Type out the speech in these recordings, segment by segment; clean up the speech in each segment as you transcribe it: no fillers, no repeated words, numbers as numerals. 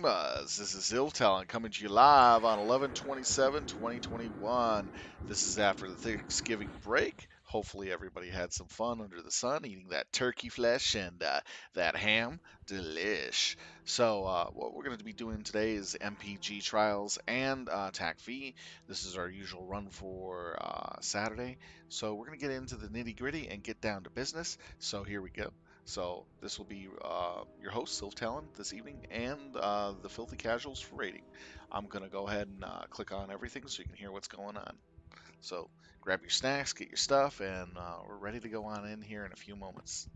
This is Ill Talent coming to you live on 11/27/2021. This is after the Thanksgiving break. Hopefully, everybody had some fun under the sun eating that turkey flesh and that ham. Delish. So, what we're going to be doing today is MPG trials and Tacvi. This is our usual run for Saturday. So, we're going to get into the nitty gritty and get down to business. So, here we go. So this will be your host, Sylv Talon, this evening, and the Filthy Casuals for rating. I'm going to go ahead and click on everything so you can hear what's going on. So grab your snacks, get your stuff, and we're ready to go on in here in a few moments.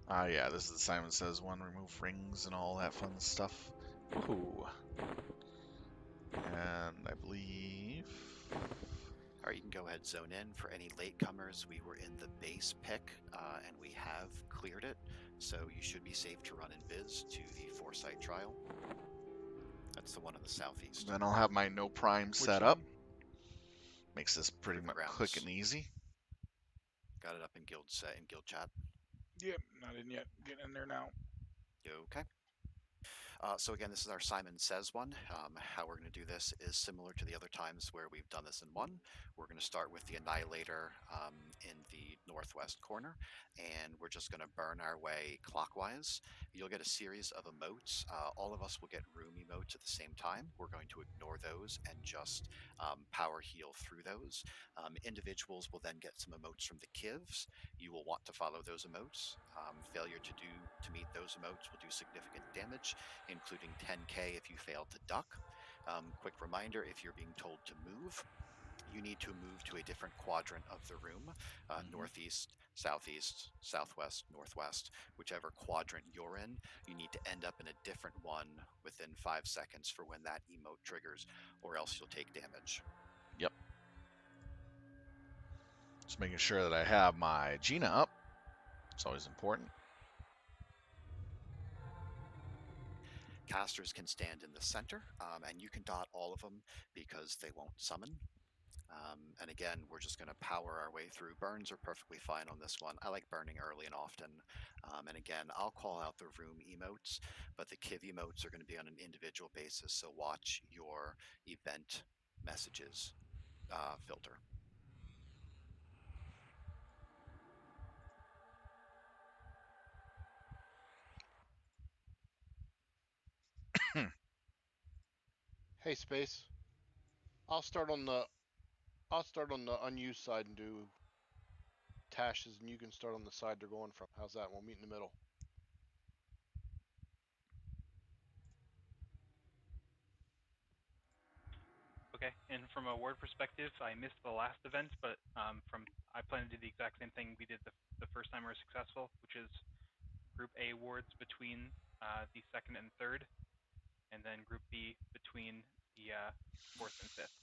Yeah, this is the Simon Says one, remove rings and all that fun stuff. Woohoo. And I believe... All right, you can go ahead and zone in. For any latecomers, we were in the base pick, and we have cleared it, so you should be safe to run in Biz to the Foresight trial. That's the one in the southeast. Then I'll have my no prime set up. Makes this pretty much quick and easy. Got it up in guild set in guild chat. Yep, not in yet. Getting in there now. Okay. So again, this is our Simon Says one. How we're going to do this is similar to the other times where we've done this in one. We're going to start with the Annihilator in the northwest corner, and we're just going to burn our way clockwise. You'll get a series of emotes. All of us will get room emotes at the same time. We're going to ignore those and just power heal through those. Individuals will then get some emotes from the Kivs. You will want to follow those emotes. Failure to meet those emotes will do significant damage, including 10k if you fail to duck. Quick reminder, if you're being told to move, you need to move to a different quadrant of the room, northeast, southeast, southwest, northwest, whichever quadrant you're in. You need to end up in a different one within 5 seconds for when that emote triggers, or else you'll take damage. Yep. Just making sure that I have my Gina up. It's always important. Casters can stand in the center, and you can dot all of them because they won't summon. And again, we're just going to power our way through. Burns are perfectly fine on this one. I like burning early and often. And again, I'll call out the room emotes, but the Kiv emotes are going to be on an individual basis, so watch your event messages filter. Hey, Space. I'll start on the unused side and do tashes, and you can start on the side they're going from. How's that? We'll meet in the middle. Okay, and from a ward perspective, I missed the last event, but I plan to do the exact same thing we did the first time we were successful, which is Group A wards between the second and third, and then Group B between the fourth and fifth.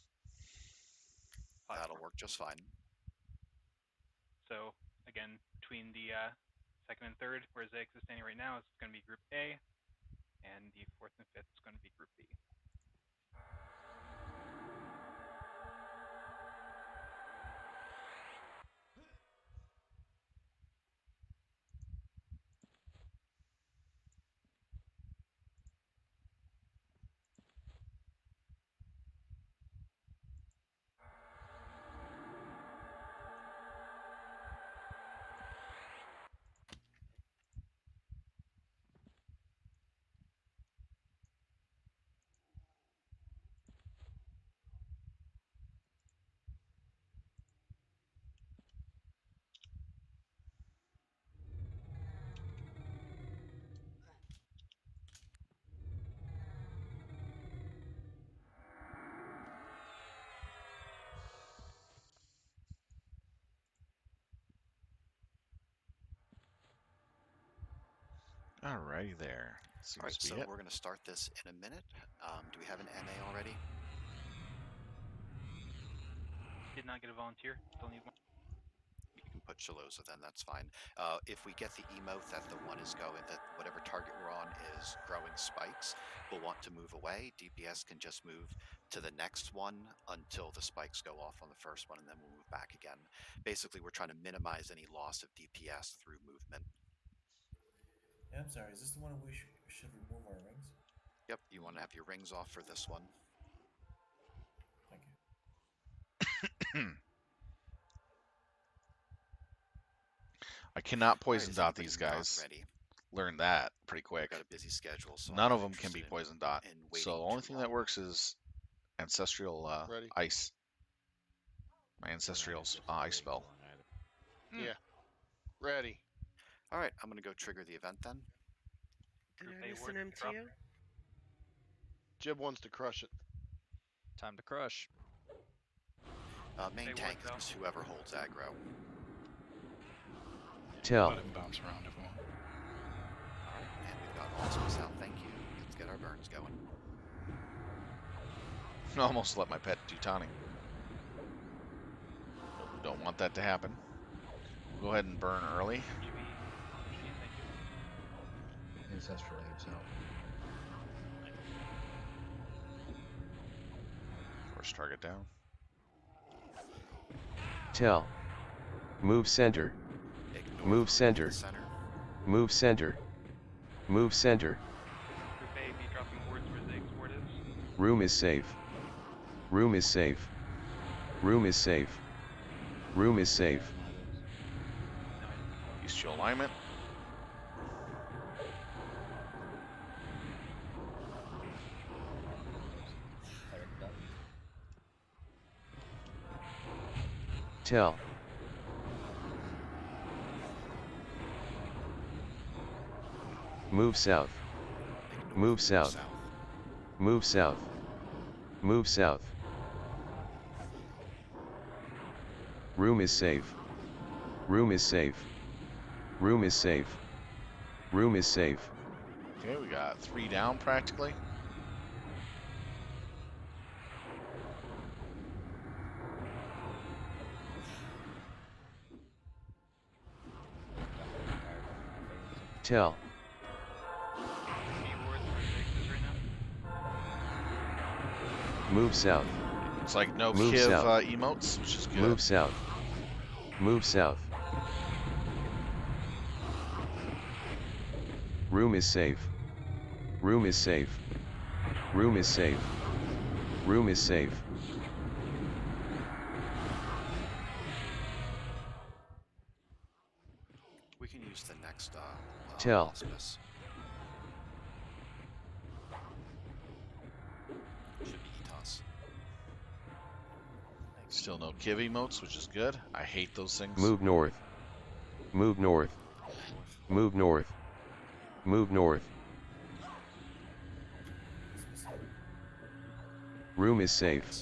That'll work just fine. So again, between the second and third, where Zayx is standing right now, is going to be Group A, and the fourth and fifth is going to be Group B. Alrighty there. All right, so we're going to start this in a minute. Do we have an MA already? Did not get a volunteer. Still need one. You can put Shaloza, then that's fine. If we get the emote that the one is going, that whatever target we're on is growing spikes, we'll want to move away. DPS can just move to the next one until the spikes go off on the first one, and then we'll move back again. Basically, we're trying to minimize any loss of DPS through movement. Yeah, I'm sorry. Is this the one we should remove our rings? Yep, you want to have your rings off for this one. Thank you. I cannot All right, poison is dot anybody these not guys. ready? Learned that pretty We've quick. got a busy schedule, so None I'm of not them can be interested poison dot. in So waiting the only too thing long. that works is ancestral Ready? ice. My ancestral ice spell. Mm. Yeah. Ready. All right, I'm going to go trigger the event then. Did Group I A miss ward an drop. MTU? Jib wants to crush it. Time to crush. Main They tank ward, is whoever holds aggro. Tell. Let him bounce around if we want. All right, and we've got Autos out. Thank you. Let's get our burns going. Almost let my pet do taunting. Don't want that to happen. Go ahead and burn early. Ancestral Abe's out. First target down. Tell. Move center. Ignore Move the center. center. Move center. Move center. Group A be dropping wards where Zig's ward is. Room is safe. Room is safe. Room is safe. Room is safe. Bestial alignment. Tell. Move south. Ignore Move the south. Move south. Move south. Room is safe. Room is safe. Room is safe. Room is safe. Okay, we got 3 down practically. Tell. B wards where Zig's is right now. Move south. It's like no Move Kiv south. emotes, which is good. Move south. Move south. Room is safe. Room is safe. Room is safe. Room is safe. We can use the next Tell. auspice. Should be Etos. Still no Kiv emotes, which is good. I hate those things. Move north. Move north. Move north. Move north. Room is safe.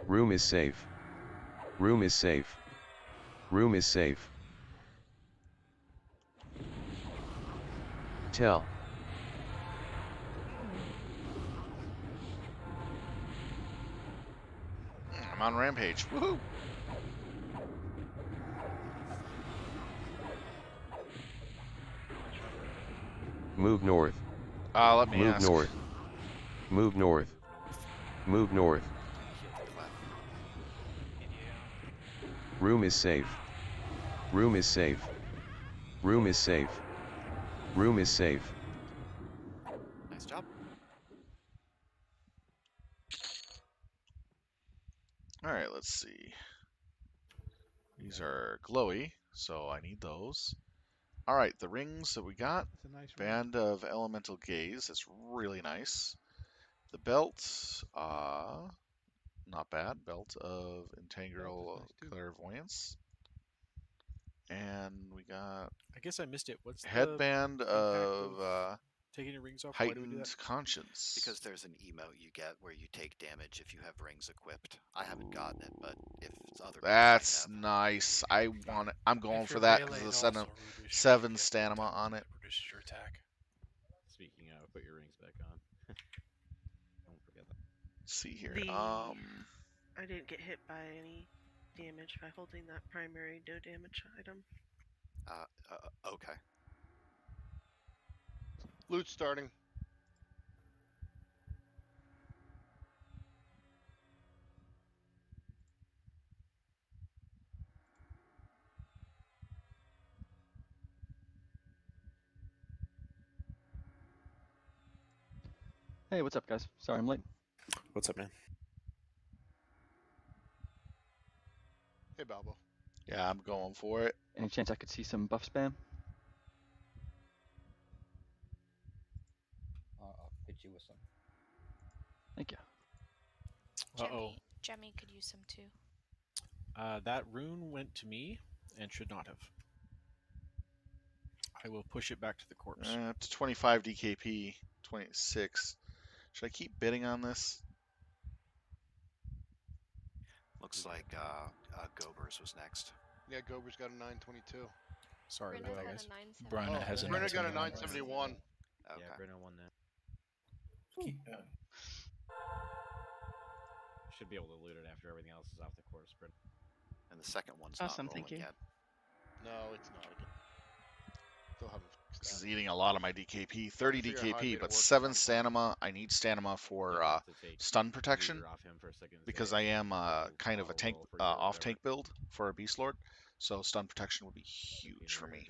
Room is safe. Room is safe. Room is safe. Tell. I'm on rampage. Woohoo! Move north. Let me Move ask. north. Move north. Move north. Heal the clef. Room is safe. Room is safe. Room is safe. Room is safe. Nice job. Alright, let's see. These are glowy, so I need those. Alright, the rings that we got. It's a nice ring. Band of Elemental Gaze, that's really nice. The belt, not bad. Belt of Integral nice too. Clairvoyance. And we got I guess I missed it. What's the headband impact of taking your rings off? Why do we do heightened that? conscience. Because there's an emote you get where you take damage if you have rings equipped. I haven't gotten it, but if it's other people might That's have. nice. I want it. I'm going If for you're that because melee, of the it seven, also reduces your 7 DPS stamina times on that it. reduces your attack. Speaking of, put your rings back on. Don't forget that. Let's see here. I didn't get hit by any. damage by holding that primary no damage item. Okay. Loot starting. Hey, what's up, guys? Sorry I'm late. What's up, man? Hey, Balbo. Yeah, I'm going for it. Any chance I could see some buff spam? I'll hit you with some. Thank you. Uh-oh. Jemmy could use some too. That rune went to me and should not have. I will push it back to the corpse. Up to 25 DKP, 26. Should I keep bidding on this? Looks like Gobers was next. Yeah, Gober's got a 922. Sorry Brenna about had guys. a 971. Brenna Oh, has a Brenna got a 971. 971. Okay. Yeah, Brenna won that. Should be able to loot it after everything else is off the course, Brenna. And the second one's Awesome, not thank rolling you. yet. No, it's not again. Still haven't fixed This that. is eating a lot of my DKP. 30 figure out how I made DKP, it but work 7 one time. stamina. I need stamina for You have to take stun protection Luger off him for a second and because say, I am "I'll kind of a tank roll for you," or off whatever. tank build for a Beastlord, so stun protection would be huge for me.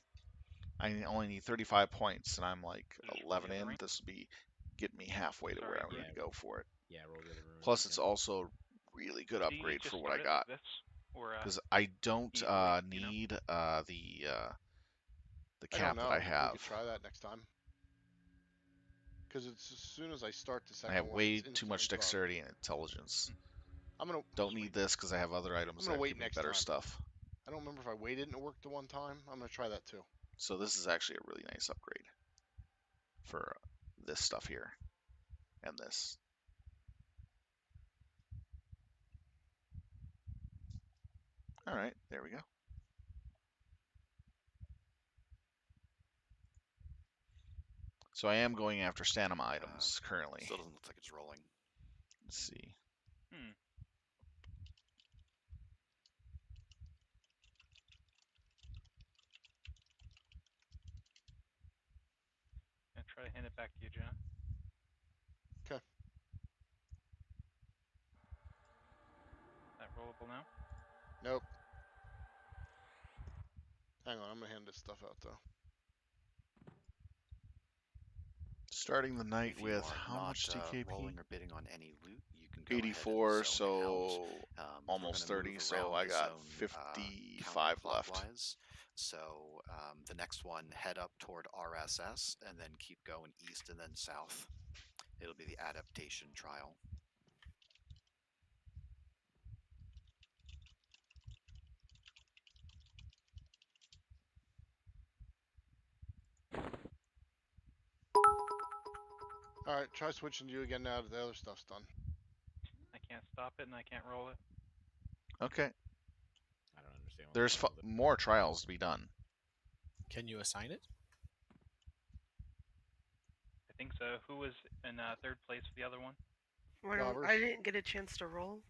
I only need 35 points, and I'm like Just roll 11 the other in. ring. This would be getting me halfway to Sorry, where I yeah. need to go for it. Yeah, roll the other rune. Plus, it's also a really good Do you upgrade just for what I start it got. like this, or Because I don't you need to wait, you know? need the I cap don't know. that I We have. could try that next time. Because it's as soon as I start the I second have one, way it's too much instantly buffed. dexterity and intelligence. I'm gonna Don't need this because I have other items gonna that wait give me next better time. stuff. I don't remember if I waited and it worked the one time. I'm gonna try that too. So this is actually a really nice upgrade for this stuff here and this. All right, there we go. So I am going after stamina items currently. Still doesn't look like it's rolling. Let's see. Yeah, try to hand it back to you, Jenna. Okay. That rollable now? Nope. Hang on, I'm gonna hand this stuff out though. Starting the night If you with are how not much DKP? rolling or bidding on any loot, you can go 84, ahead and zone so out. almost We're gonna 30. move So around I the got zone, 55 left. counterclockwise. So the next one, head up toward RSS and then keep going east and then south. It'll be the adaptation trial. Alright, try switching to you again now that the other stuff's done. I can't stop it and I can't roll it. Okay. I don't understand. There's more trials to be done. Can you assign it? I think so. Who was in third place for the other one? Well, I didn't get a chance to roll,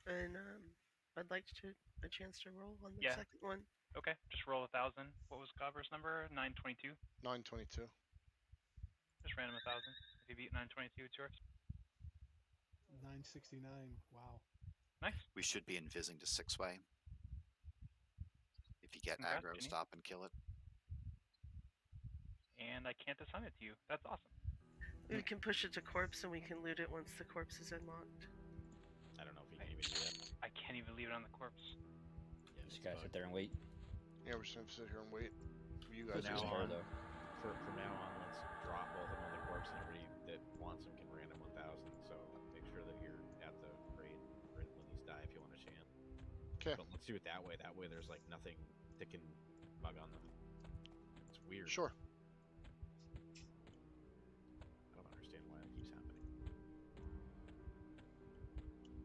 and I'd like a chance to roll on the second one. Okay, just roll 1,000. What was Gobber's number? 922? 922. Just random 1,000. If you beat 922, it's yours. 969. Wow. Nice. We should be invising to 6-way. If you get Congrats, aggro, Jenny. stop and kill it. And I can't assign it to you. That's awesome. We can push it to corpse and we can loot it once the corpse is unlocked. I don't know if we can even do that. I can't even leave it on the corpse. Yeah, Just gotta sit there and wait. Yeah, we're just gonna sit here and wait for you guys From to now start. on, from now on, let's drop both of them on the corpse, and everybody that wants them can random 1,000. So make sure that you're at the raid when these die if you want to chant. Okay. But let's do it that way. That way, there's like nothing that can bug on them. It's weird. Sure. I don't understand why that keeps happening.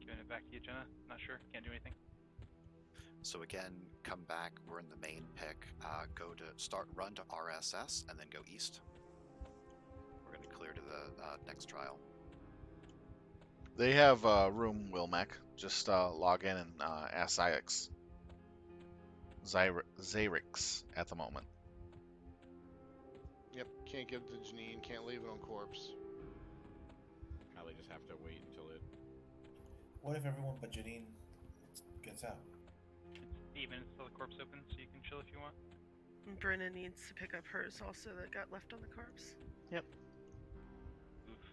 Giving it back to you, Jenna. Not sure. Can't do anything. So again, come back. We're in the main pick. Go to run to RSS, and then go east. We're going to clear to the next trial. They have room, Wilmec. Just log in and ask Ix. Xerix at the moment. Yep, can't give it to Janine, can't leave it on corpse. Probably just have to wait until it. What if everyone but Janine gets out? It's 8 minutes till the corpse opens, so you can chill if you want. Brenna needs to pick up hers also that got left on the corpse. Yep. Oof.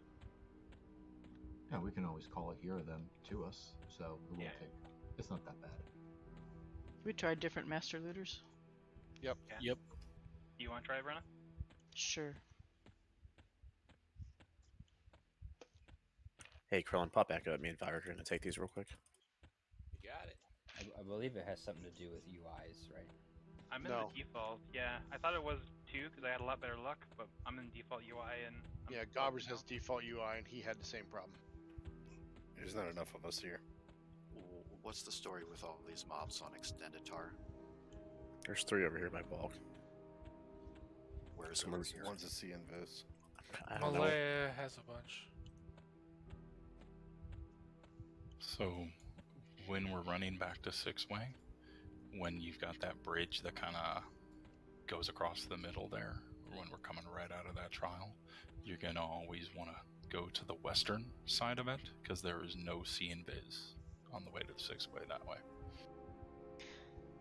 Yeah, we can always call a hero them to us, so it won't take. It's not that bad. We tried different master looters. Yep. Yeah. Yep. Do you want to try it, Brenna? Sure. Hey, Krillin, pop back up. Me and Fire are going to take these real quick. You got it. I believe it has something to do with UIs, right? I'm in the default. Yeah, I thought it was too because I had a lot better luck, but I'm in default UI and. Yeah, Gobbers has default UI and he had the same problem. There's not enough of us here. What's the story with all these mobs on extended tar? There's 3 over here by bulk. Where's Somewhere here? one's a C invis. Malaya has a bunch. So, when we're running back to Six Way, when you've got that bridge that kind of goes across the middle there, when we're coming right out of that trial, you're going to always want to go to the western side of it, because there is no C invis on the way to the Six Way that way.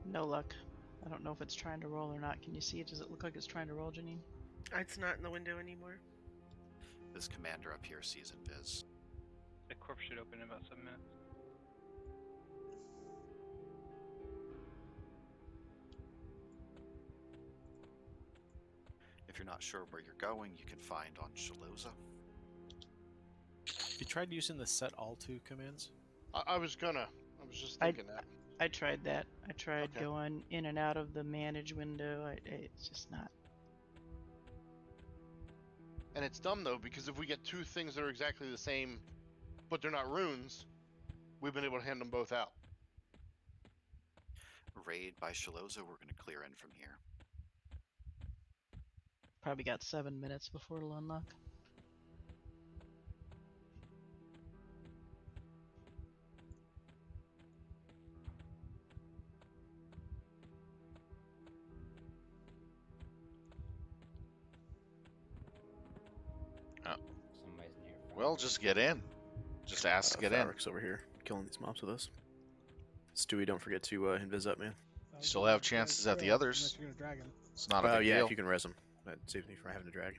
No luck. I don't know if it's trying to roll or not. Can you see it? Does it look like it's trying to roll, Janine? It's not in the window anymore. This commander up here sees invis. The corpse should open in about 7 minutes. If you're not sure where you're going, you can find on Shaloza. You tried using the set all to commands? I was just thinking that. I tried that. I tried going in and out of the manage window. It's just not. And it's dumb though, because if we get 2 things that are exactly the same, but they're not runes, we've been able to hand them both out. Raid by Shaloza, we're going to clear in from here. Probably got 7 minutes before it'll unlock. Somebody's near. Well, just get in. Just ask to get in. Fabric's over here, killing these mobs with us. Stewie, don't forget to invis up, man. You still have chances at the others. You're gonna drag him. It's not a big yeah, deal. if you can res him. That saves me from having to drag.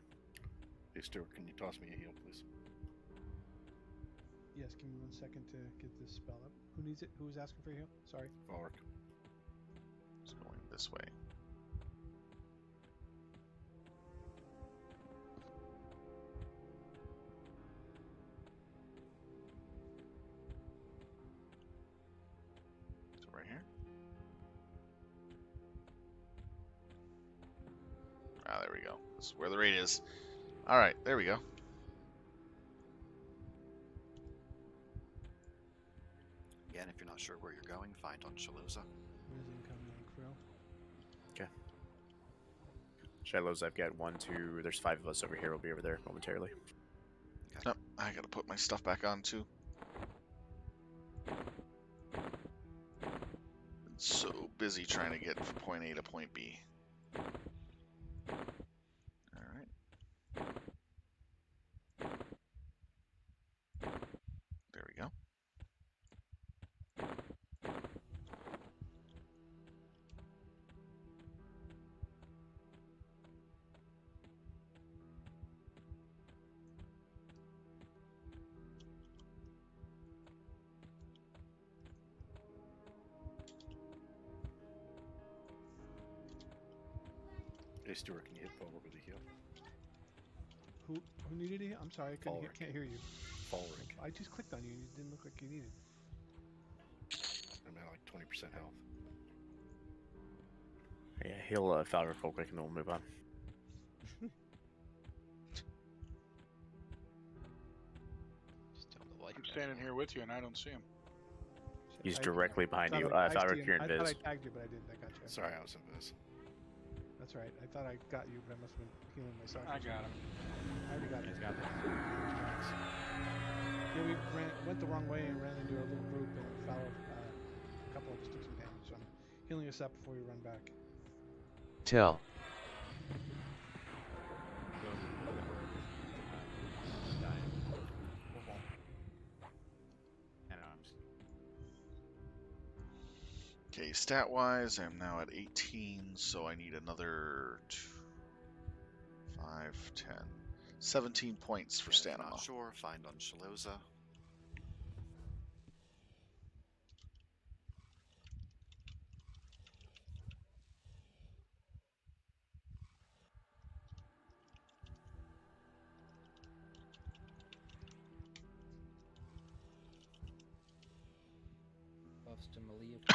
Hey, Stuart, can you toss me a heal, please? Yes, give me 1 second to get this spell up. Who needs it? Who's asking for you? Sorry. Forward. It's going this way. So right here. Ah, there we go. This is where the raid is. All right, there we go. Again, if you're not sure where you're going, find on Shaloza. Where's incoming crew? Okay. Shiloh's, I've got 1, 2. There's 5 of us over here. We'll be over there momentarily. Nope, I gotta put my stuff back on too. Been so busy trying to get from point A to point B. Alright. There we go. Hey, Stuart, can you hit forward with a heal? Who needed it? I'm sorry, can't hear you. Forward. I just clicked on you. You didn't look like you needed. I'm at like 20% health. Yeah, heal Falric real quick and then we'll move on. I'm standing here with you and I don't see him. He's directly behind you. Falric, you're I invis. thought I tagged you, but I didn't. I got you. Sorry, I was invis. That's right. I thought I got you, but I must have been healing myself. I got him. I already got him. Got that. Yeah, we went the wrong way and ran into a little group and fell. A couple of us took some damage. So I'm healing us up before you run back. Tell. Okay, stat-wise, I'm now at 18, so I need another 5, 10, 17 points for Again, if stamina. you're not sure, find on Shaloza. Buffs to melee opponents.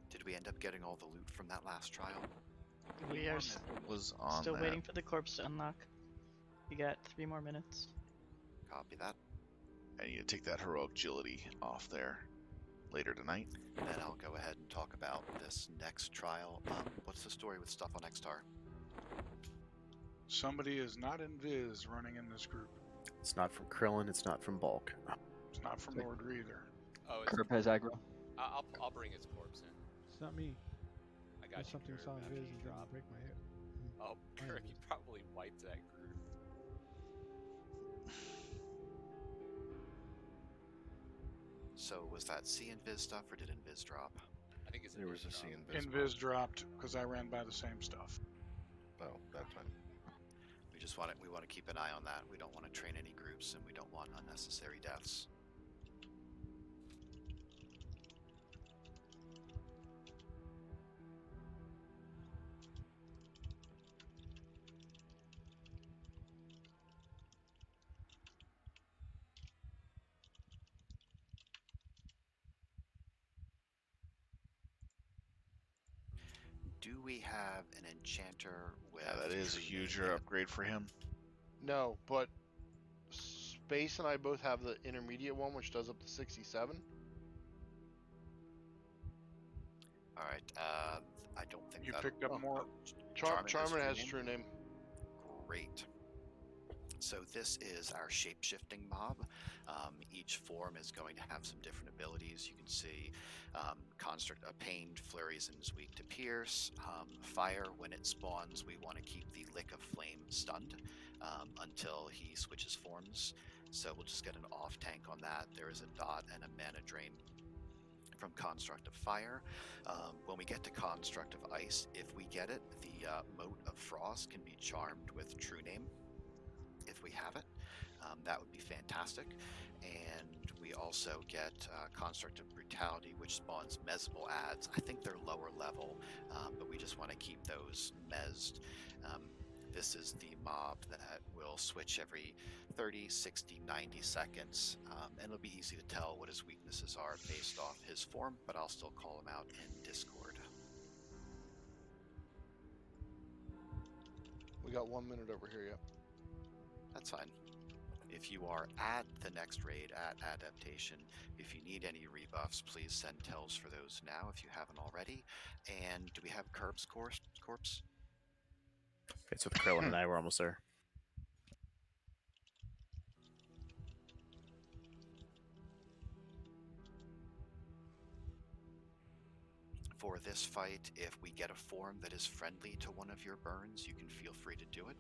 Did we end up getting all the loot from that last trial? We are was on still that. waiting for the corpse to unlock. You got 3 more minutes. Copy that. I need to take that heroic agility off there later tonight. Then I'll go ahead and talk about this next trial. What's the story with stuff on Xtar? Somebody is not in Viz running in this group. It's not from Krillin. It's not from Bulk. It's not from Nordry either. Oh, it's Curb has aggro. I'll bring his corpse in. It's not me. I got There's something Kirk, saw after Viz you and drop. didn't break my hip. Oh, Kirk, you probably wiped that group. So was that C Invis stuff or did Invis drop? I think it's There was a C Invis. Invis dropped because I ran by the same stuff. Oh, that's fine. We want to keep an eye on that. We don't want to train any groups and we don't want unnecessary deaths. Do we have an enchanter with... Yeah, that is a huge upgrade for him. No, but Space and I both have the intermediate one, which does up to 67. Alright, I don't think You that... picked up more. Charmin has true name. Great. So this is our shape-shifting mob. Each form is going to have some different abilities. You can see Construct Pained flurries and is weak to pierce. Fire, when it spawns, we want to keep the Lick of Flame stunned until he switches forms. So we'll just get an off tank on that. There is a dot and a mana drain from Construct of Fire. When we get to Construct of Ice, if we get it, the Moat of Frost can be charmed with True Name. If we have it, that would be fantastic. And we also get Construct of Brutality, which spawns mesable ads. I think they're lower level, but we just want to keep those mezzed. This is the mob that will switch every 30, 60, 90 seconds, and it'll be easy to tell what his weaknesses are based off his form, but I'll still call him out in Discord. We got 1 minute over here, yep. That's fine. If you are at the next raid at Adaptation, if you need any rebuffs, please send tells for those now if you haven't already. And do we have Curb's corpse? It's with Krillin and I. We're almost there. For this fight, if we get a form that is friendly to one of your burns, you can feel free to do it.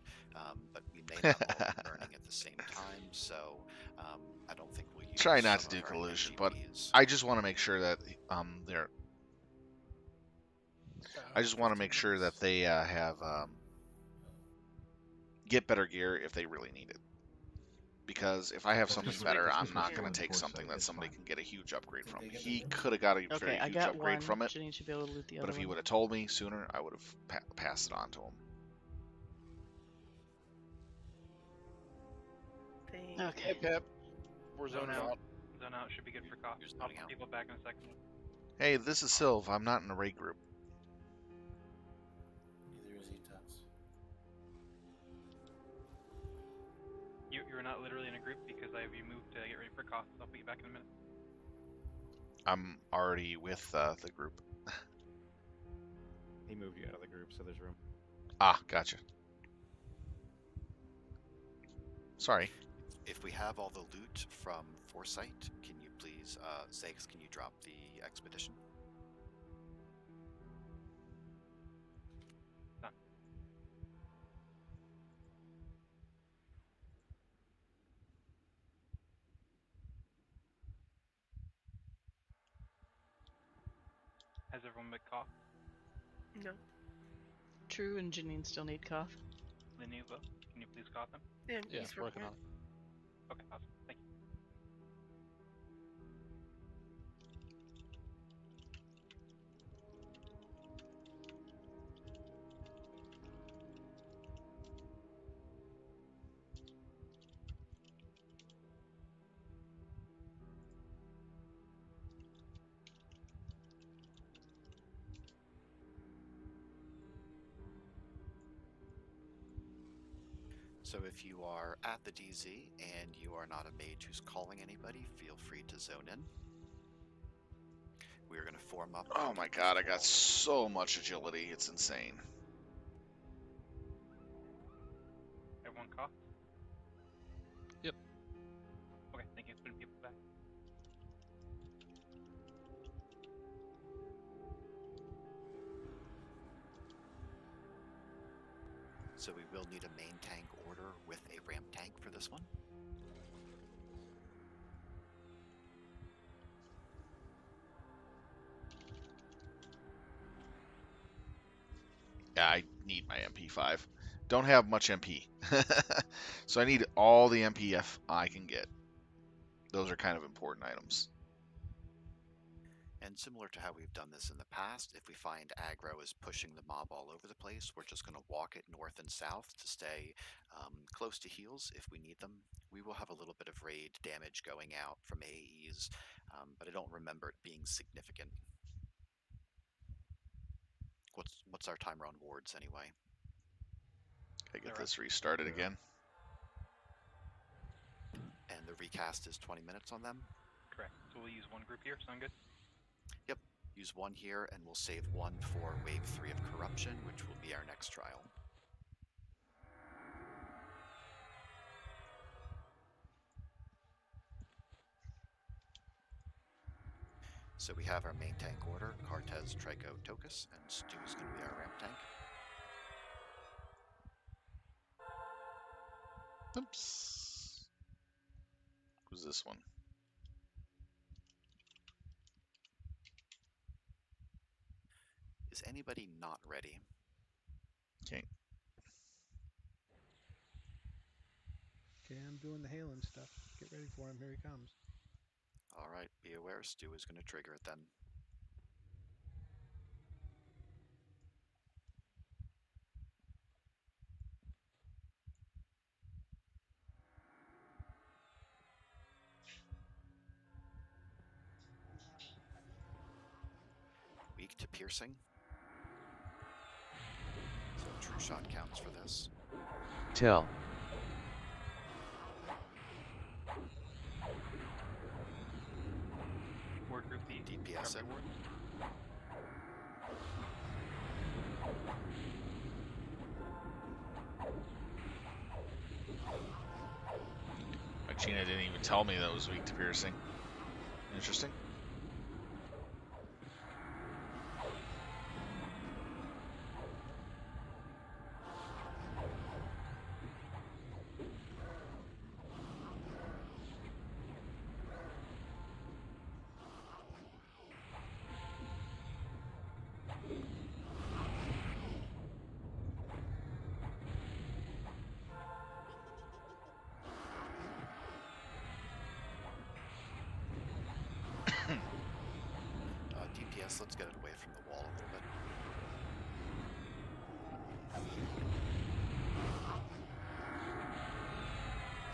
But we may not all be burning at the same time, so I don't think we'll use Try not to some do of our collusion, but MPGs. I just want to make sure that they're. I just want to make sure that they have get better gear if they really need it. Because if I have something better, I'm not going to take something that somebody can get a huge upgrade from. He could have got a very huge upgrade from it, Janine should be able to loot the but other if he one. would have told me sooner, I would have passed it on to him. Okay. Hey, Pip. We're Zone zoning out. out. Zone out should be good for cost. I'll put people back in a second. Hey, this is Sylv. I'm not in a raid group. Neither is Etos. You're not literally in a group because I have you moved to get ready for cost. I'll put you back in a minute. I'm already with the group. He moved you out of the group, so there's room. Ah, gotcha. Sorry. If we have all the loot from Foresight, can you please, Zex, can you drop the expedition? Done. Has everyone been cough? No. True and Janine still need cough. Lenuva, can you please cough him? Yeah, Yeah, he's working working on it. Okay, awesome. Thank you. So if you are at the DZ and you are not a mage who's calling anybody, feel free to zone in. We are going to form up. Oh my god, I got so much agility. It's insane. Everyone cough? Yep. Okay, thank you. Putting people back. So we will need a main tank order with a ramp tank for this one. Yeah, I need my MP5. Don't have much MP. So I need all the MPF I can get. Those are kind of important items. And similar to how we've done this in the past, if we find aggro is pushing the mob all over the place, we're just going to walk it north and south to stay close to heals if we need them. We will have a little bit of raid damage going out from AEs, but I don't remember it being significant. What's our timer on wards anyway? I get this restarted again. And the recast is 20 minutes on them? Correct. So we'll use one group here. Sound good? Yep. Use one here, and we'll save one for Wave 3 of Corruption, which will be our next trial. So we have our main tank order, Cartez, Trico, Tokus, and Stu is going to be our ramp tank. Oops. Who's this one? Is anybody not ready? Okay. Okay, I'm doing the Halen stuff. Get ready for him. Here he comes. All right, be aware, Stu is going to trigger it then. Weak to piercing. So true shot counts for this. Tell. Ward group the DPS in. ward. Gina didn't even tell me that it was weak to piercing. Interesting. DPS, let's get it away from the wall a little bit.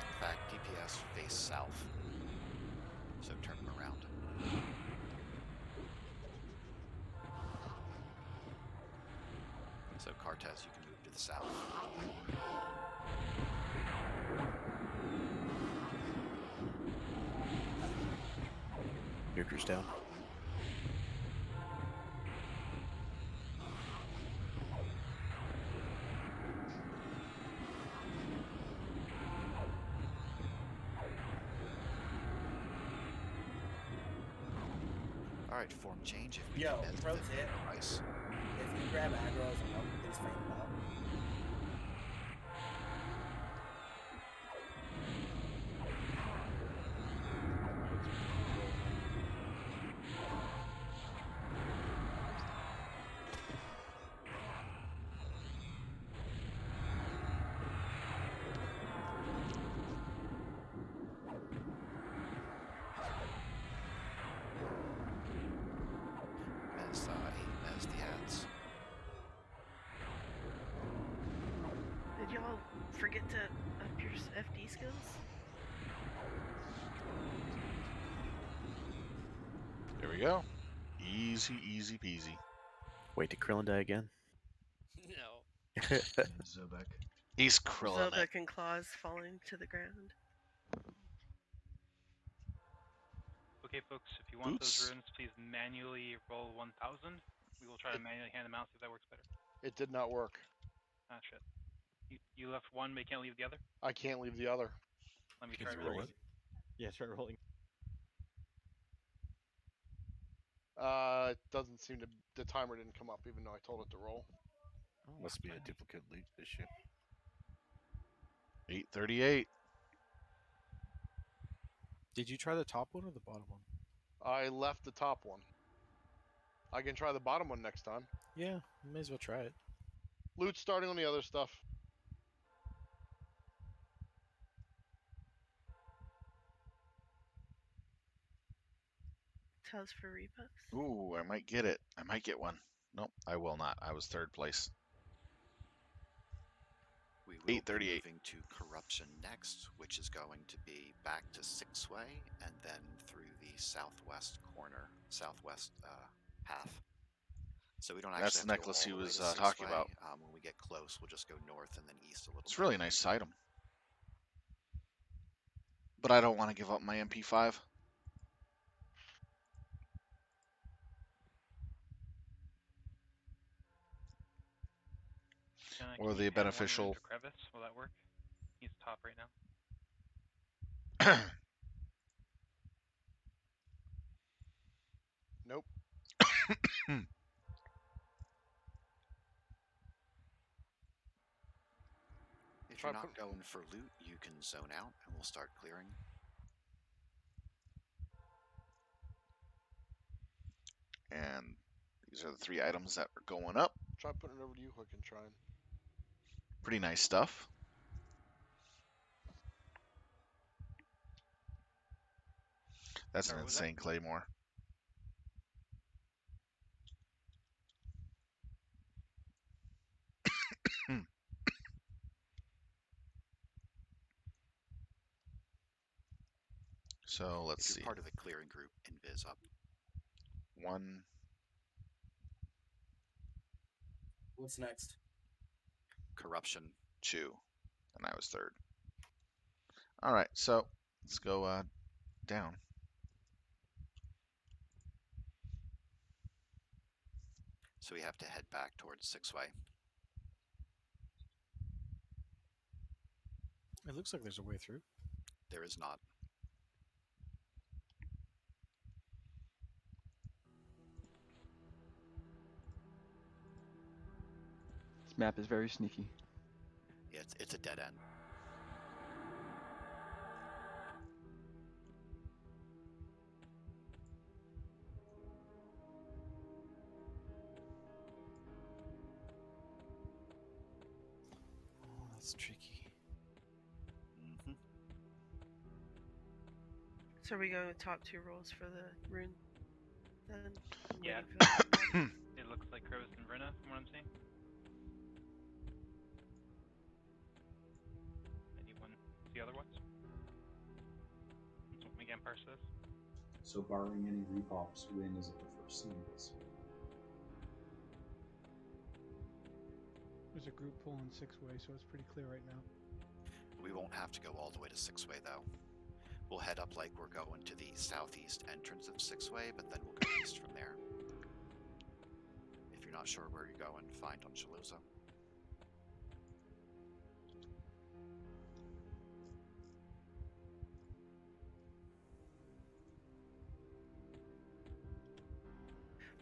In fact, DPS face south. So turn them around. So Cartez, you can move to the south. Nukers down. All right, form change. If we Yo, can pro fit tip. price. If you grab aggro as a monk, please fade them out. As the ads. Did y'all forget to up your FD skills? There we go. Easy, easy peasy. Wait, did Krillin die again? No. Zobek. He's Krillin it. Zobek and claws falling to the ground. Okay, folks, if you want Boots. those runes, please manually roll 1,000. We will try to manually hand them out, see if that works better. It did not work. Ah, shit. You left one, but you can't leave the other? I can't leave the other. Let me Can try you really roll easy. it? Yeah, try rolling. It doesn't seem to. The timer didn't come up, even though I told it to roll. Must be a duplicate leap issue. 838. Did you try the top one or the bottom one? I left the top one. I can try the bottom one next time. Yeah, you may as well try it. Loot's starting on the other stuff. Tells for rebuffs. Ooh, I might get it. I might get one. Nope, I will not. I was third place. We will be 838. moving to corruption next, which is going to be back to Six-Way and then through the southwest corner, southwest path. So we don't actually That's have the to go necklace all he the way was to talking Six-Way. about. When we get close, we'll just go north and then east a little It's bit. a really nice item. But I don't want to give up my MP5. Or Can you the hand one rune beneficial. to Crevice? Will that work? He's top right now. Nope. If you're not going for loot, you can zone out and we'll start clearing. And these are the 3 items that are going up. Try putting it over to you, Hook, and trying. Pretty nice stuff. That's an insane claymore. So let's If see. you're part of the clearing group, invis up. 1. What's next? Corruption. 2. And I was third. All right, so let's go down. So we have to head back towards Six-Way. It looks like there's a way through. There is not. This map is very sneaky. Yeah, it's a dead end. Oh, that's tricky. Mm-hmm. So are we going with top 2 rolls for the rune? Then Yeah. waiting It looks like Crevice and Brenna, from what I'm seeing. Anyone see other ones? That's what Megan Parse says. So barring any repops, Win is at the first singles. There's a group pulling 6-way, so it's pretty clear right now. We won't have to go all the way to Six-Way, though. We'll head up like we're going to the southeast entrance of Six-Way, but then we'll go east from there. If you're not sure where you're going, find on Shaluza.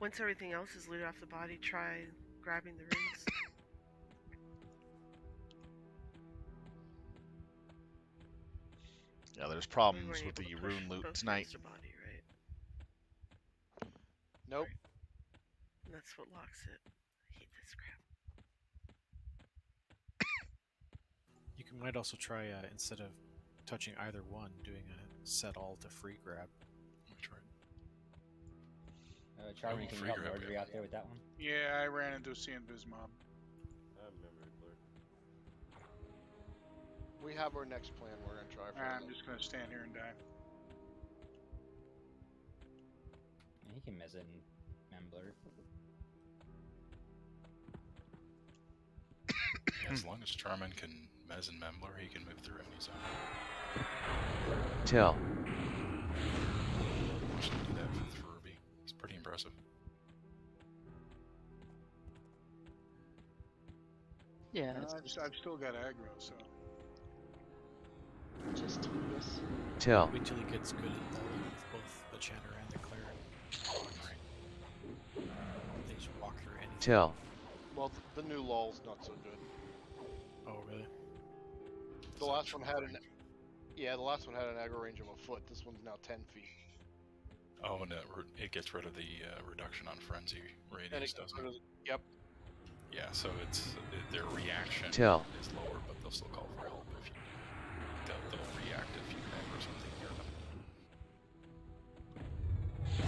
Once everything else is looted off the body, try grabbing the runes. Yeah, there's We problems weren't with able the to push rune loot both tonight. runes to body, right? Nope. And that's what locks it. I hate this crap. You might also try, instead of touching either one, doing a set all to free grab. Which right? Charmin, Oh, can you free help grab, Nordry yeah. out there with that one? Yeah, I ran into a CNViz mob. We have our next plan we're going to try for I'm just going to stand here and die. Yeah, he can mess it in Membler. As long as Charmin can mez and Membler, he can move through any zone. Tell. Watch him do that for Ruby. It's pretty impressive. Yeah, I've still got aggro, so. just tedious. Tell. Wait till he gets good at bowling with both the Chanter and the Cleric. They just walk through anything. Tell. Well, the new LOL's not so good. Oh, really? The last one had an... Yeah, the last one had an aggro range of a foot. This one's now 10 feet. Oh, and it gets rid of the reduction on frenzy radius, doesn't it? Yep. Yeah, so their reaction is Tell. lower, but they'll still call for help if you. They'll react if you move or something near them.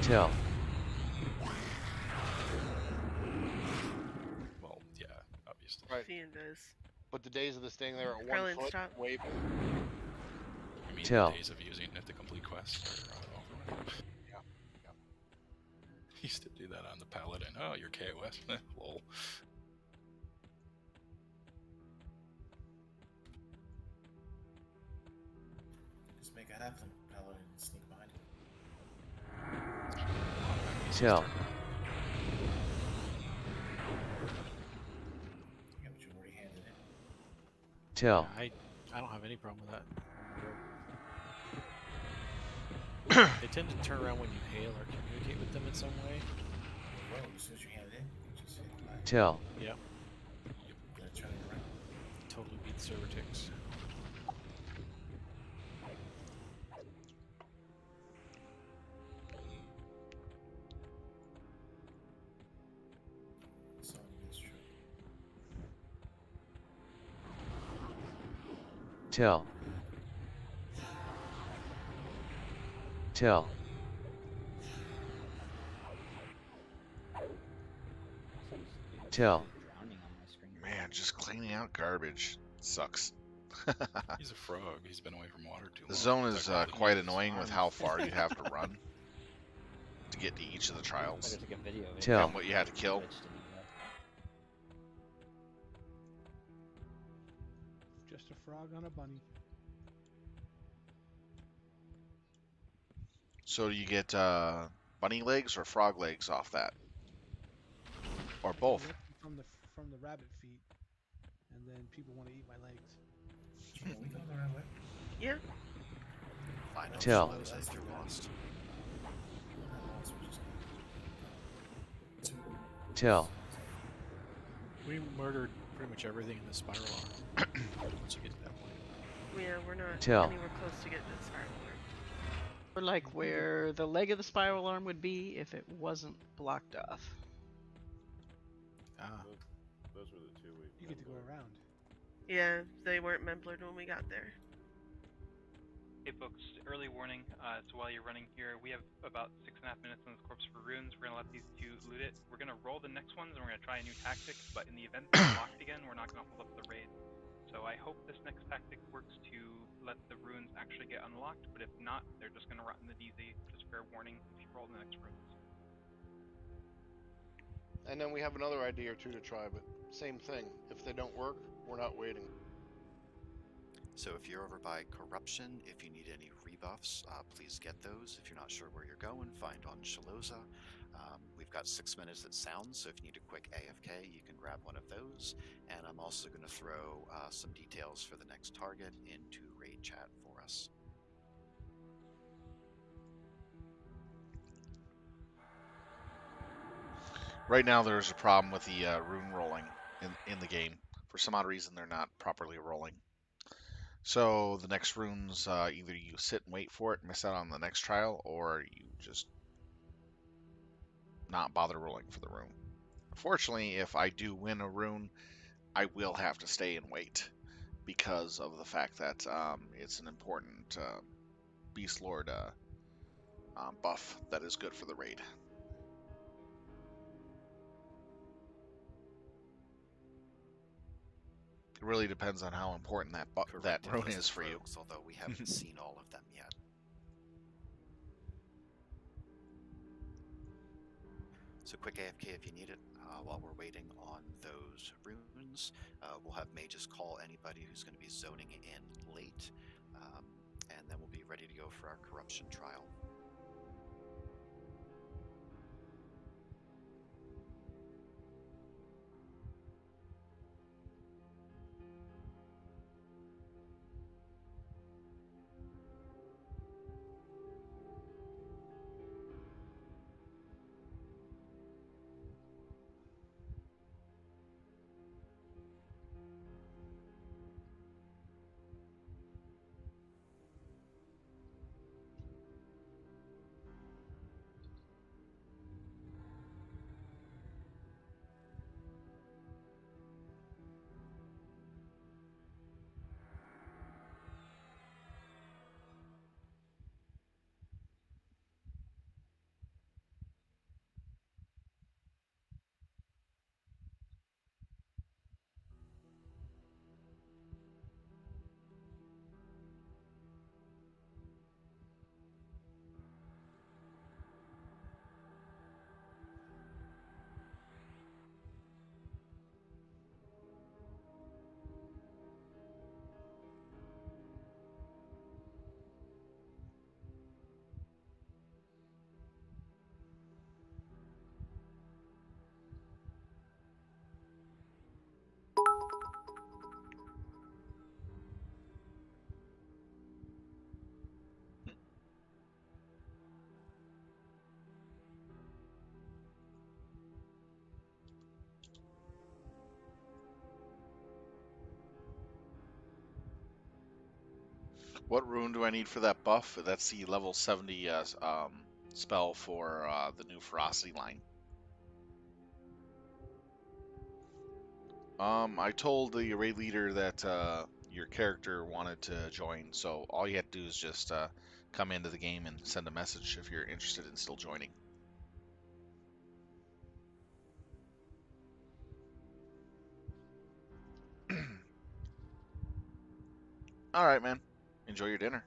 Tell. Well, yeah, obviously. Right. Fiend does. But the days of this thing there at 1 Krillin, foot, stop. wave. You mean Tell. the days of using it to complete quests? Or, Yeah. Used to do that on the Paladin. Oh, you're KOS. Lol. Just make a halfling paladin and sneak behind him. Tell. Yeah, but you already handed it. Tell. Yeah, I don't have any problem with that. They tend to turn around when you hail or communicate with them in some way. Well, as soon as you hand it in, you just hit bye. Tell. Yep. Gotta turn it around. Totally beat Servertix. So it's true. Tell. Tell. Tell. Drowning on my screen. Man, just cleaning out garbage sucks. He's a frog. He's been away from water too long. The zone is Technically, quite his annoying with arms- how far you have to run to get to each of the I trials took a video of it. Tell. and what you had to kill. Glitched in the web. Just a frog on a bunny. So do you get bunny legs or frog legs off that? Or I both? get them from the rabbit feet, and then people want to eat my legs. Are we going the right way? Yeah. Find out Tell. what if you're lost. Tell. We murdered pretty much everything in the spiral arm. Once you get to that point. Yeah, we're not Tell. anywhere close to getting to the spiral arm. Or like where the leg of the spiral arm would be if it wasn't blocked off. Ah. Those were the two we. You get to go around. Yeah, they weren't memblered when we got there. Hey folks, early warning, so while you're running here, we have about 6.5 minutes on this corpse for runes. We're going to let these two loot it. We're going to roll the next ones and we're going to try a new tactic, but in the event they're locked again, we're not going to hold up the raid. So I hope this next tactic works to let the runes actually get unlocked, but if not, they're just going to rot in the DZ. Just fair warning if you roll the next runes. And then we have another idea or two to try, but same thing. If they don't work, we're not waiting. So if you're over by corruption, if you need any rebuffs, please get those. If you're not sure where you're going, find on Shaloza. We've got 6 minutes at sound, so if you need a quick AFK, you can grab one of those. And I'm also going to throw some details for the next target into raid chat for us. Right now, there's a problem with the rune rolling in the game. For some odd reason, they're not properly rolling. So the next runes, either you sit and wait for it, miss out on the next trial, or you just not bother rolling for the rune. Fortunately, if I do win a rune, I will have to stay and wait because of the fact that it's an important Beastlord buff that is good for the raid. It really depends on how important that Corrected rune list is of for you. rogues, although we haven't seen all of them yet. So quick AFK if you need it. While we're waiting on those runes, we'll have mages call anybody who's going to be zoning in late, and then we'll be ready to go for our corruption trial. What rune do I need for that buff? That's the level 70 spell for the new Ferocity line. I told the raid leader that your character wanted to join, so all you had to do is just come into the game and send a message if you're interested in still joining. All right, man. Enjoy your dinner.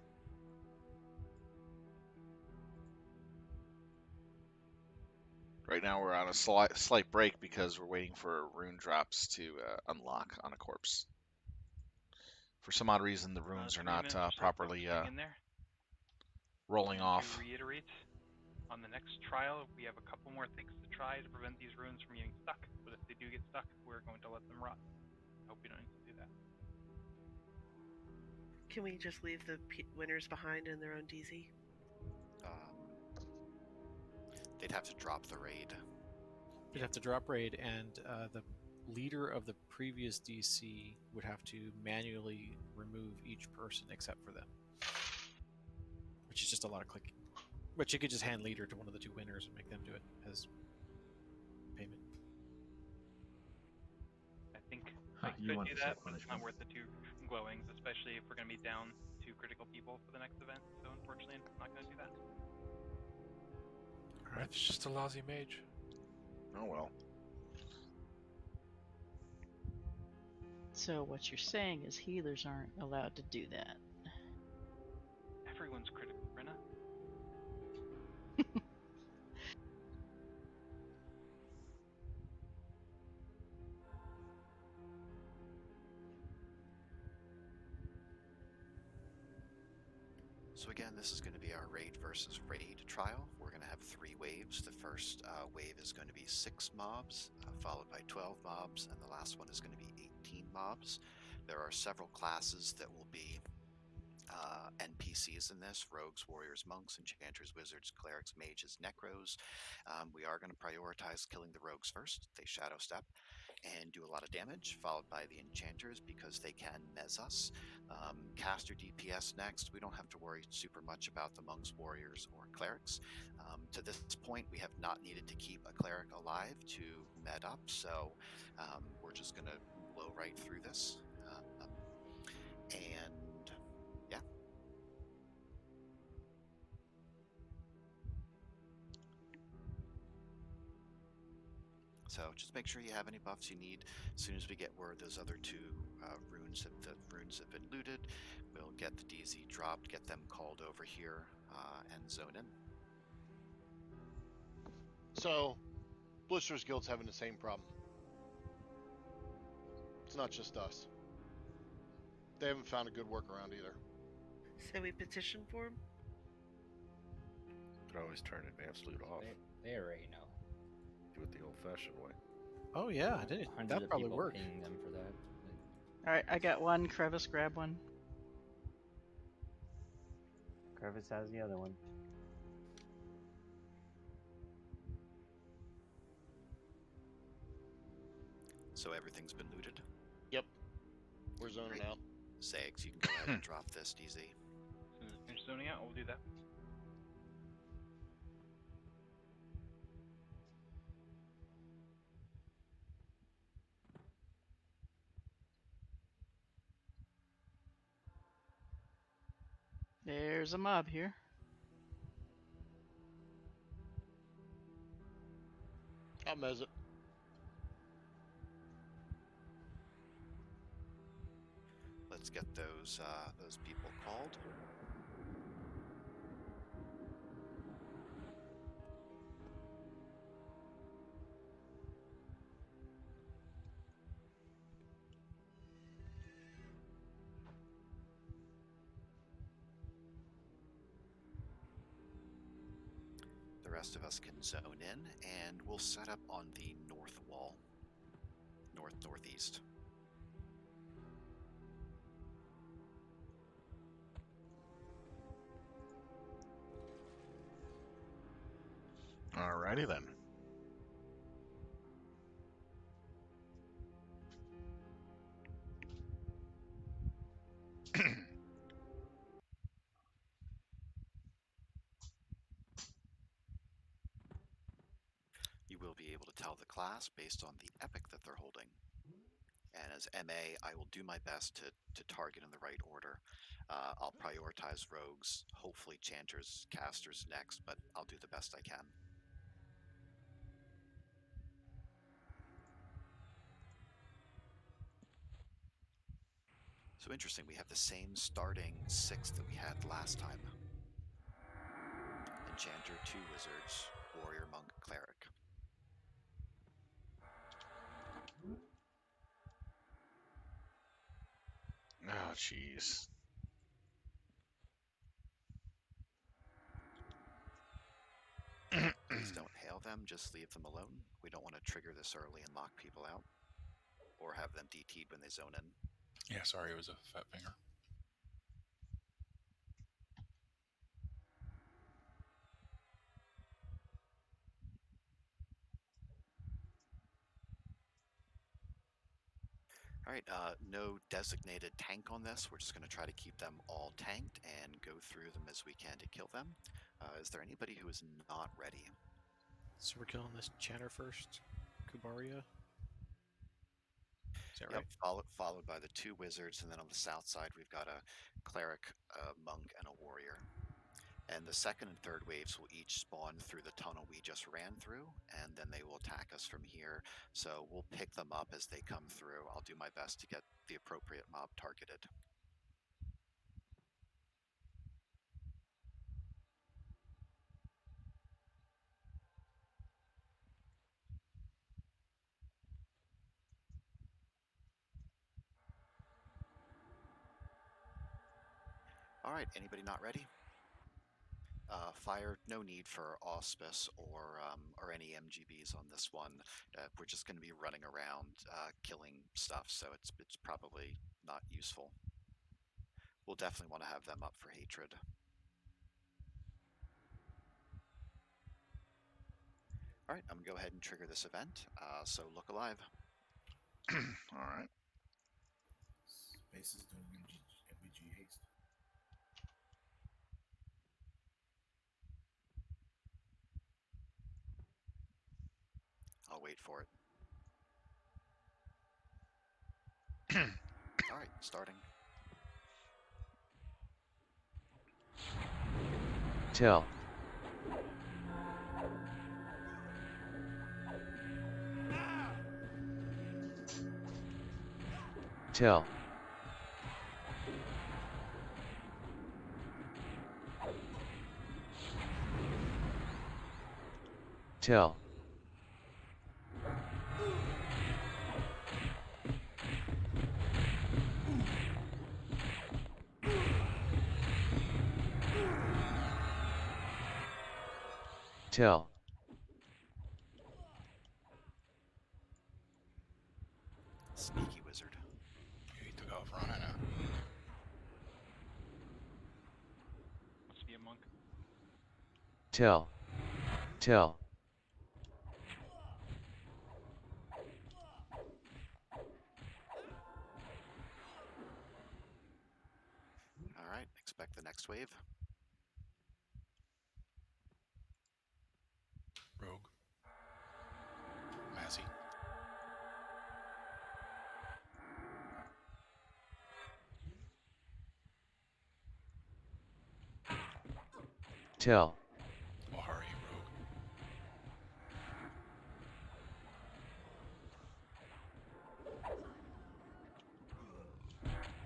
Right now we're on a slight break because we're waiting for rune drops to unlock on a corpse. For some odd reason, the runes are 3 not minutes or so, properly folks. Hang in there. rolling And off. to reiterate, on the next trial, we have a couple more things to try to prevent these runes from getting stuck. But if they do get stuck, we're going to let them rot. I hope we don't need to do that. Can we just leave the winners behind in their own DZ? They'd have to drop the raid. You'd have to drop raid, and the leader of the previous DC would have to manually remove each person except for them, which is just a lot of clicking. But you could just hand leader to one of the two winners and make them do it as payment. I think Huh, I you could want do to say that, but it's not punishment. worth the 2 glowings, especially if we're going to be down 2 critical people for the next event. So unfortunately, I'm not going to do that. Alright, it's just a lousy mage. Oh well. So what you're saying is healers aren't allowed to do that. Everyone's critical, Brenna. So again, this is going to be our raid versus raid trial. We're going to have 3 waves. The first wave is going to be 6 mobs, followed by 12 mobs, and the last one is going to be 18 mobs. There are several classes that will be NPCs in this: rogues, warriors, monks, enchanters, wizards, clerics, mages, necros. We are going to prioritize killing the rogues first. They shadow step and do a lot of damage, followed by the enchanters because they can mez us. Caster DPS next. We don't have to worry super much about the monks, warriors, or clerics. To this point, we have not needed to keep a cleric alive to med up, so we're just going to blow right through this. And yeah. So just make sure you have any buffs you need. As soon as we get word those other two runes have been looted, we'll get the DZ dropped, get them called over here, and zone in. So, Blister's Guild's having the same problem. It's not just us. They haven't found a good workaround either. So we petition for him? Could always turn advanced loot off. They already know. Do it the old-fashioned way. Oh yeah, I did. Hundreds That of probably people worked. pinging them for that. Alright, I got one. Crevice, grab one. Crevice has the other one. So everything's been looted? Yep. We're zoning out. Zags, you can go ahead and drop this, DZ. As soon as we finish zoning out, we'll do that. There's a mob here. I'll mez it. Let's get those people called. The rest of us can zone in, and we'll set up on the north wall, northeast. Alrighty then. You will be able to tell the class based on the epic that they're holding. And as MA, I will do my best to target in the right order. I'll prioritize rogues, hopefully chanters, casters next, but I'll do the best I can. So interesting, we have the same starting 6 that we had last time. Enchanter, 2 wizards, warrior, monk, cleric. Oh, jeez. Please don't hail them, just leave them alone. We don't want to trigger this early and lock people out, or have them DT'd when they zone in. Yeah, sorry, it was a fat finger. All right, no designated tank on this. We're just going to try to keep them all tanked and go through them as we can to kill them. Is there anybody who is not ready? So we're killing this chanter first, Kubaria. Is that Yep, right? followed by the 2 wizards, and then on the south side we've got a cleric, a monk, and a warrior. And the second and third waves will each spawn through the tunnel we just ran through, and then they will attack us from here. So we'll pick them up as they come through. I'll do my best to get the appropriate mob targeted. All right, anybody not ready? Fire, no need for auspice or any MGBs on this one. We're just going to be running around killing stuff, so it's probably not useful. we'll definitely want to have them up for hatred. All right, I'm going to go ahead and trigger this event, so look alive. All right. Space is doing MPG haste. I'll wait for it. All right, starting. Tell. Tell. Tell. Tell. Sneaky wizard. He took off running. Must be a monk. Tell. Tell. All right, expect the next wave. Rogue. Massey. Tell. Wahari, rogue.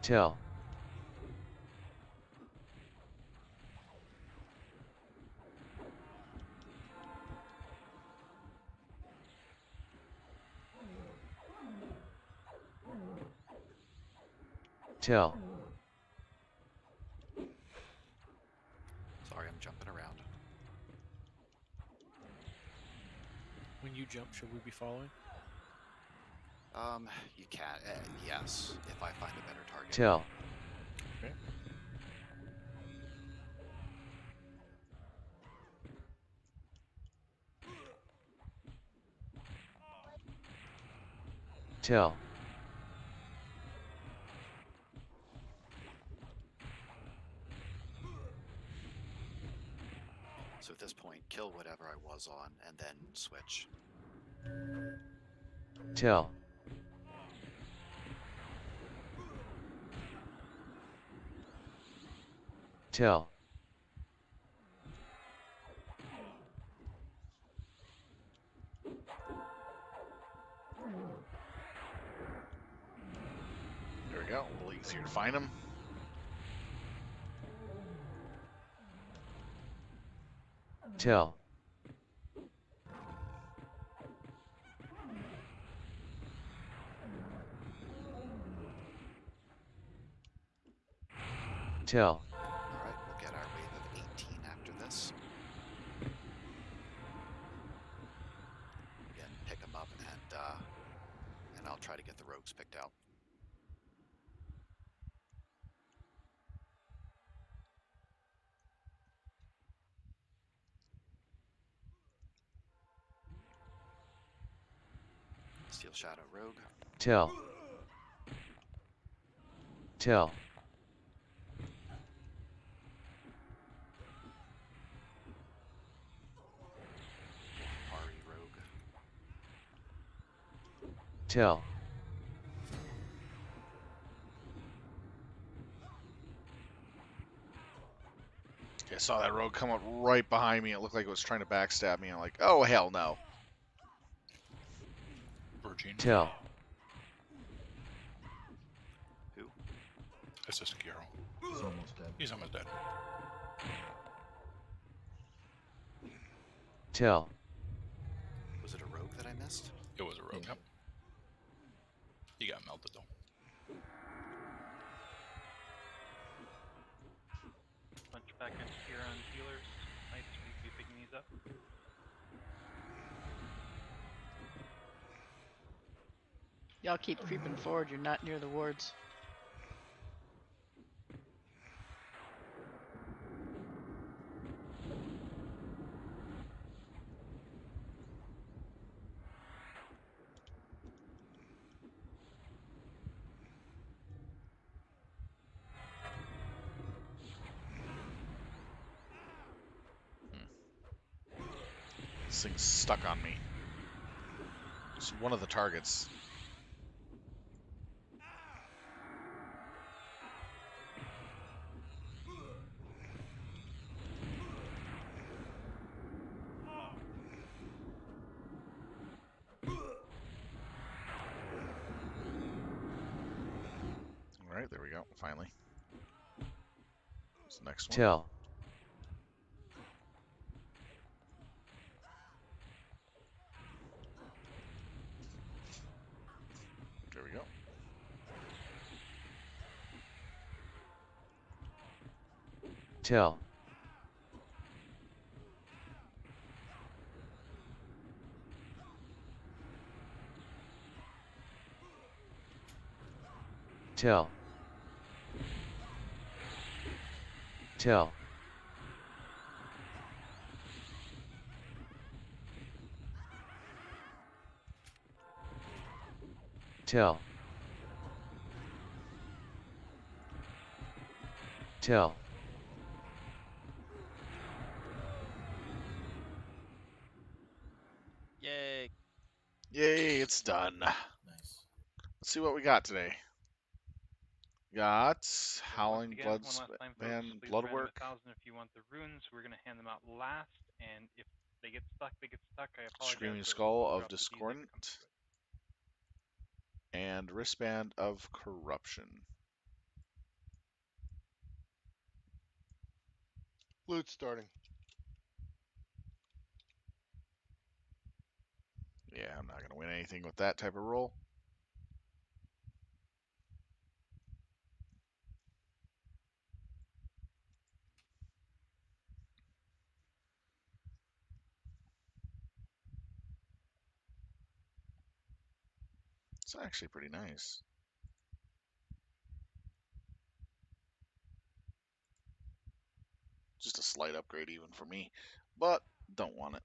Tell. Tell. Sorry, I'm jumping around. When you jump, should we be following? You can, yes, if I find a better target. Tell. Okay. Tell. So at this point, kill whatever I was on, and then switch. Tell. Tell. There we go. A little easier to find them. Tell. Tell. All right, we'll get our wave of 18 after this. Again, pick them up, and I'll try to get the rogues picked out. Steel Shadow Rogue. Tell. Tell. Ari Rogue. Tell. I saw that rogue come up right behind me. It looked like it was trying to backstab me. I'm like, oh, hell no. Virgin. Tell. Who? Assistant Hero. He's almost dead. He's almost dead. Tell. Was it a rogue that I missed? It was a rogue. Yep. He got melted though. Punch back into here on healers. Nice, we be picking these up. Y'all keep creeping forward. You're not near the wards. This thing's stuck on me. It's one of the targets. All right, there we go. Finally. What's the next one? Tell. There we go. Tell. Tell. Tell. Tell. Tell. Yay! Yay, it's done. Nice. Let's see what we got today. Got Howling Again, Blood one last time, folks, Band please Blood random Work. 1,000 if you want the runes. We're going to hand them out last, and if they get stuck, they get stuck. I apologize. Screaming but Skull we'll of drop the Ds as they come Discordant. to it. And Wristband of Corruption. Loot starting. Yeah, I'm not going to win anything with that type of roll. It's actually pretty nice. Just a slight upgrade even for me, but don't want it.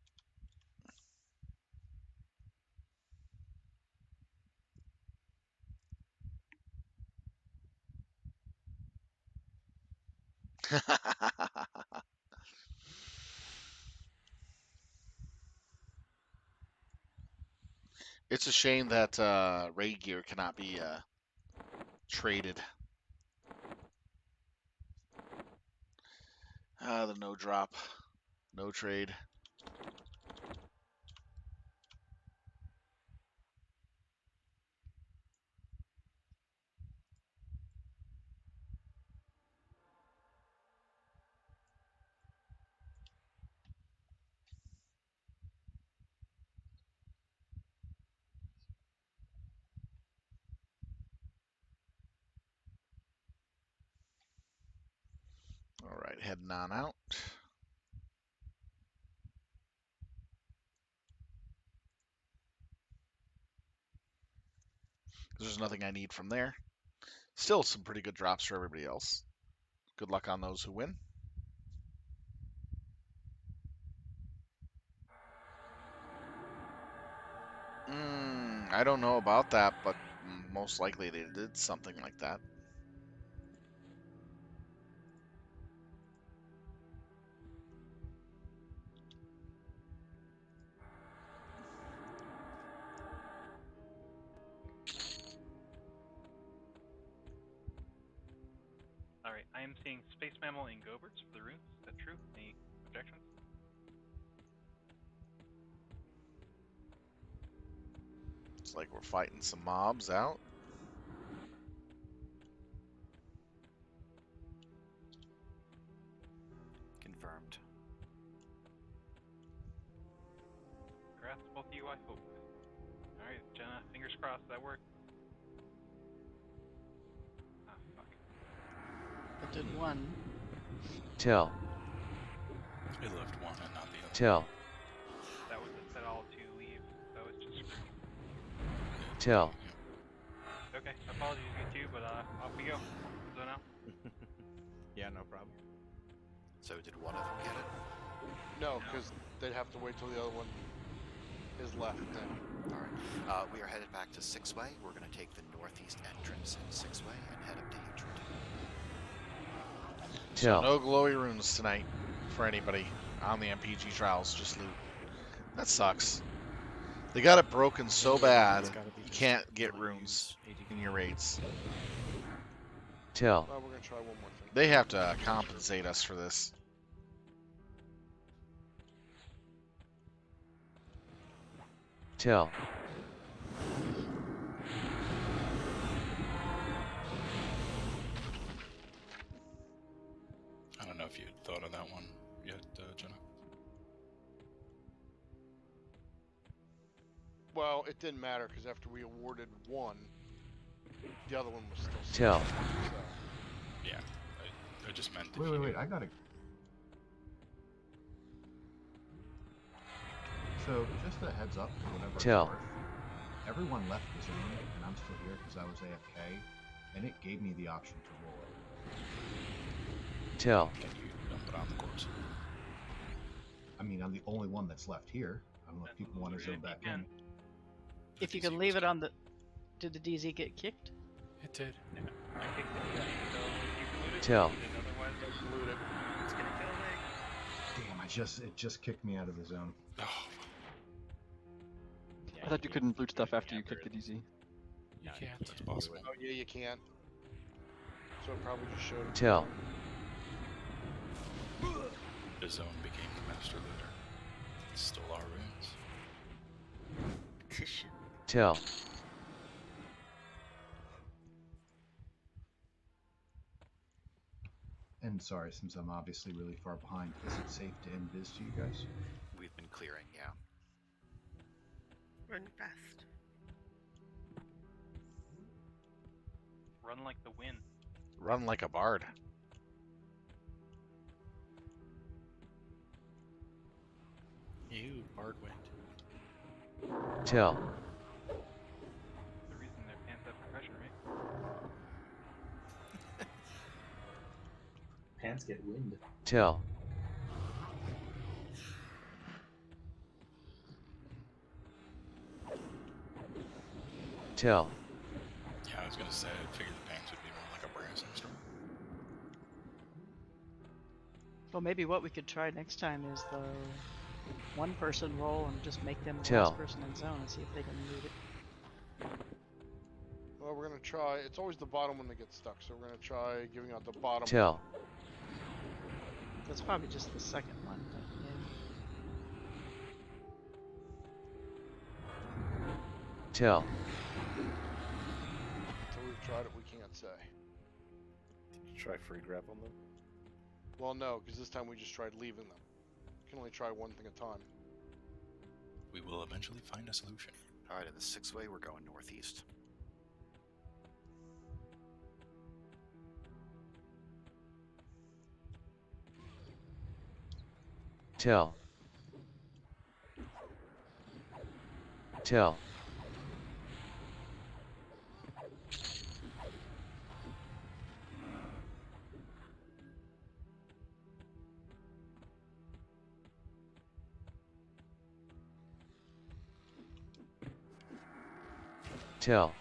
It's a shame that raid gear cannot be traded. The no drop, no trade. All right, heading on out. There's nothing I need from there. Still some pretty good drops for everybody else. Good luck on those who win. I don't know about that, but most likely they did something like that. All right, I am seeing Space Mammal and Goberts for the runes. Is that true? Any objections? It's like we're fighting some mobs out. Confirmed. Congrats, both of you, I hope. All right, Jenna, fingers crossed that worked. Ah, fuck. It did one. Tell. It left one and not the other. Tell. That was a set all to leave. That was just screwed. Tell. Okay, apologies you two, but off we go. Zone out. Yeah, no problem. So did one of them get it? No, because they'd have to wait till the other one is left then. All right. We are headed back to Six-Way. We're going to take the northeast entrance in Six-Way and head up to Hatred. So no glowy runes tonight for anybody on the MPG trials, just loot. That sucks. They got it broken so bad, It's gotta be you just can't get not runes use AD in your raids. Tell. Well, we're gonna try one more thing. They have to compensate us for this. Tell. I don't know if you had thought of that one yet, Jenna. Well, it didn't matter because after we awarded one, the other one was still Tell. So. Yeah, I just meant. Wait, I gotta. So, just a heads up, for whatever Tell. it's worth. Everyone left the zone, and I'm still here because I was AFK, and it gave me the option to roll it. Tell. Can you dump it on the corpse? I mean, I'm the only one that's left here. I don't know if people want to zone back in. If you can leave it on the... Did the DZ get kicked? It did. Yeah, I kicked it, yeah. So if you can loot it, Tell. loot it. Otherwise, don't loot it. It's gonna kill me. Damn, it just kicked me out of the zone. Oh. I thought you couldn't loot stuff after you kicked the DZ. You can't. That's possible. Oh yeah, you can. So it probably just showed. Tell. The zone became the master looter. Stole our runes. Petition. Tell. And sorry, since I'm obviously really far behind, is it safe to invis to you guys? We've been clearing, yeah. Run fast. Run like the wind. Run like a bard. Ew, Bard wind. Tell. The reason their pants have pressure, right? Pants get wind. Tell. Tell. Yeah, I was gonna say, I figured the pants would be more like a brass instrument. Well, maybe what we could try next time is the one person roll and just make them the Tell. last person in zone and see if they can loot it. Well, we're gonna try. It's always the bottom one that gets stuck, so we're gonna try giving out the bottom. Tell. That's probably just the second one, but yeah. Tell. Until we've tried it, we can't say. Did you try free grab on them? Well, no, because this time we just tried leaving them. You can only try one thing at a time. We will eventually find a solution. All right, in the 6-way, we're going northeast. Tell. Tell. Tell.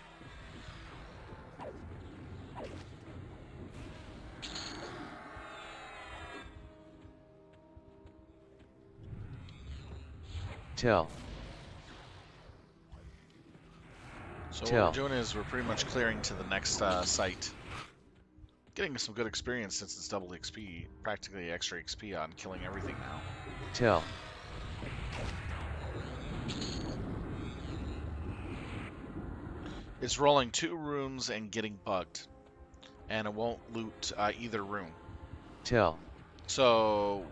Tell. So Tell. what we're doing is we're pretty much clearing to the next site. Getting some good experience since it's double XP, practically extra XP on killing everything now. Tell. It's rolling 2 runes and getting bugged, and it won't loot either rune. Tell. So,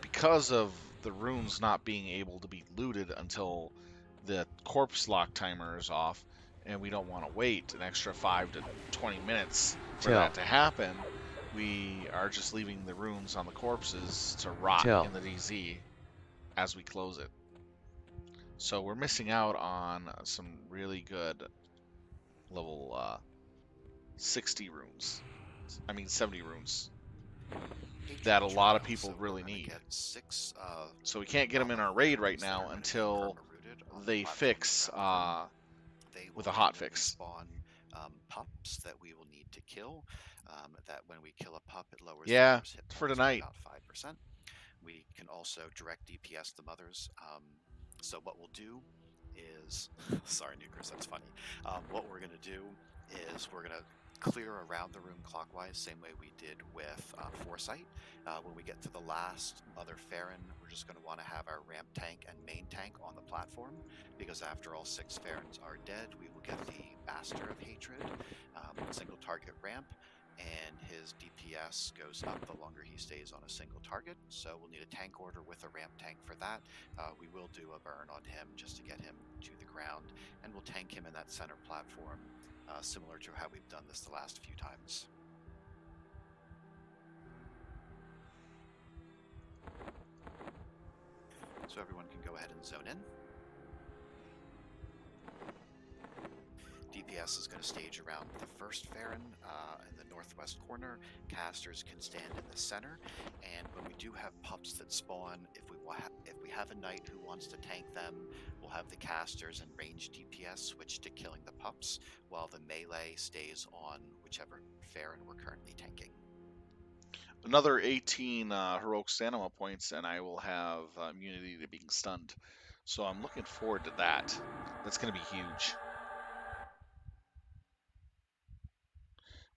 because of the runes not being able to be looted until the corpse lock timer is off, and we don't want to wait an extra 5 to 20 minutes for Tell. that to happen, we are just leaving the runes on the corpses to rot Tell. in the DZ as we close it. So we're missing out on some really good level 60 runes. I mean 70 runes. That a lot of people really need. So we can't get them in our raid right now until they fix with a hot fix. Spawn pups that we will need to kill. That when we kill a pup, it lowers Yeah, the mother's hit for points tonight. by about 5%. We can also direct DPS the mothers So what we'll do is, sorry, Nukers, that's funny. What we're going to do is we're going to clear around the room clockwise, same way we did with Foresight. When we get to the last other Farron, we're just going to want to have our ramp tank and main tank on the platform, because after all 6 Farrons are dead, we will get the Master of Hatred, single target ramp, and his DPS goes up the longer he stays on a single target, so we'll need a tank order with a ramp tank for that. We will do a burn on him just to get him to the ground, and we'll tank him in that center platform, similar to how we've done this the last few times. So everyone can go ahead and zone in. DPS is going to stage around the first Farron in the northwest corner. Casters can stand in the center, and when we do have pups that spawn, if we have a knight who wants to tank them, we'll have the casters and ranged DPS switch to killing the pups, while the melee stays on whichever Farron we're currently tanking. Another 18 heroic stamina points, and I will have immunity to being stunned. So I'm looking forward to that. That's going to be huge.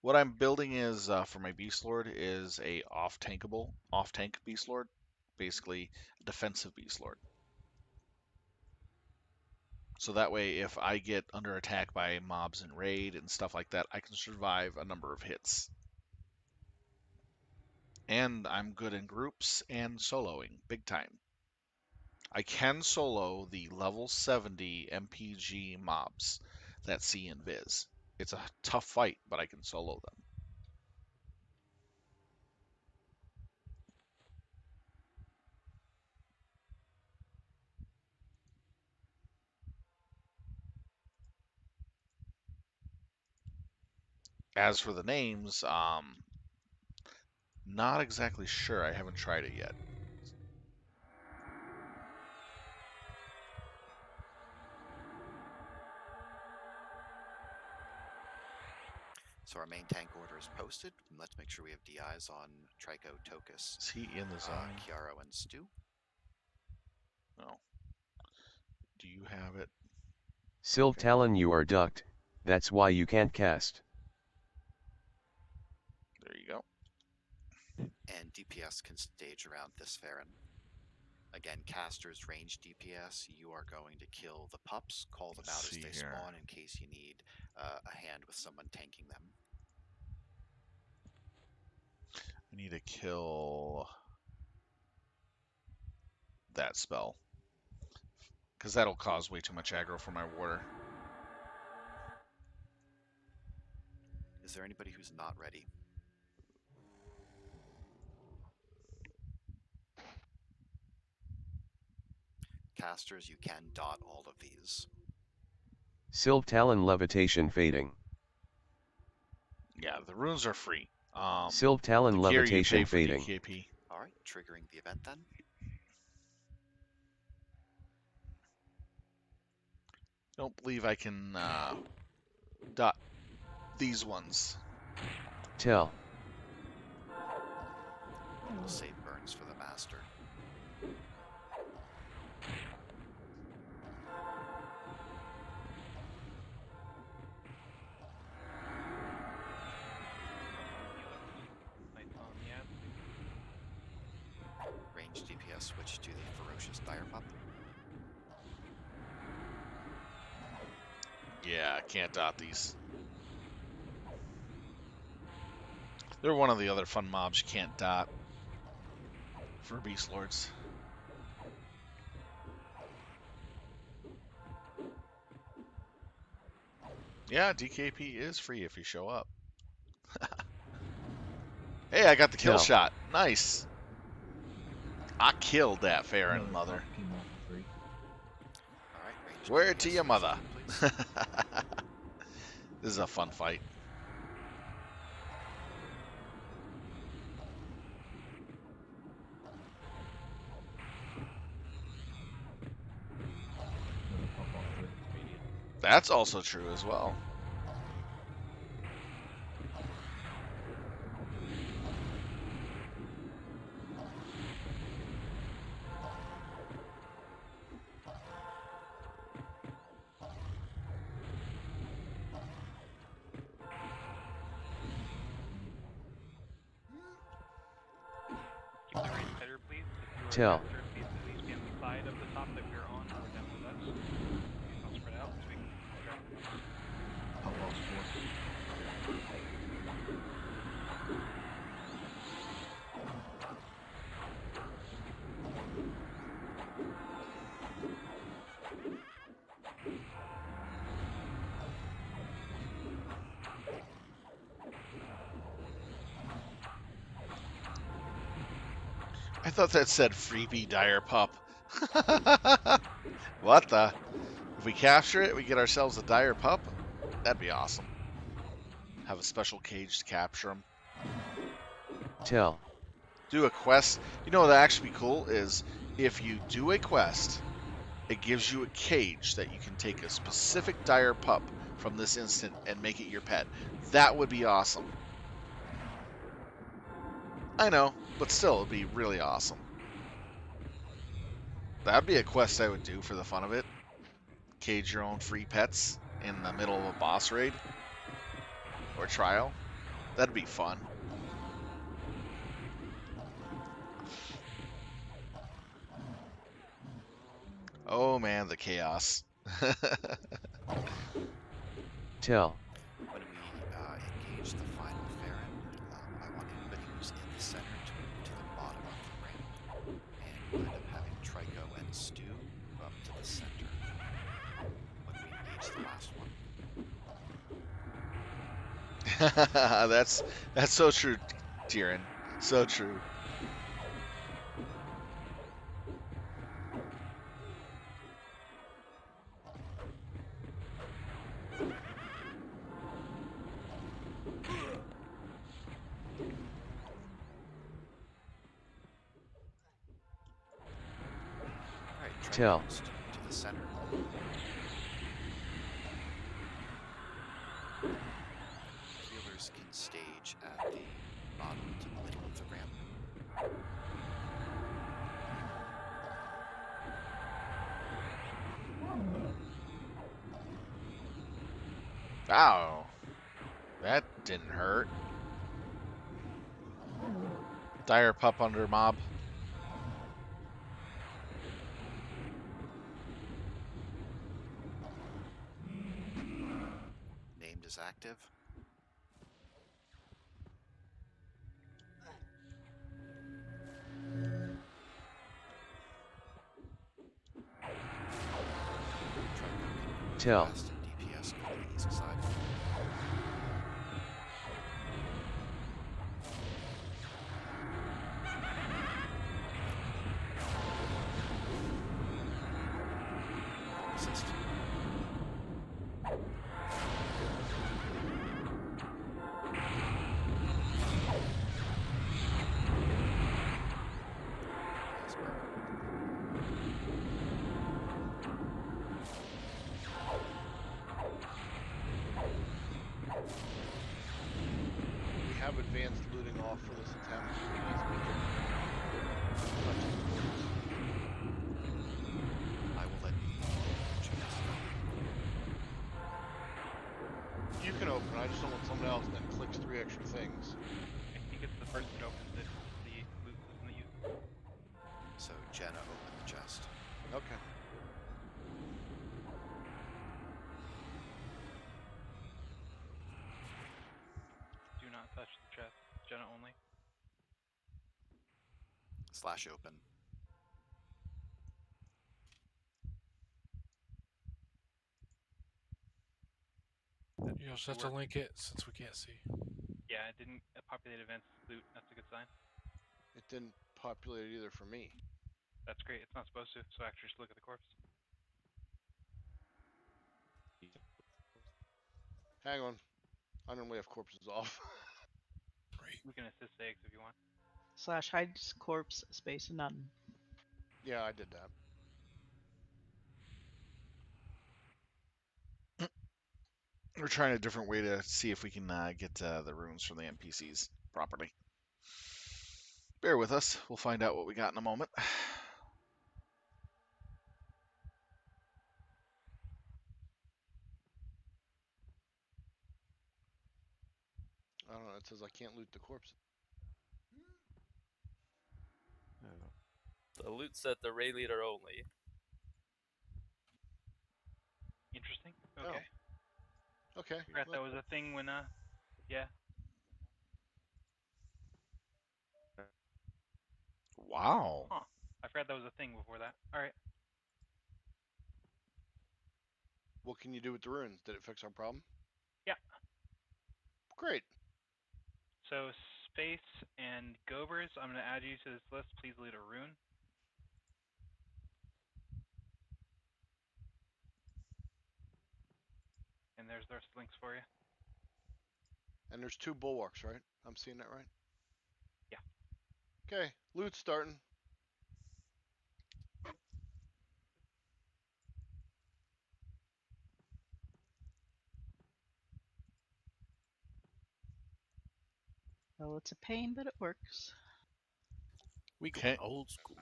What I'm building is for my Beastlord is a off-tank Beastlord, basically a defensive Beastlord. So that way, if I get under attack by mobs in raid and stuff like that, I can survive a number of hits. And I'm good in groups and soloing, big time. I can solo the level 70 MPG mobs that see invis. It's a tough fight, but I can solo them. As for the names, not exactly sure. I haven't tried it yet. So our main tank order is posted, and let's make sure we have DIs on Trico, Tokus, Is he in the zone? Chiaro, and Stu. No. Do you have it? Sylv Talon, you are ducked, that's why you can't cast. There you go. And DPS can stage around this Farron. Again, casters range DPS, you are going to kill the pups, call them out as they spawn in case you need a hand with someone tanking them. I need to kill that spell, because that'll cause way too much aggro for my warder. Is there anybody who's not ready? Casters, you can dot all of these. Sylv Talon levitation fading. Yeah, the runes are free. Sylv Talon the gear levitation you pay for fading. DKP. All right, triggering the event then. Don't believe I can dot these ones. Tell. We'll save burns for the master. Range DPS switch to the ferocious dire pup. Yeah, can't dot these. They're one of the other fun mobs you can't dot for Beastlords. Yeah, DKP is free if you show up. Hey, I got the kill shot. Nice. I killed that Farron, mother. Swear to your mother. This is a fun fight. That's also true as well. Tell. chapter at least be on the side of the top that we were on, or down with us. I'll spread out so we can track them. Outlaw sport. I thought that said freebie dire pup. What the? If we capture it, we get ourselves a dire pup? That'd be awesome. Have a special cage to capture them. Tell. Do a quest. You know what would actually be cool is if you do a quest, it gives you a cage that you can take a specific dire pup from this instant and make it your pet. That would be awesome. I know, but still, it'd be really awesome. That'd be a quest I would do for the fun of it. Cage your own free pets in the middle of a boss raid or trial. That'd be fun. Oh man, the chaos. Tell. When we engage the final Farron, I want anybody who's in the center to move to the bottom of the ramp, and we'll end up having Trico and Stu move up to the center when we engage the last one. That's so true, Tyrion. So true. Alright, Tell. Trico to the center. Healers can stage at the bottom to the middle of the ramp. Ow. That didn't hurt. Dire pup under mob. Named is active. Tell. Fast and DPS go to the easy side. Assist. We have advanced looting off for this attempt. I will let you can open. I just don't want someone else that clicks 3 extra things. I think it's the person that opens it, the loot system that you. So Jenna opened the chest. Okay. Do not touch the chest. Jenna only. Slash open. You also have to link it since we can't see. Yeah, it didn't populate events loot. That's a good sign. It didn't populate either for me. That's great. It's not supposed to. So actually, just look at the corpse. Hang on. I normally have corpses off. We can assist eggs if you want. Slash hide corpse space none. Yeah, I did that. We're trying a different way to see if we can get the runes from the NPCs properly. Bear with us. We'll find out what we got in a moment. I don't know. It says I can't loot the corpses. The So loot set the raid leader only. Interesting. Oh. Okay. Okay. Forgot that was a thing when yeah. Wow. Huh. I forgot that was a thing before that. All right. What can you do with the runes? Did it fix our problem? Yeah. Great. So Space and Gobers, I'm going to add you to this list. Please lead a rune. And there's the links for you. And there's 2 bulwarks, right? I'm seeing that right? Yeah. Okay, loot's starting. Well, it's a pain, but it works. We go Okay. old school.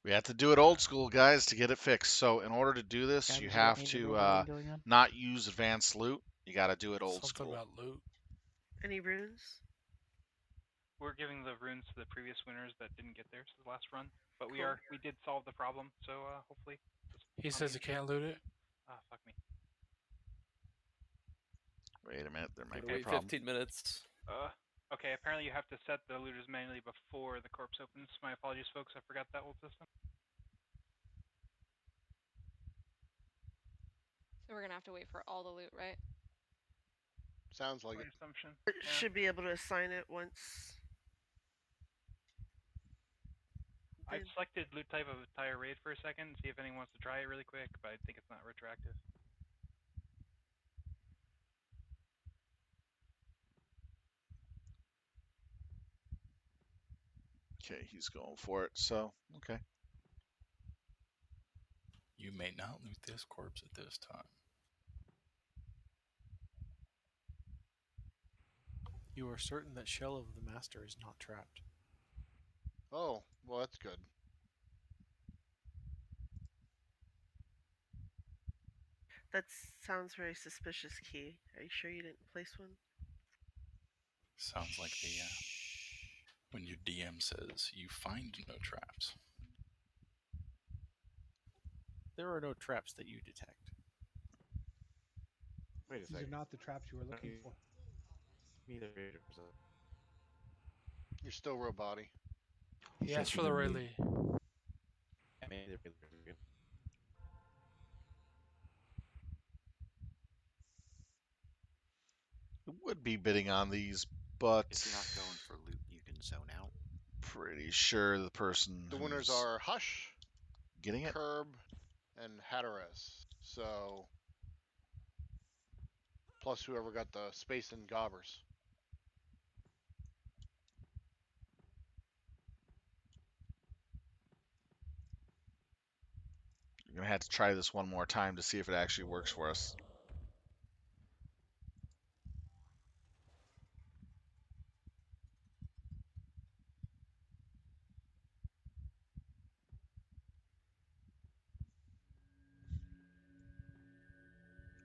We have to do it old school, guys, to get it fixed. So in order to do this, Guys, you you got have any to rolling going on? not use advanced loot. You got to do it old Something school. about loot. Any runes? We're giving the runes to the previous winners that didn't get theirs the last run, but we Cool. did solve the problem. So hopefully. He says he can't loot it. Ah, fuck me. Wait a minute, there might be Wait a problem. 15 minutes. Okay, apparently you have to set the looters manually before the corpse opens. My apologies, folks. I forgot that old system. So we're gonna have to wait for all the loot, right? Sounds like My it. assumption. Should be able to assign it once. I've selected loot type of entire raid for a second, see if anyone wants to try it really quick, but I think it's not retroactive. Okay, he's going for it. So, okay. You may not loot this corpse at this time. You are certain that Shell of the Master is not trapped. Oh, well, that's good. That sounds very suspicious, Key. Are you sure you didn't place one? Sounds like the when your DM says you find no traps. There are no traps that you detect. Wait a These are second. not the traps you were looking for. You're still real body. He asked for the Rayleigh. Would be bidding on these, but If you're not going for loot, you can zone out. pretty sure the person The winners who's are Hush, getting it. Curb, and Hatteras. So, plus whoever got the Space and Gobbers. You're gonna have to try this one more time to see if it actually works for us.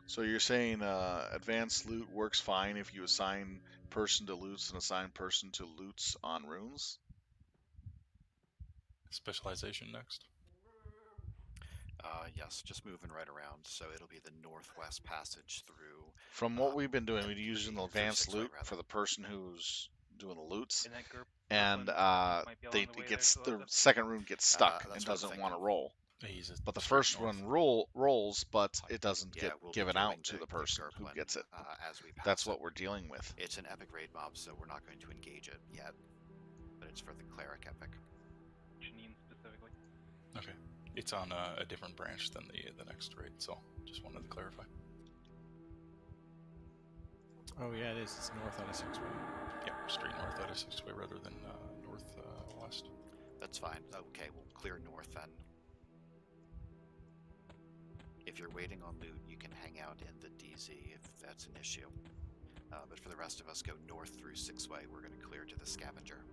So you're saying advanced loot works fine if you assign person to loots and assign person to loots on runes? Specialization next. Yes, just moving right around. So it'll be the northwest passage through. From what we've been doing, we're using the through advanced Six Way, loot rather. for the person who's doing the loots, In that group, and might be along they the way it gets there, so the second rune gets stuck that's and what I'm doesn't want to thinking. roll. But the straight first north. one rolls, but it doesn't Yeah, get we'll be given doing out to the person who Gerplin, gets it. as we pass That's it. what we're dealing with. It's an epic raid mob, so we're not going to engage it yet. But it's for the cleric epic. Janine specifically. Okay. It's on a different branch than the next raid, so just wanted to clarify. Oh yeah, it is. It's north out of 6 Way. Yeah, straight north out of 6 Way rather than northwest. That's fine. Okay, we'll clear north then. If you're waiting on loot, you can hang out in the DZ if that's an issue. But for the rest of us, go north through 6 Way. We're going to clear to the scavenger.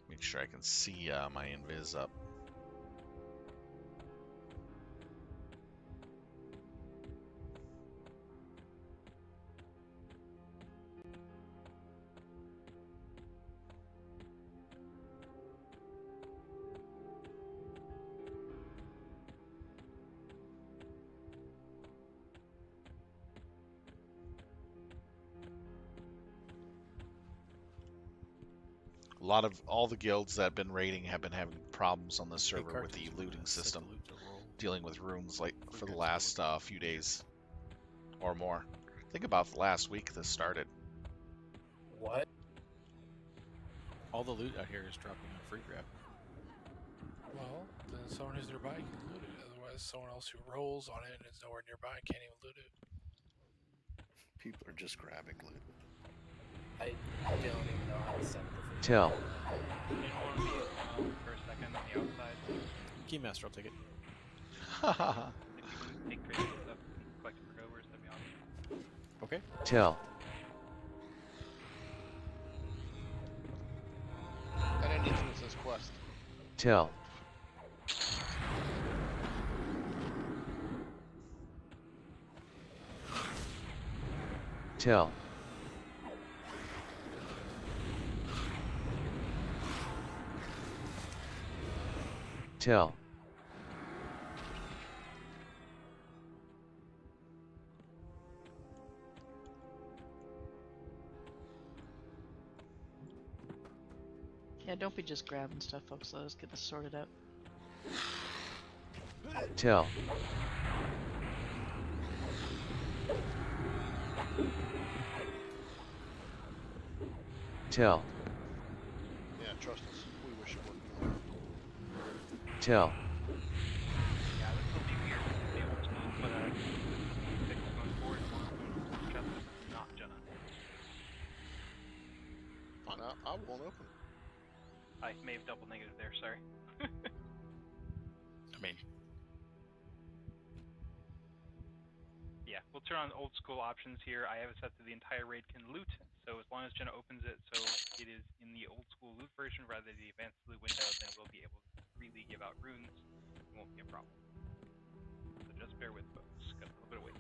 Make sure I can see my invis up. lot of all the guilds that have been raiding have been having problems on the server with Cartons, the you wanna looting set the system, loot to roll? dealing with rooms like for the Free last few days or more. I think about the last week this started. What? All the loot out here is dropping on free grab. Well, then someone who's nearby can loot it. Otherwise, someone else who rolls on it and is nowhere nearby can't even loot it. People are just grabbing loot. I don't even know how to set the free Tell. Didn't want to be for a second on the outside. Keymaster, I'll take it. If you can take crazy stuff and collect it for goers, that'd be awesome. Okay. Tell. And anything that says quest. Tell. Tell. Tell. Yeah, don't be just grabbing stuff, folks. Let us get this sorted out. Tell. Tell. Yeah, trust us. We wish it worked more. Tell. Yeah, this will be weird. The old school, but things going forward, Chester, not Jenna. Fine, I won't open it. I may have double negative there, sorry. I mean, Yeah, we'll turn on old school options here. I have it set to the entire raid can loot, so as long as Jenna opens it so it is in the old school loot version rather than the advanced loot window, then we'll be able to freely give out runes. It won't be a problem. So just bear with, folks. Got a little bit of wait.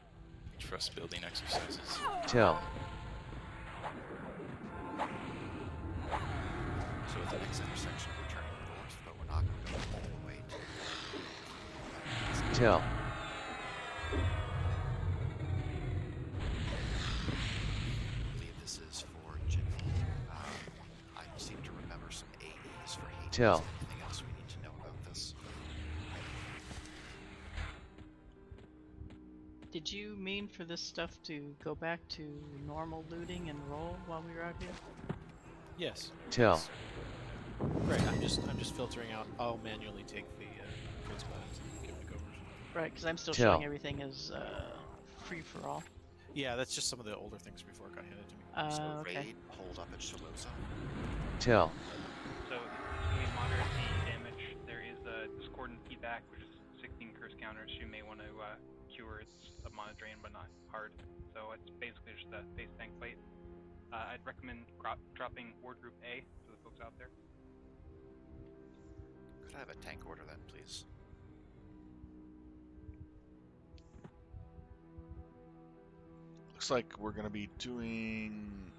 trust building exercises. Tell. So at the next intersection, we're turning north, but we're not going to go all the way to... Tell. I believe this is for Jimmy. I seem to remember some AEs for Hades. Tell. Anything else we need to know about this? Did you mean for this stuff to go back to normal looting and roll while we were out here? Yes. Tell. Right. I'm just filtering out. I'll manually take the goods balance and give it to goers. Right, because I'm still Tell. showing everything as free for all. Yeah, that's just some of the older things before it got handed to me. So Okay. raid, hold up at Shaloza. Tell. So it's going to be moderate D damage. There is a discordant feedback, which is 16 curse counters. You may want to cure. It's a mana drain, but not hard. So it's basically just a face tank fight. I'd recommend dropping Ward Group A for the folks out there. Could I have a tank order then, please? Looks like we're gonna be doing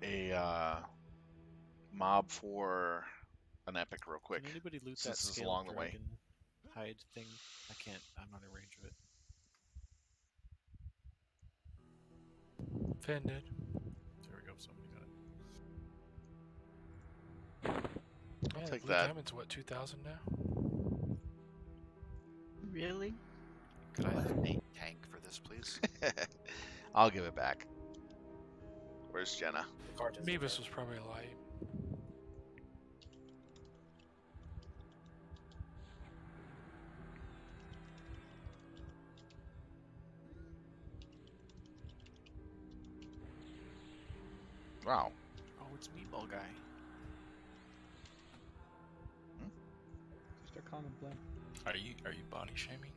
a mob for an epic real quick. Can anybody loot since that this is scaled along the way. dragon hide thing? I can't. I'm not in range of it. Finn did. There we go. Somebody got it. I'll Yeah, take Blue that. Diamond's what, 2,000 now? Really? Could I have a tank for this, please? I'll give it back. Where's Jenna? Meebus was probably light. Wow. Oh, it's Meatball Guy. Start calling him Blimp. Are you body shaming?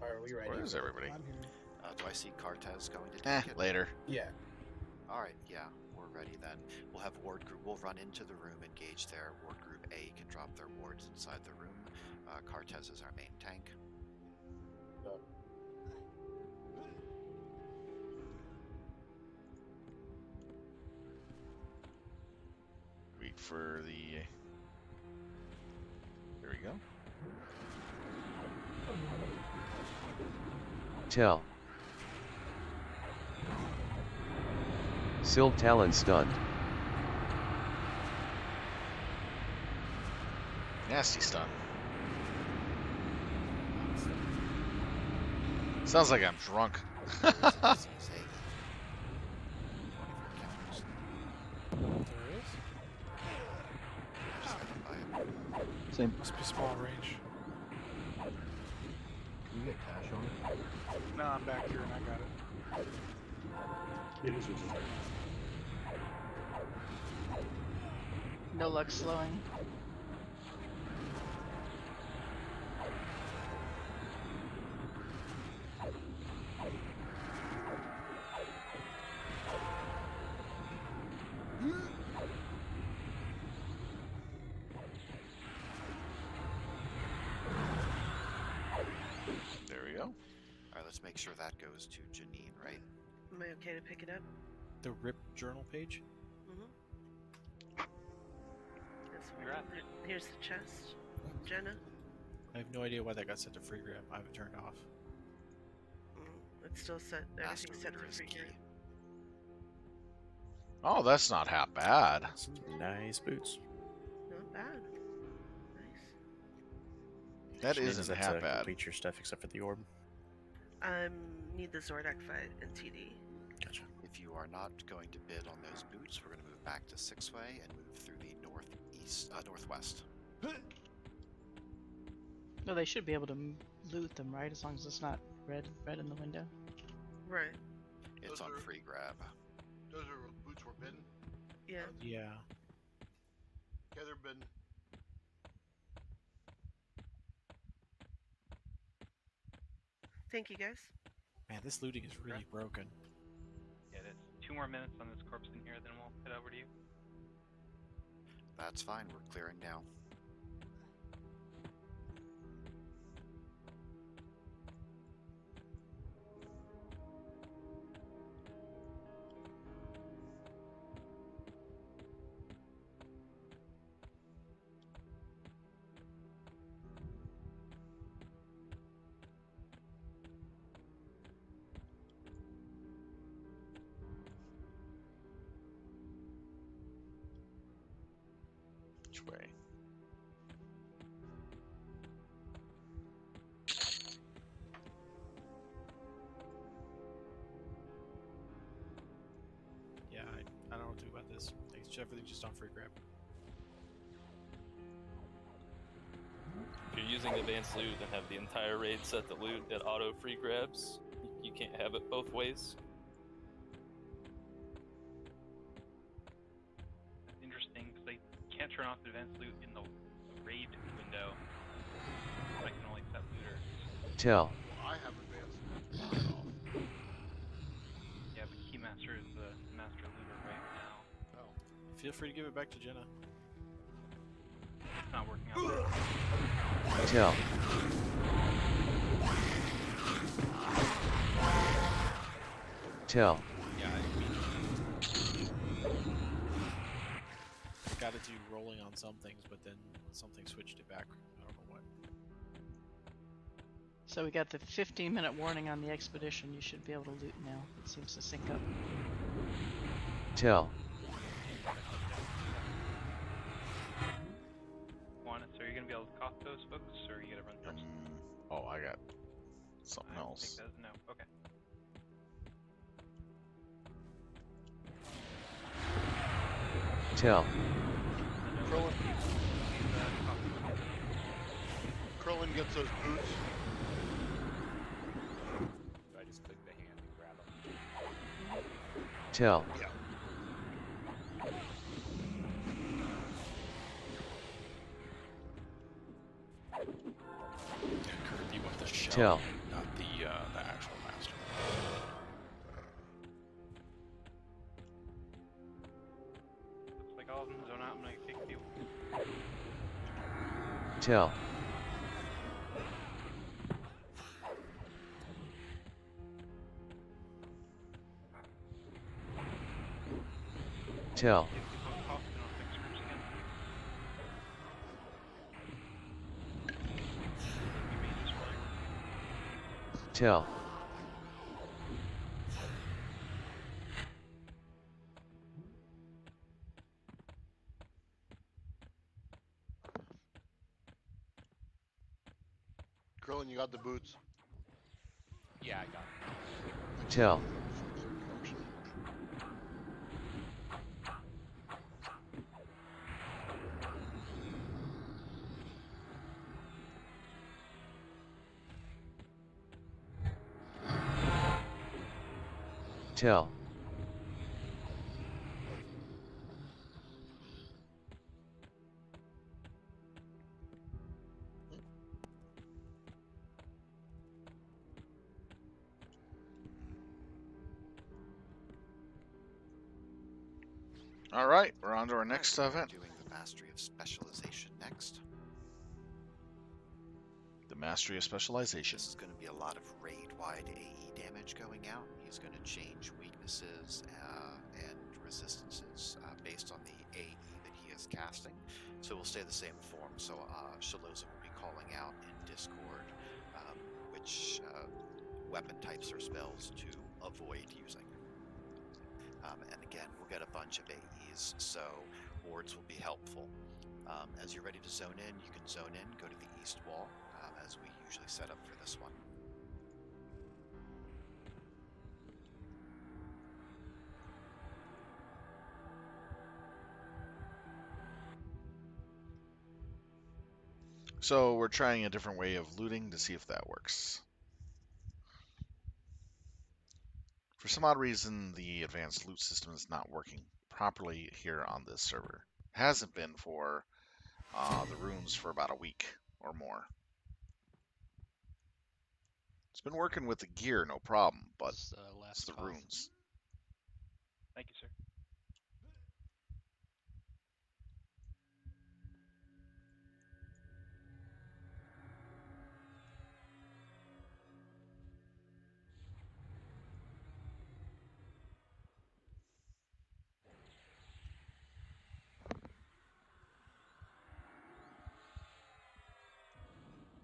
Are we ready? Where is everybody? I'm here. Do I see Cartez going to take it? Later. Yeah. Alright, yeah, we're ready then. We'll have Ward Group, we'll run into the room, engage there. Ward Group A can drop their wards inside the room. Cartez is our main tank. Wait for the... There we go. Tell. Silt Talon stunned. Nasty stun. Sounds like I'm drunk. There is a disease, eh? One of your counters. There is? Just heading by it. Same. Must be small range. Can we get Tash on it? No, I'm back here and I got it. It is resistant. No luck slowing. There we go. Alright, let's make sure that goes to Janine, right? Am I okay to pick it up? The RIP journal page? Mm-hmm. You're up. Here's the chest. Jenna? I have no idea why that got set to free grab. I have it turned off. It's still set. Master Everything's set Leader for is free key. grab. Oh, that's not half bad. Nice boots. Not bad. Nice. That Janine, isn't is that half to bad. complete your stuff except for the orb? Need the Zordak fight and TD. Gotcha. If you are not going to bid on those boots, we're going to move back to 6-way and move through the northwest. No, they should be able to loot them, right? As long as it's not red in the window. Right. It's on free grab. Those are boots we're bidding? Yeah. Yeah. Yeah, they're bidding. Thank you, guys. Man, this looting is really broken. Yeah, it is. 2 more minutes on this corpse in here, then we'll head over to you. That's fine, we're clearing now. Which way? Yeah, I don't know what to do about this. Everything's just on free grab. If you're using advanced loot and have the entire raid set to loot at auto free grabs, you can't have it both ways. That's interesting, because I can't turn off advanced loot in the raid window. I can only set looters. Tell. Well, I have advanced. Yeah, but Keymaster is the master looter right now. Oh. Feel free to give it back to Jenna. It's not working out there. Tell. Tell. Yeah, I mean, I got it to rolling on some things, but then something switched it back. I don't know what. So we got the 15-minute warning on the expedition. You should be able to loot now. It seems to sync up. Tell. Juanis, are you going to be able to cough those folks, or are you going to run first? Oh, I got something I else. think that's a no. Okay. Tell. Krillin gets those boots. So I just click the hand and grab them. Tell. Yeah. Kirby with the shell, Tell. not the actual master. Looks like all of them zone out. I'm going to kick you. Tell. Tell. Tell. Krillin, you got the boots. Yeah, I got it. Tell. Tell. All right, we're on to our next Alright, event. doing the Mastery of Specialization next. The Mastery of Specialization. This is going to be a lot of raid-wide AE damage going out. He's going to change weaknesses and resistances based on the AE that he is casting. So we'll stay the same form. So Shaloza will be calling out in Discord which weapon types or spells to avoid using. And again, we'll get a bunch of AEs, so wards will be helpful. As you're ready to zone in, you can zone in, go to the east wall, as we usually set up for this one. So we're trying a different way of looting to see if that works. For some odd reason, the advanced loot system is not working properly here on this server. It hasn't been for the runes for about a week or more. It's been working with the gear, no problem, but it's the runes. Thank you, sir.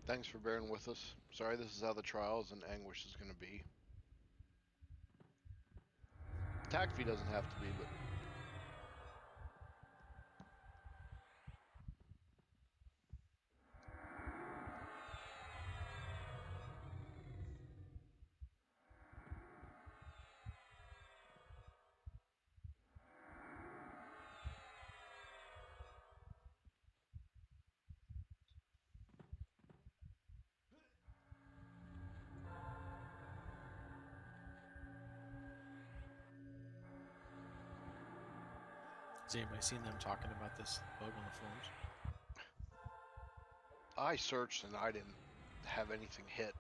Thanks for bearing with us. Sorry this is how the trials and anguish is going to be. Tacvi doesn't have to be, but... Has anybody seen them talking about this bug on the forums? I searched and I didn't have anything hit.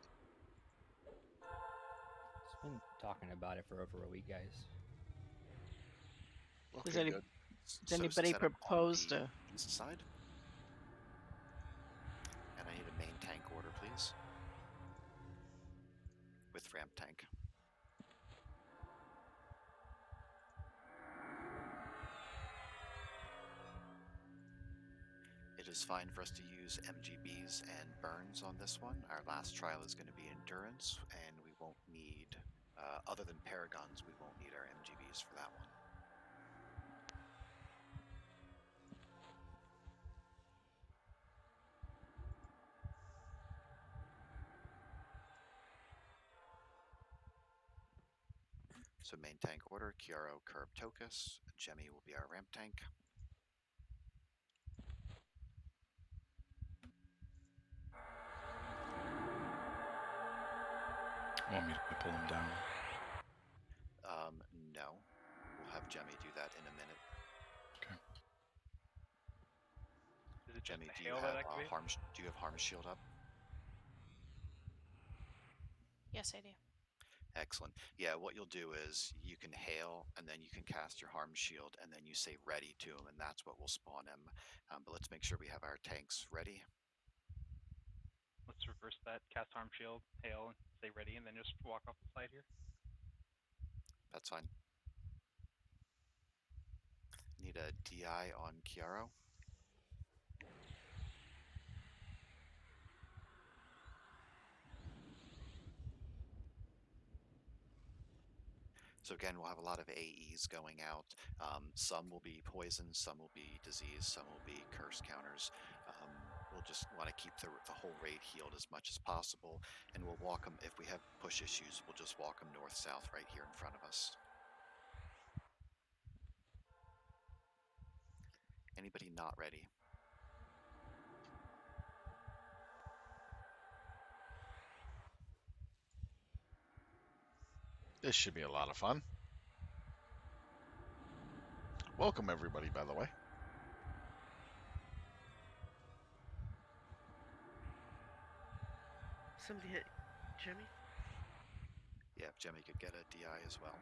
It's been talking about it for over a week, guys. Does, Okay, any, good. does anybody propose to? East side. And I need a main tank order, please. With ramp tank. It is fine for us to use MGBs and burns on this one. Our last trial is going to be endurance, and we won't need, other than paragons, we won't need our MGBs for that one. So main tank order, Kiaro, Curb, Tokus. Jemmy will be our ramp tank. Want me to pull him down? No. We'll have Jemmy do that in a minute. Okay. Is it Jemmy, just do the you hail have that activates? do you have harm shield up? Yes, I do. Excellent. Yeah, what you'll do is you can hail, and then you can cast your harm shield, and then you say ready to him, and that's what will spawn him. But let's make sure we have our tanks ready. Let's reverse that. Cast harm shield, hail, and stay ready, and then just walk off the side here. That's fine. Need a DI on Kiaro. So again, we'll have a lot of AEs going out. Some will be poison, some will be disease, some will be curse counters. We'll just want to keep the whole raid healed as much as possible, and we'll walk them. If we have push issues, we'll just walk them north-south right here in front of us. Anybody not ready? This should be a lot of fun. Welcome, everybody, by the way. Somebody hit Jimmy? Yeah, if Jimmy could get a DI as well.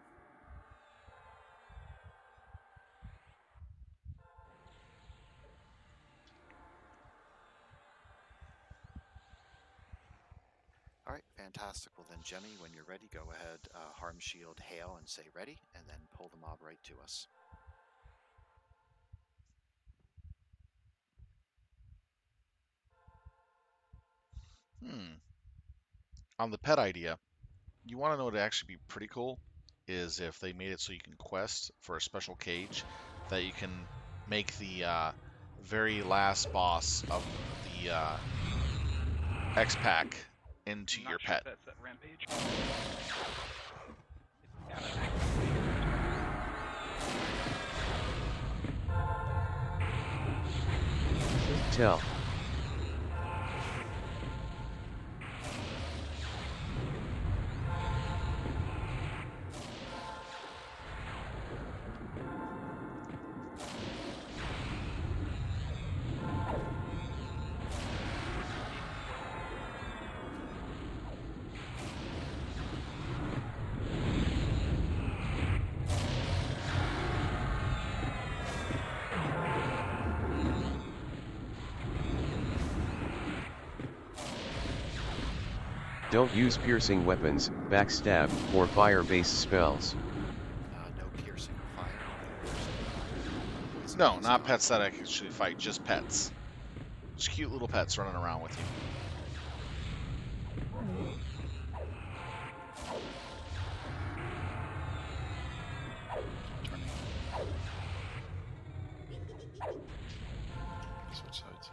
All right, fantastic. Well then, Jemmy, when you're ready, go ahead, harm shield, hail, and say ready, and then pull the mob right to us. On the pet idea, you want to know what would actually be pretty cool is if they made it so you can quest for a special cage that you can make the very last boss of the X-Pack into your pet. That's at Rampage. Tell. Don't use piercing weapons, backstab, or fire-based spells. No piercing or fire. No, not pets that actually fight, just pets. Just cute little pets running around with you. Switch sides.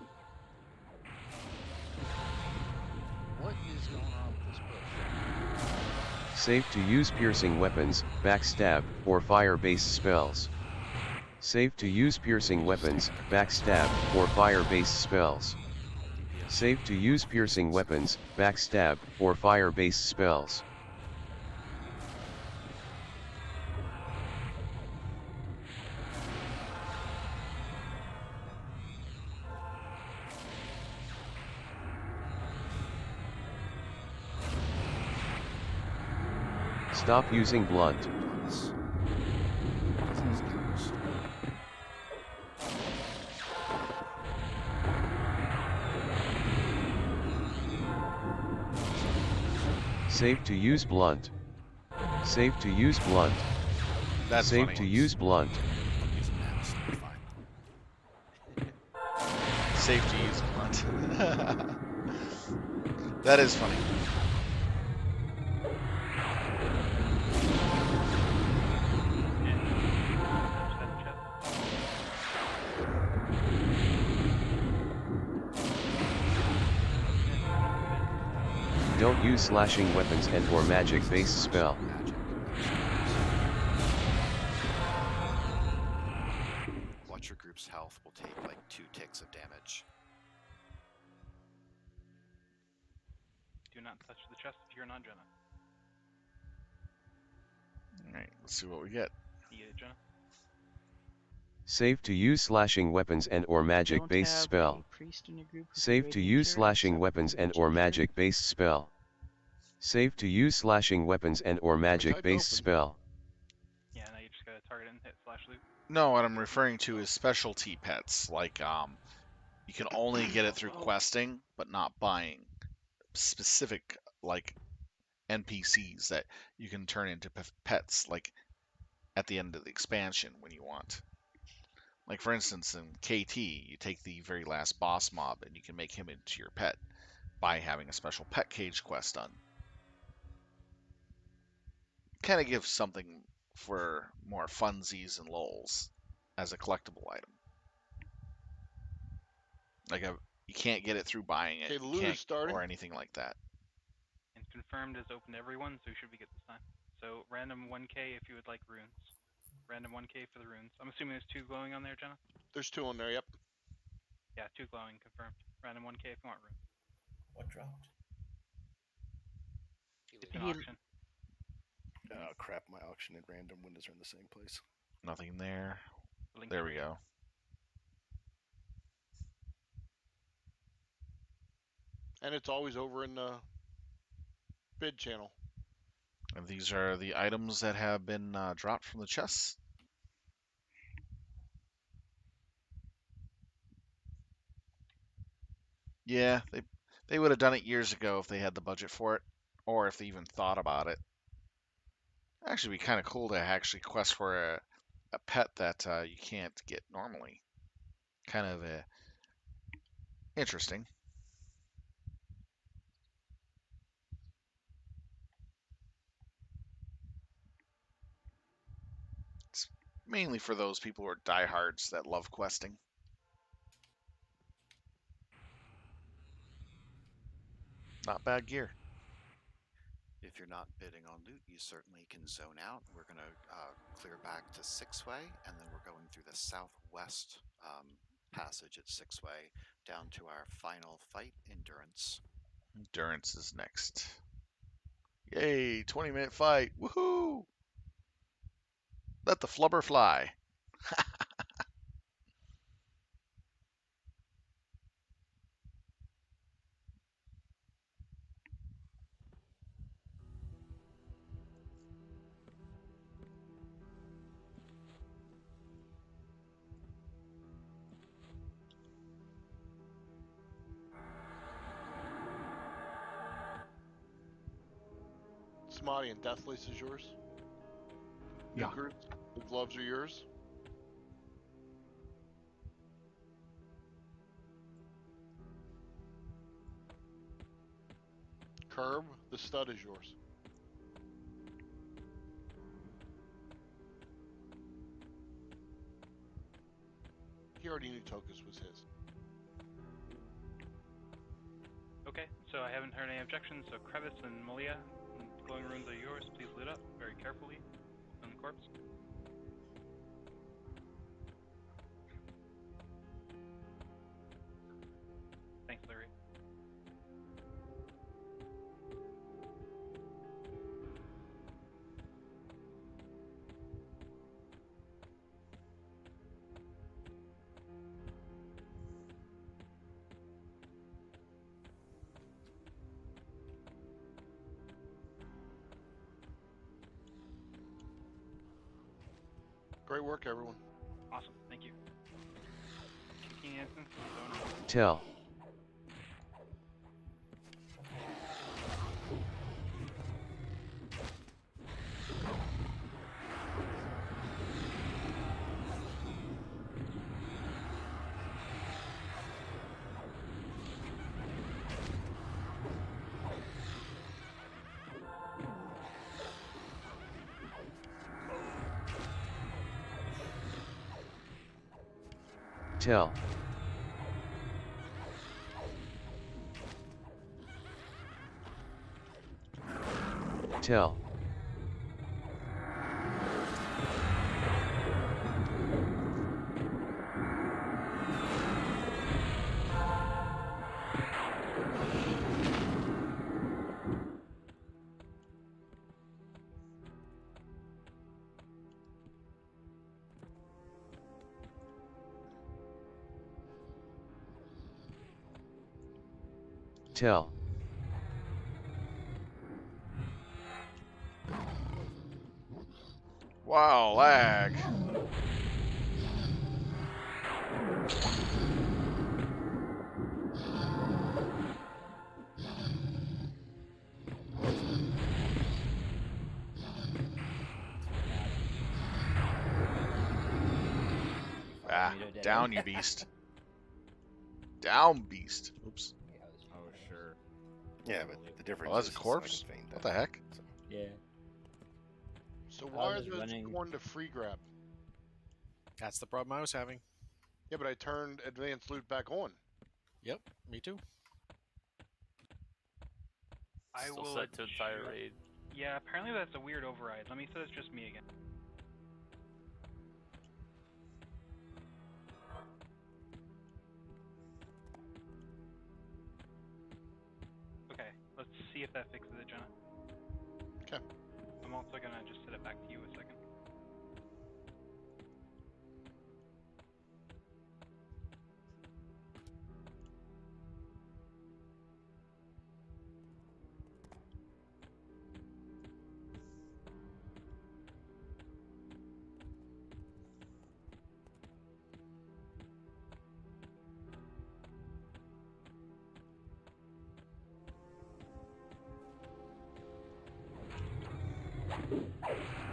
What is going on with this bush? Safe to use piercing weapons, backstab, or fire-based spells. Safe to use piercing weapons, backstab, or fire-based spells. Safe to use piercing weapons, backstab, or fire-based spells. Stop using blunt. Safe to use blunt. Safe to use blunt. That's safe funny. to use blunt. Safe to use blunt. That is funny. Don't use slashing weapons and or magic-based spell. Watch your group's health. Will take like 2 ticks of damage. Do not touch the chest if you're not Jenna. Alright, let's see what we get. Yeah, Jenna. Safe to use slashing weapons and or magic-based spell. Safe to use slashing weapons and or magic-based spell. Safe to use slashing weapons and or magic-based spell. Yeah, now you just gotta target it and hit slash loot. No, what I'm referring to is specialty pets. Like, you can only get it through questing, but not buying. Specific, like, NPCs that you can turn into pets, like, at the end of the expansion when you want. Like, for instance, in KT, you take the very last boss mob and you can make him into your pet by having a special pet cage quest done. Kind of gives something for more funsies and lulz as a collectible item. Like You can't get it through buying it. Okay, the You loot can't, is starting. or anything like that. And confirmed is open to everyone, so you should be good this time. So random 1k if you would like runes. Random 1k for the runes. I'm assuming there's 2 glowing on there, Jenna? There's 2 on there, yep. Yeah, 2 glowing, confirmed. Random 1k if you want runes. What dropped? It's an auction. Oh crap, my auction and random windows are in the same place. Nothing there. Link There we tree. go. And it's always over in the bid channel. And these are the items that have been dropped from the chests. Yeah, they would have done it years ago if they had the budget for it, or if they even thought about it. Actually, be kind of cool to actually quest for a pet that you can't get normally. Kind of interesting. It's mainly for those people who are diehards that love questing. Not bad gear. If you're not bidding on loot, you certainly can zone out. We're going to clear back to Six-Way, and then we're going through the southwest passage at Six-Way down to our final fight, Endurance. Endurance is next. Yay, 20-minute fight. Woohoo! Let the flubber fly. Smoddy and Deathlace is yours? Yeah. The gloves are yours? Curb, the stud is yours. He already knew Tokus was his. Okay, so I haven't heard any objections, so Crevice and Malia, glowing runes are yours. Please loot up very carefully. Open the corpse. Thanks, Larry. Great work, everyone. Awesome, thank you. Kicking instance, zone out. Tell. Tell. Tell. Tell. Wow, lag. Ah, down you beast. Down beast. Oops. Oh sure. Yeah, but the difference Oh, that's a is I corpse? can feign What that. the heck? So. Yeah. So I why was are just those running- going to free grab? That's the problem I was having. Yeah, but I turned advanced loot back on. Yep, me too. I Still will set to entire adjust- raid. Yeah, apparently that's a weird override. Let me set it's just me again. Okay, let's see if that fixes it, Jenna. Okay. I'm also gonna just set it back to you a second.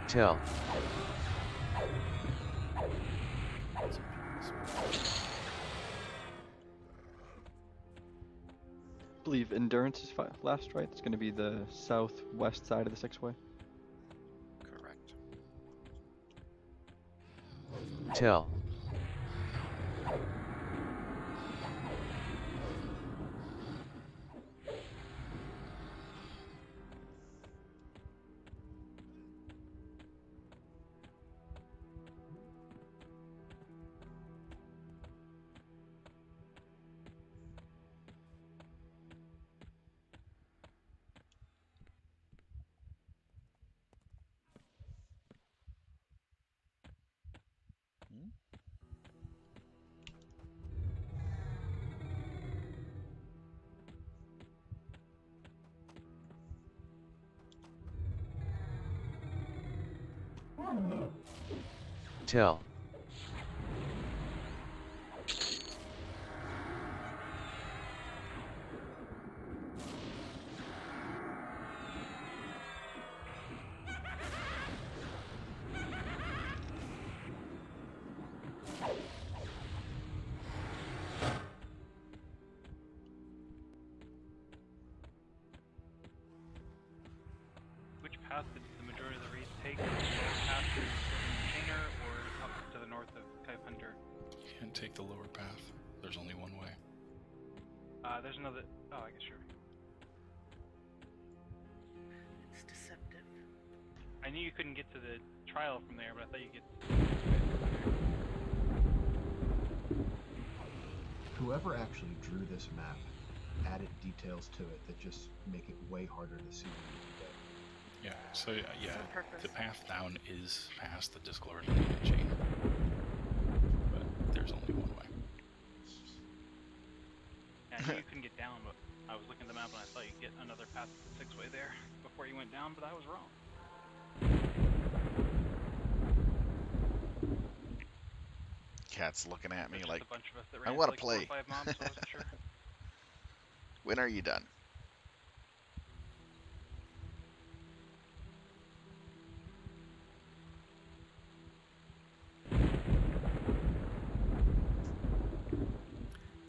Tell. I believe endurance is last, right? It's going to be the southwest side of the six-way. Correct. Tell. Tell. Which path did the majority of the raids take? The lower path through Chainer or up to the north of Kaipunter? You can't take the lower path. There's only one way. There's another. Oh, I guess sure. It's deceptive. I knew you couldn't get to the trial from there, but I thought you could. Whoever actually drew this map added details to it that just make it way harder to see when you get. Yeah, so yeah, on purpose. the path down is past the discoordinated chain. But there's only one way. Yeah, I knew you couldn't get down, but I was looking at the map and I thought you'd get another path to the six-way there before you went down, but I was wrong. Cat's looking at me There's like, just a bunch of us that I ran want to like play. 4 or 5 mobs, so I wasn't sure. When are you done?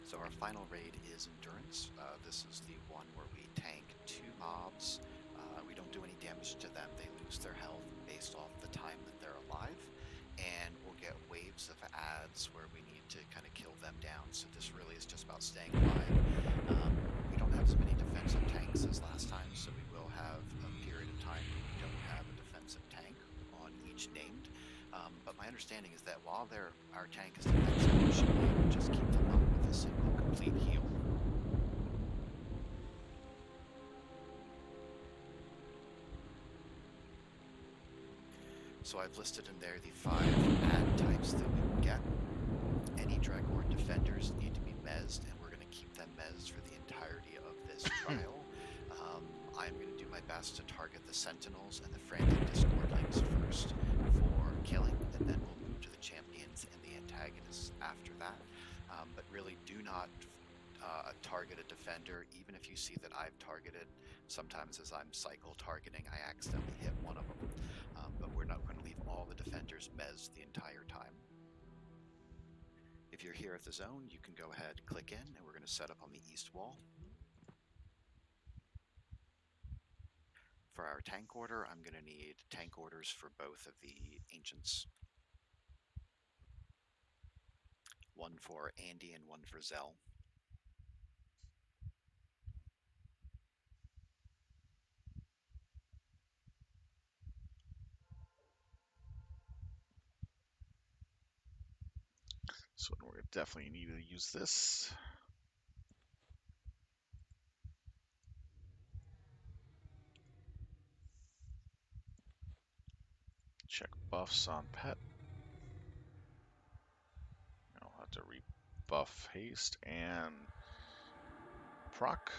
So our final raid is Endurance. This is the one where we tank 2 mobs. We don't do any damage to them. They lose their health based off the time that they're alive. And we'll get waves of adds where we need to kind of kill them down. So this really is just about staying alive. We don't have as many defensive tanks as last time, so we will have a period of time where we don't have a defensive tank on each named. But my understanding is that while our tank is defensive, we should be able to just keep them up with a single complete heal. So I've listed in there the 5 add types that we can get. Any Draghorn defenders need to be mezzed, and we're going to keep them mezzed for the entirety of this trial. I'm going to do my best to target the Sentinels and the Frantic Discordlings first for killing, and then we'll move to the champions and the antagonists after that. But really do not target a defender, even if you see that I've targeted. Sometimes as I'm cycle targeting, I accidentally hit one of them. But we're not going to leave all the defenders mezzed the entire time. If you're here at the zone, you can go ahead, click in, and we're going to set up on the east wall. For our tank order, I'm going to need tank orders for both of the Ancients. One for Andy and one for Zell. So we're definitely need to use this. Check buffs on pet. I'll have to rebuff haste and proc.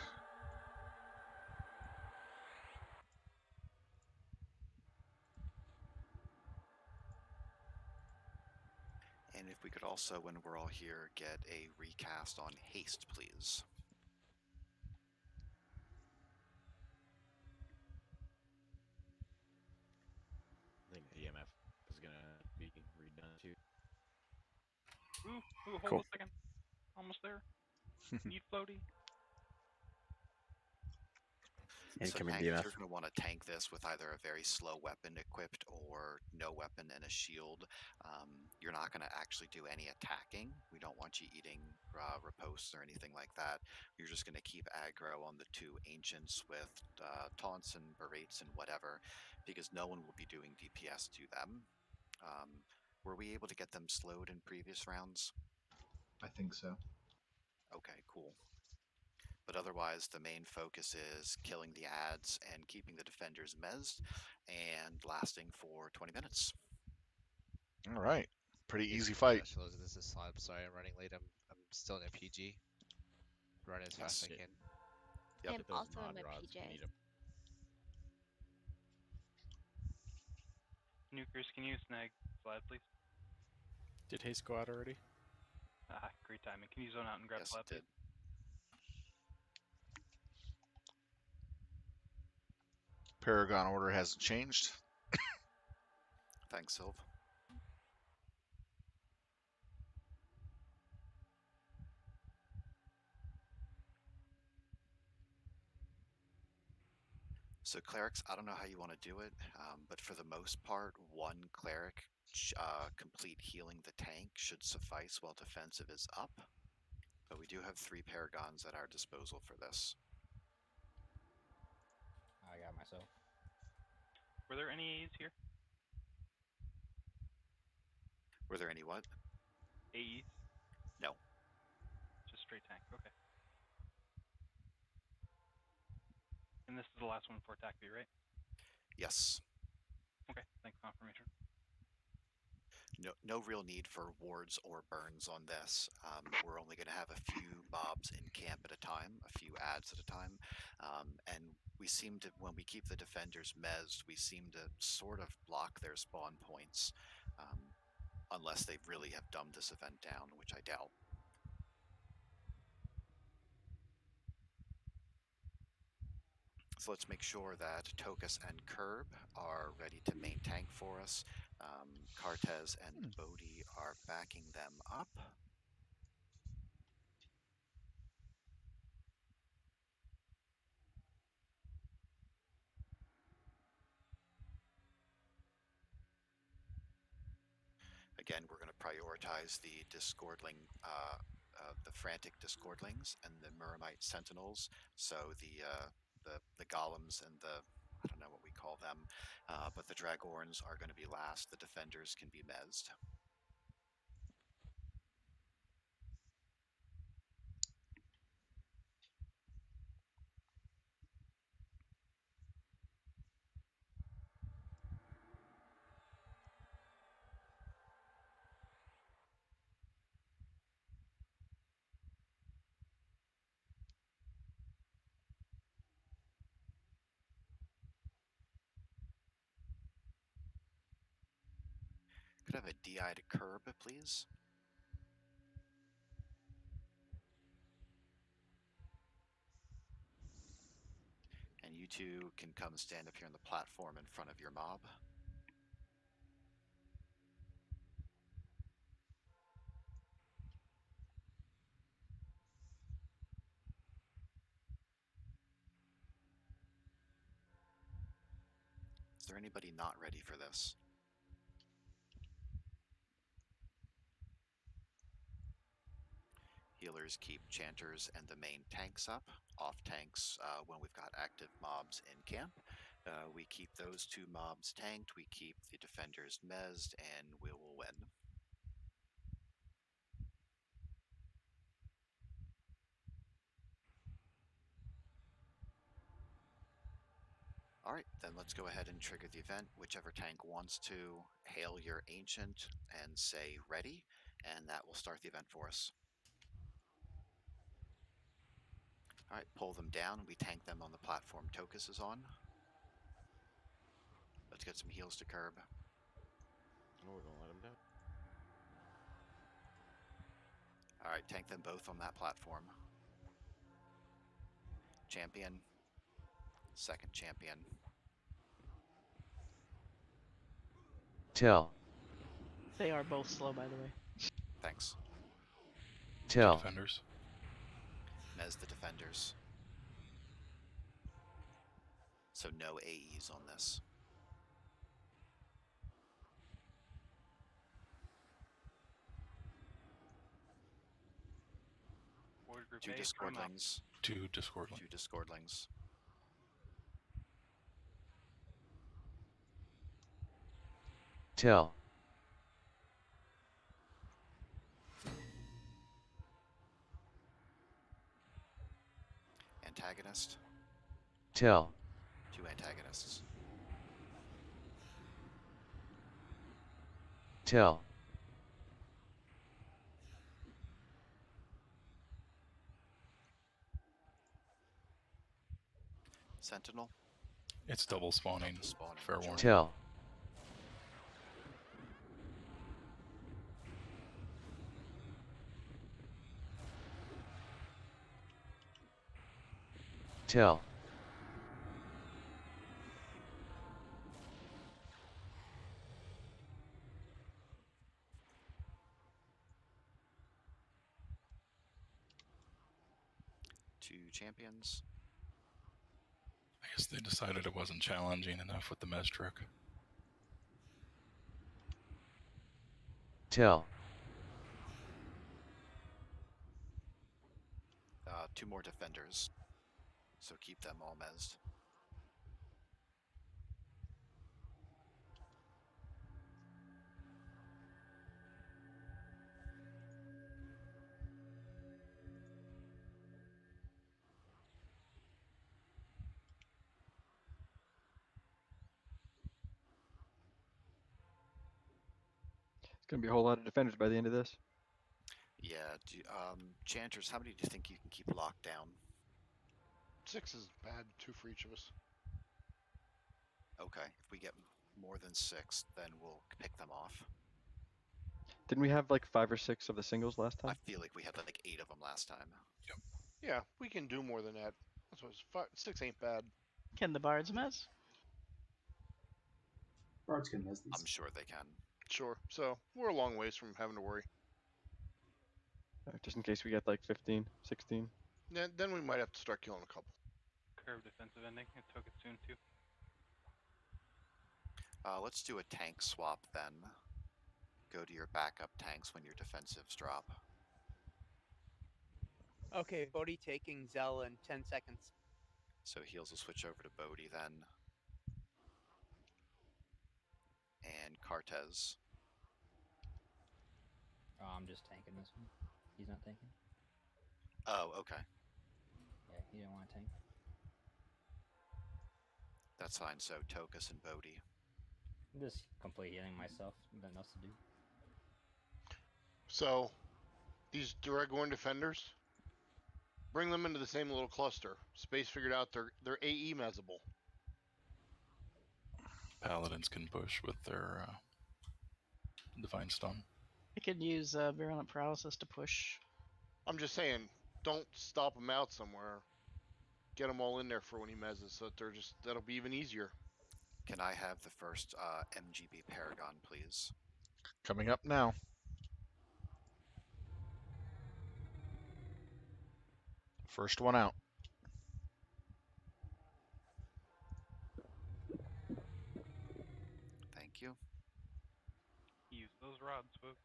And if we could also, when we're all here, get a recast on haste, please. I think DMF is gonna be redone too. Ooh, hold Cool. a second. Almost there. Need floaty. So Incoming tank, DMF. you're going to want to tank this with either a very slow weapon equipped or no weapon and a shield. You're not going to actually do any attacking. We don't want you eating riposts or anything like that. You're just going to keep aggro on the two ancients with taunts and berates and whatever, because no one will be doing DPS to them. Were we able to get them slowed in previous rounds? I think so. Okay, cool. But otherwise, the main focus is killing the ads and keeping the defenders mezzed and lasting for 20 minutes. All right. Pretty Hey, easy fight. Specials, this is Slime. Sorry, I'm running late. I'm still in MPG. Run as fast as I can. Yep. I'm Get those also mod in my rods. We PJs. need them. Nukers, can you snag Slab, please? Did haste go out already? Ah, great timing. Can you zone out and grab Yes, Slab, it did. please? Paragon order hasn't changed. Thanks, Sylv. So clerics, I don't know how you want to do it, but for the most part, one cleric complete healing the tank should suffice while defensive is up. But we do have 3 paragons at our disposal for this. I got myself. Were there any AEs here? Were there any what? AEs? No. Just straight tank. Okay. And this is the last one for Tacvi, right? Yes. Okay, thanks, confirmation. No real need for wards or burns on this. We're only going to have a few mobs in camp at a time, a few ads at a time, and we seem to, when we keep the defenders mezzed, we seem to sort of block their spawn points, unless they really have dumbed this event down, which I doubt. So let's make sure that Tokus and Curb are ready to main tank for us. Cartez and Bodhi are backing them up. Again, we're going to prioritize the the frantic Discordlings and the Muramite Sentinels. So the Golems and the, I don't know what we call them, but the Dragorns are going to be last. The defenders can be mezzed. Could I have a DI to Curb, please? And you two can come stand up here on the platform in front of your mob. Is there anybody not ready for this? Healers keep Chanters and the main tanks up. Off tanks when we've got active mobs in camp. We keep those 2 mobs tanked, we keep the defenders mezzed, and we will win. All right, then let's go ahead and trigger the event. Whichever tank wants to hail your ancient and say ready, and that will start the event for us. All right, pull them down. We tank them on the platform Tokus is on. Let's get some heals to curb. Oh, we're gonna let him down. All right, tank them both on that platform. Champion. Second champion. Tell. They are both slow, by the way. Thanks. Tell. Defenders. Mez the defenders. So no AEs on this. Ward group Two A from up. Discordlings. Two Discordlings. Two Discordlings. Tell. Antagonist. Tell. Two antagonists. Tell. Sentinel. It's double spawning. Double spawning. Fair warning. Tell. Tell. Two champions. I guess they decided it wasn't challenging enough with the mez trick. Tell. Two more defenders. So keep them all mezzed. It's gonna be a whole lot of defenders by the end of this. Yeah. Chanters, how many do you think you can keep locked down? 6 is bad. 2 for each of us. Okay. If we get more than 6, then we'll pick them off. Didn't we have like 5 or 6 of the singles last time? I feel like we had like 8 of them last time. Yeah, we can do more than that. That's what 6 ain't bad. Can the bards mess? Bards can miss these. I'm sure they can. Sure. So we're a long ways from having to worry. Just in case we get like 15, 16. Then we might have to start killing a couple. Curve defensive ending. It took it soon too. Let's do a tank swap then. Go to your backup tanks when your defensives drop. Okay, Bodhi taking Zell in 10 seconds. So heals will switch over to Bodhi then. And Cartez. Oh, I'm just tanking this one. He's not tanking. Oh, okay. Yeah, he didn't want to tank. That's fine. So Tokus and Bodhi. I'm just complete healing myself. Nothing else to do. So these Dragoon defenders, bring them into the same little cluster. Space figured out they're AE mezzable. Paladins can push with their Divine Stun. I could use Virulent Paralysis to push. I'm just saying, don't stop them out somewhere. Get them all in there for when he mezzes, so that that'll be even easier. Can I have the first MGB Paragon, please? Coming up now. First one out. Thank you. Use those rods, folks.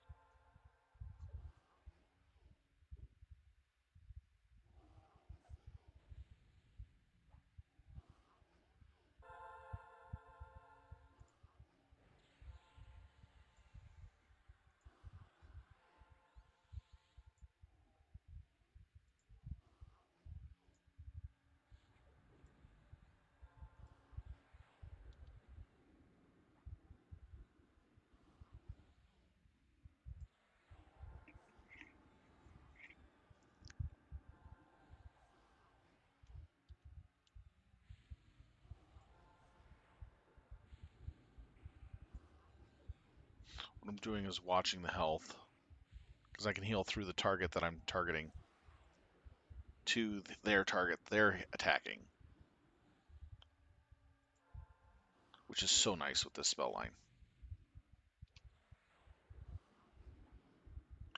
I'm doing is watching the health, because I can heal through the target that I'm targeting to their target they're attacking, which is so nice with this spell line.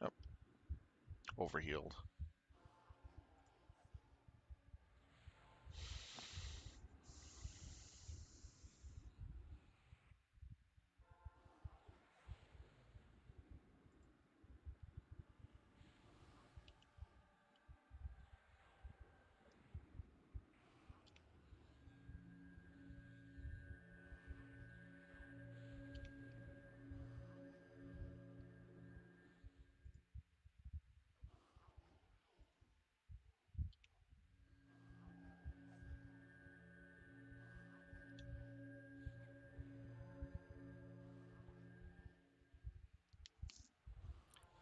Oh, overhealed.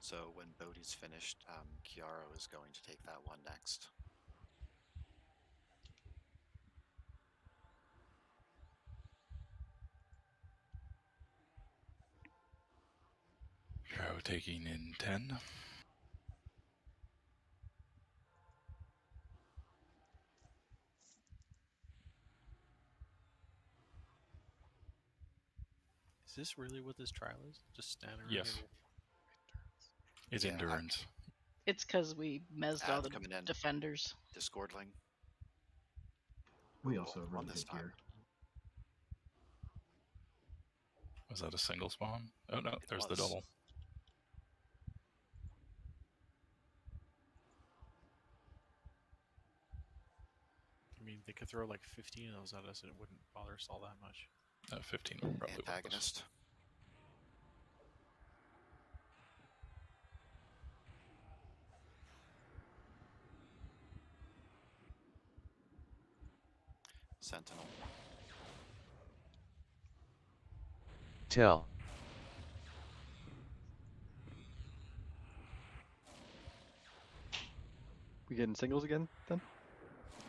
So when Bodhi's finished, Kiara is going to take that one next. Arrow taking in 10. Is this really what this trial is? Just standing around Yes. here? It's Yeah, endurance. It's because we mezzed all Ad's the coming in. defenders. Discordling. We Ooh, also one this rotate time. here. Was that a single spawn? Oh no, there's the was. double. I mean, they could throw like 15 of those at us and it wouldn't bother us all that much. 15 would probably work. Antagonist. Sentinel. Tell. We getting singles again then?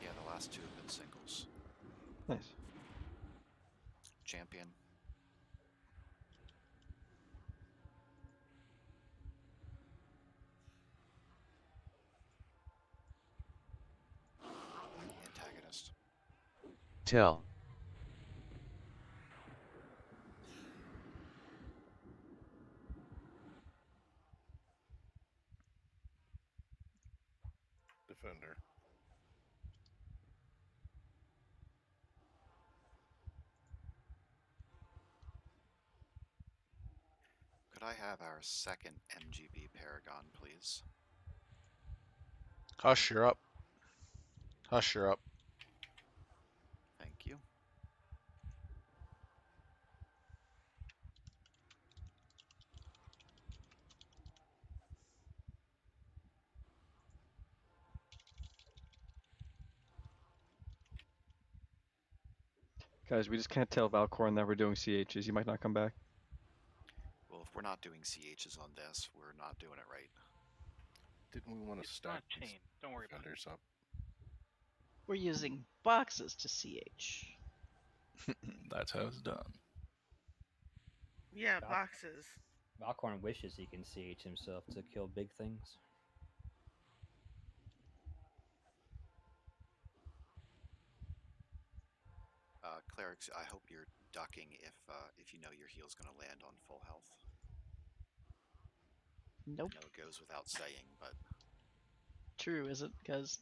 Yeah, the last two have been singles. Nice. Champion. Antagonist. Tell. Defender. Could I have our second MGB Paragon, please? Hush, you're up. Hush, you're up. Thank you. Guys, we just can't tell Valcorn that we're doing CHs. You might not come back. Well, if we're not doing CHs on this, we're not doing it right. Didn't we want to It's stack not these chain. Don't worry about it. defenders up? We're using boxes to CH. That's how it's done. Yeah, Val- boxes. Valcorn wishes he can CH himself to kill big things. Clerics, I hope you're ducking if you know your heal's going to land on full health. Nope. I know it goes without saying, but True, is it? Because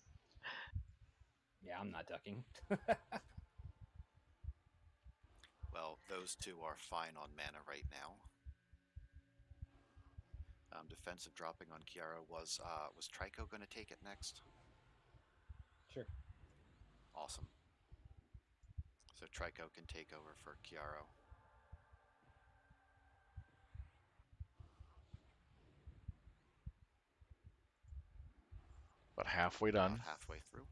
Yeah, I'm not ducking. well, those two are fine on mana right now. Defensive dropping on Kiara was Trico going to take it next? Sure. Awesome. So Trico can take over for Kiara. About halfway done. About halfway through.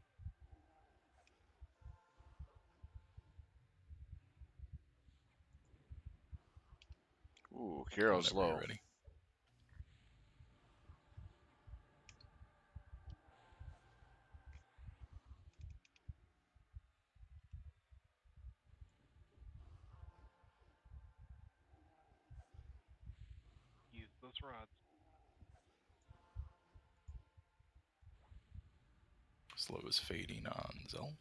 Ooh, Kiro's Whenever you're low. ready. those rods. Slow is fading on Zell.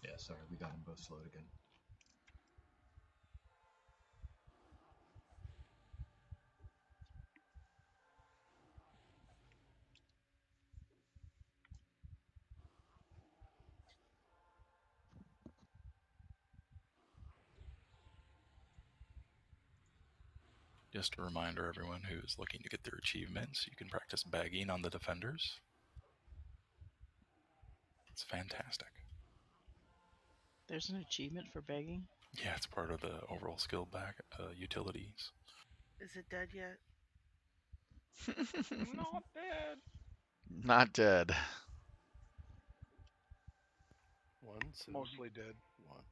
Yeah, sorry, we got them both slowed again. Just a reminder, everyone who is looking to get their achievements, you can practice bagging on the defenders. It's fantastic. There's an achievement for begging. Yeah, it's part of the overall skill bag utilities. Is it dead yet? Not dead. Not dead. One's mostly dead. One.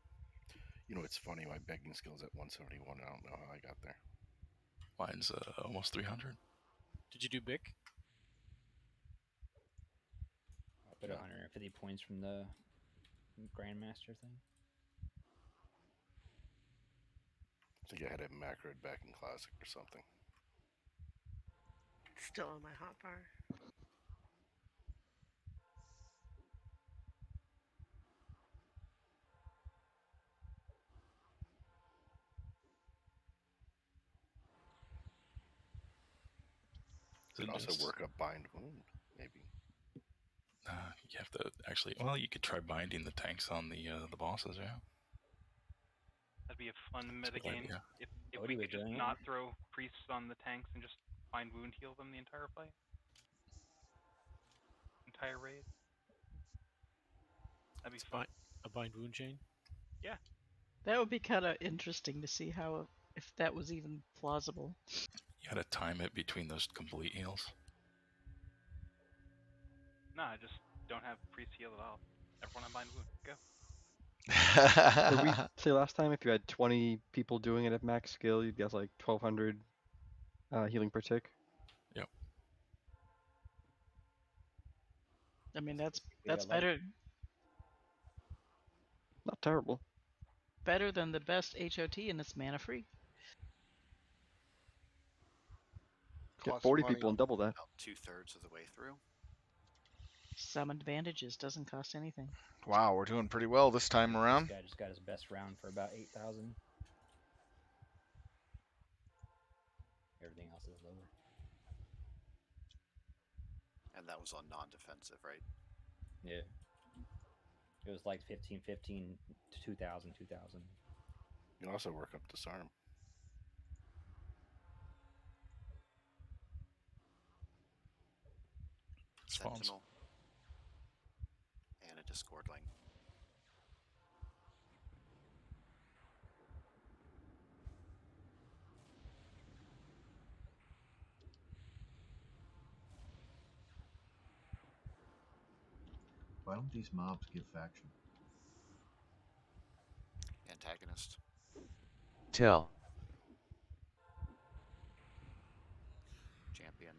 You know, it's funny. My begging skill's at 171. I don't know how I got there. Mine's almost 300. Did you do Bic? I put 150 points from the Grandmaster thing. I think I had it macroed back in Classic or something. It's still on my hotbar. You can also work up Bind Wound, maybe. You have to actually. Well, you could try binding the tanks on the bosses. Yeah. That'd be a fun That's a good metagame idea. if Odie we was could just doing it. not throw priests on the tanks and just find wound heal them the entire play. Entire raid. That'd be fun. A bind wound chain? Yeah. That would be kind of interesting to see how, if that was even plausible. You gotta time it between those complete heals. Nah, I just don't have priest heal at all. Everyone on bind wound. Go. Did we say last time if you had 20 people doing it at max skill, you'd get like 1200 healing per tick? Yep. I mean, that's Yeah, like- better Not terrible. better than the best HOT, and it's mana free. Get Costs 40 money. people and double that. About 2/3 of the way through. Summoned bandages doesn't cost anything. Wow, we're doing pretty well this time around. This guy just got his best round for about 8,000. Everything else is lower. And that was on non-defensive, right? Yeah. It was like 15, 15 to 2,000, 2,000. You can also work up Disarm. Sentinel. And a Discordling. Why don't these mobs give faction? Antagonist. Tell. Champion.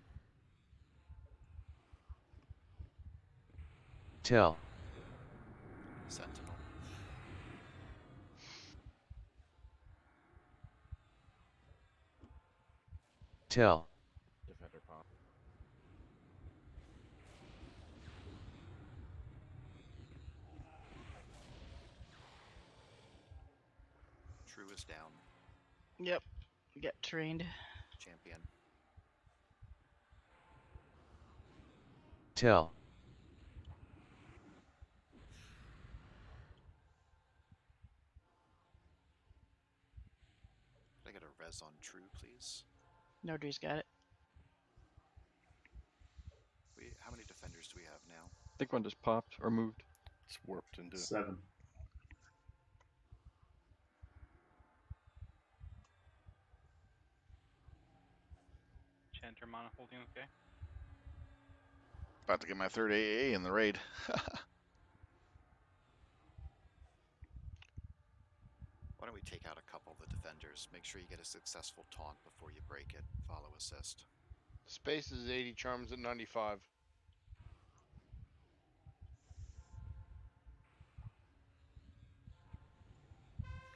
Tell. Sentinel. Tell. Defender pop. True is down. Yep. Get trained. Champion. Tell. Can I get a res on True, please? Nodry's got it. How many defenders do we have now? I think one just popped or moved. It's warped into 7. Chanter mana holding okay. About to get my third AA in the raid. Why don't we take out a couple of the defenders? Make sure you get a successful taunt before you break it. Follow assist. Space is 80, charms at 95.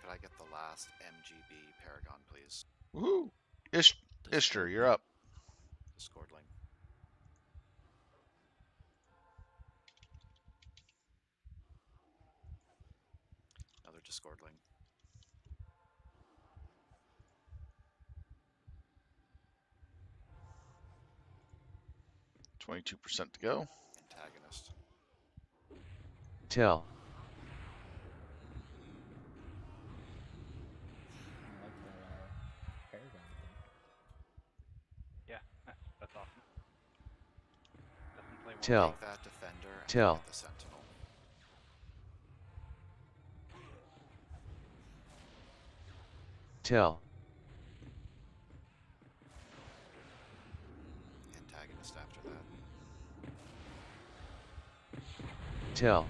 Could I get the last MGB Paragon, please? Woohoo! Ishtar, you're up. Discordling. Another Discordling. %22 to go. Antagonist. Tell. I like that Paragon thing. Yeah, that's awesome. Doesn't play one. Tell. Take that Defender and Tell. get the Sentinel. Tell. Antagonist after that. Tell.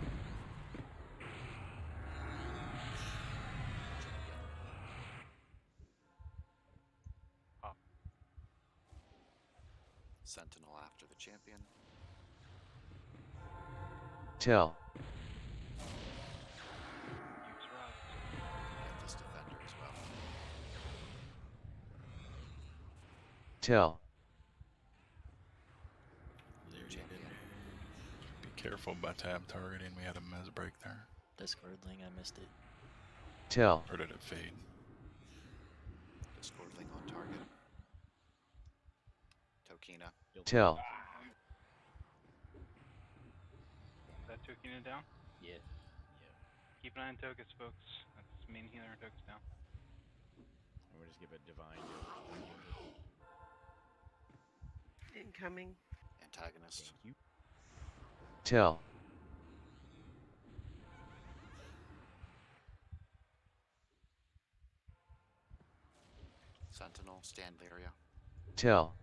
Sentinel after the champion. Tell. Get this Defender as well. Tell. Champion. Be careful by tab targeting. We had a mez break there. Discordling, I missed it. Tell. Or did it fade? Discordling on target. Tokina. Tell. Is that Tokina down? Yeah. Keep an eye on Tokus, folks. That's main healer and Tokus down. And we'll just give a divine Incoming. Antagonist. Thank you. Tell. Sentinel, stand area. Tell.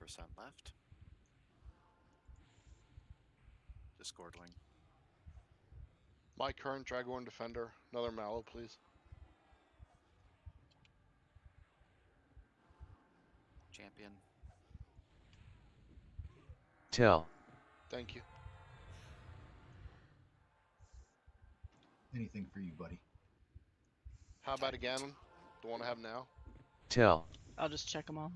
%12 left. Discordling. My current Dragoon Defender. Another Mallow, please. Champion. Tell. Thank you. Anything for you, buddy. How about a Ganon? The one I have now? Tell. I'll just check them all.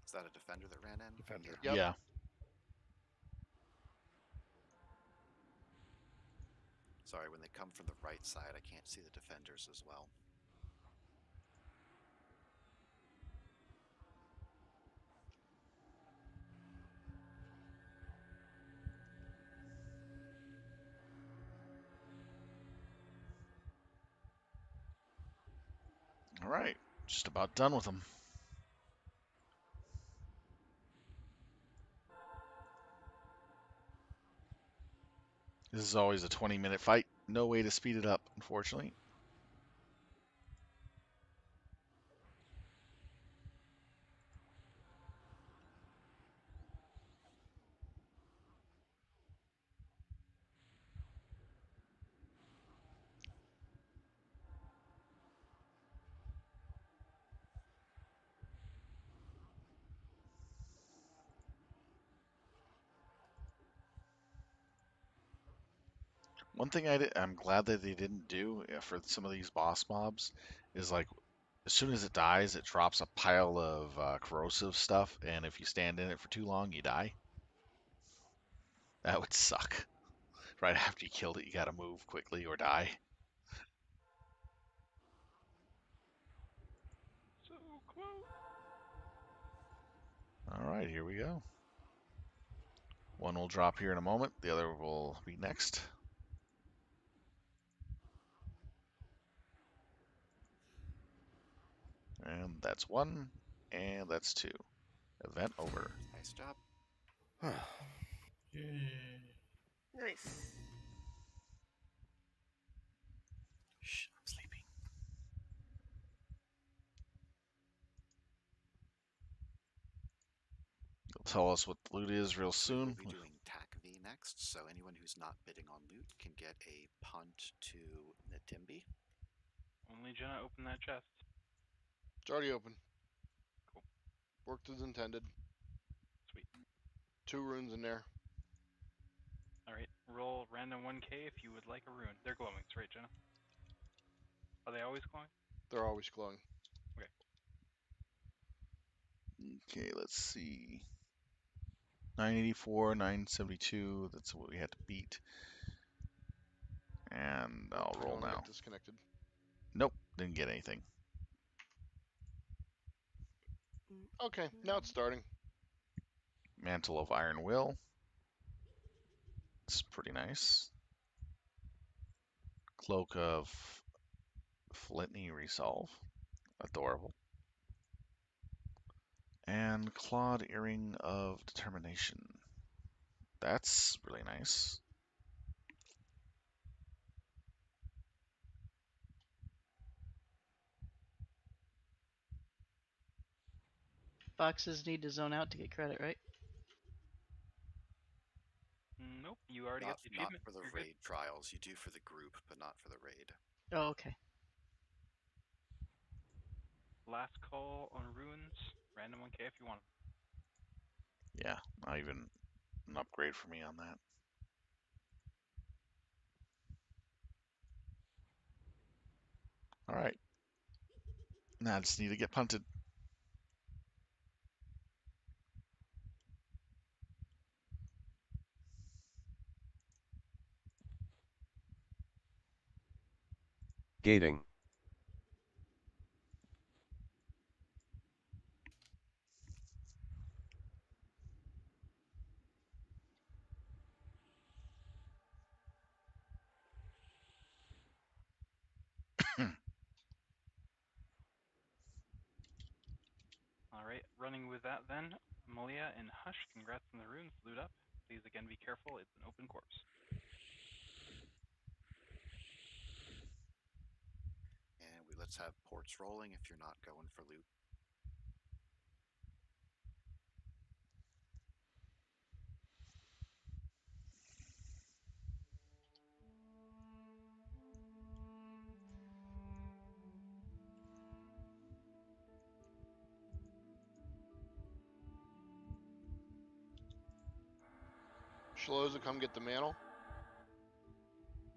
Is that a Defender that ran in? Defender. Yep. Yeah. Sorry, when they come from the right side, I can't see the Defenders as well. All right, just about done with them. This is always a 20-minute fight. No way to speed it up, unfortunately. One thing I'm glad that they didn't do for some of these boss mobs is like as soon as it dies, it drops a pile of corrosive stuff, and if you stand in it for too long, you die. That would suck. Right after you killed it, you gotta move quickly or die. So close. All right, here we go. One will drop here in a moment. The other will be next. And that's one, and that's two. Event over. Nice job. Yay. Nice. Shh, I'm sleeping. They'll tell us what the loot is real We soon. will be doing Tacvi next, so anyone who's not bidding on loot can get a punt to Natimbi. Only Jenna opened that chest. It's already open. Cool. Worked as intended. Sweet. 2 runes in there. All right, roll random 1K if you would like a rune. They're glowing, right, Jenna? Are they always glowing? They're always glowing. Okay. Okay, let's see. 984, 972. That's what we had to beat. And Oh, I'll hang roll on, I now. got disconnected. Nope, didn't get anything. Okay, now it's starting. Mantle of Iron Will. It's pretty nice. Cloak of Flintney Resolve. Adorable. And Clawed Earring of Determination. That's really nice. Boxes need to zone out to get credit, right? Nope, you already got the Not achievement. for the You're raid trials. You do for the group, but not for the raid. Oh, okay. good. Last call on runes. Random 1K if you want them. Yeah, not even an upgrade for me on that. All right. Now I just need to get punted. Gating. All right, running with that then. Malia and Hush, congrats on the runes. Loot up. Please again be careful. It's an open corpse. And let's have ports rolling if you're not going for loot. Shloza, come get the mantle.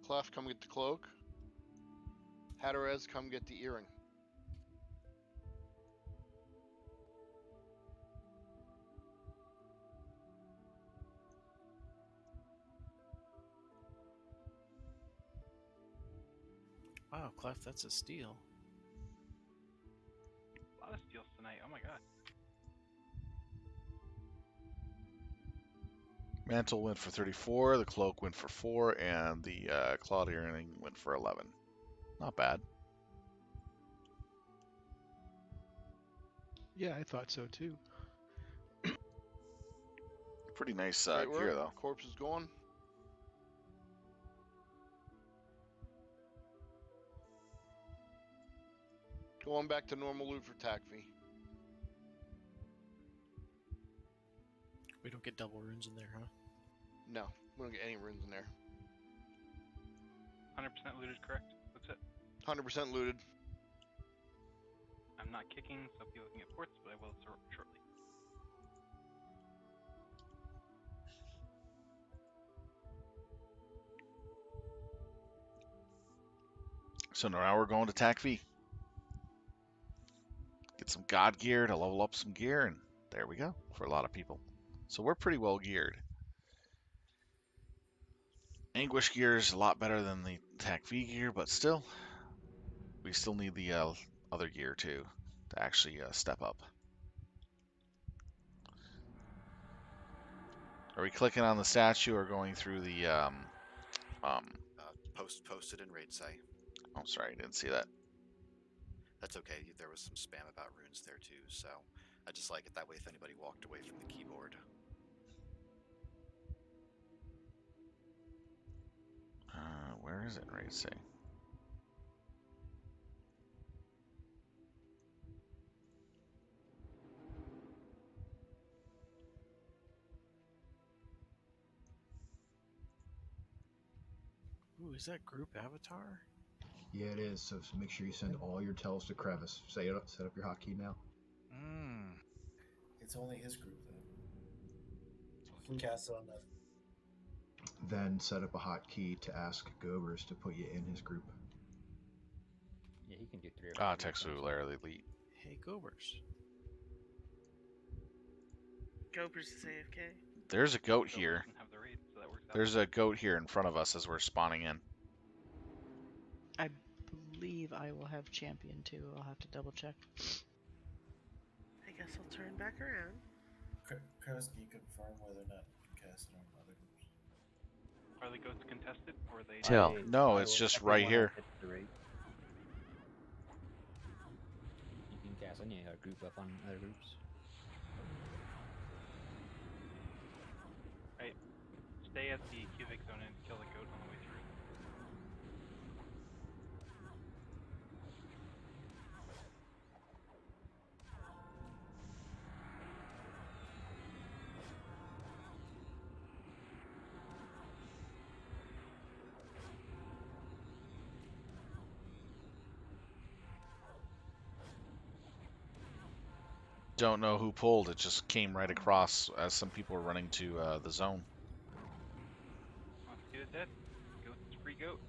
Clef, come get the cloak. Hatterez, come get the earring. Wow, Clef, that's a steal. A lot of steals tonight. Oh my god. Mantle went for 34, the cloak went for 4, and the clawed earring went for 11. Not bad. Yeah, I thought so too. Pretty nice Great work. gear, though. Corpse is gone. Going back to normal loot for Tacvi. We don't get double runes in there, huh? No, we don't get any runes in there. 100% looted, correct? That's it. 100% looted. I'm not kicking, so people can get ports, but I will shortly. So now we're going to Tacvi. Get some god gear to level up some gear, and there we go for a lot of people. So we're pretty well geared. Anguish gear is a lot better than the Tacvi gear, but still, we still need the other gear too to actually step up. Are we clicking on the statue or going through the Posted in raid say. Oh, sorry, I didn't see that. That's okay. There was some spam about runes there too, so I just like it that way if anybody walked away from the keyboard. Where is it? Right, say. Ooh, is that group avatar? Yeah, it is. So make sure you send all your tells to Crevice. Set up your hotkey now. It's only his group though. He casts it on that. Then set up a hotkey to ask Gobers to put you in his group. Yeah, he can do 3 or 4. Ah, Texu Larry Elite. Hey, Gobers. Gopers is AFK. There's a goat here. Doesn't have the raid, so that works out. There's a goat here in front of us as we're spawning in. I believe I will have champion too. I'll have to double check. I guess I'll turn back around. Crevice, can you confirm whether or not you can cast it on other groups? Are the goats contested, or are they? Tell. No, it's just right here. You can cast any group up on other groups. Right. Stay at the cubic zone and kill the goat on the way through. Don't know who pulled. It just came right across as some people were running to the zone. Let's get it dead. Goat's free goat.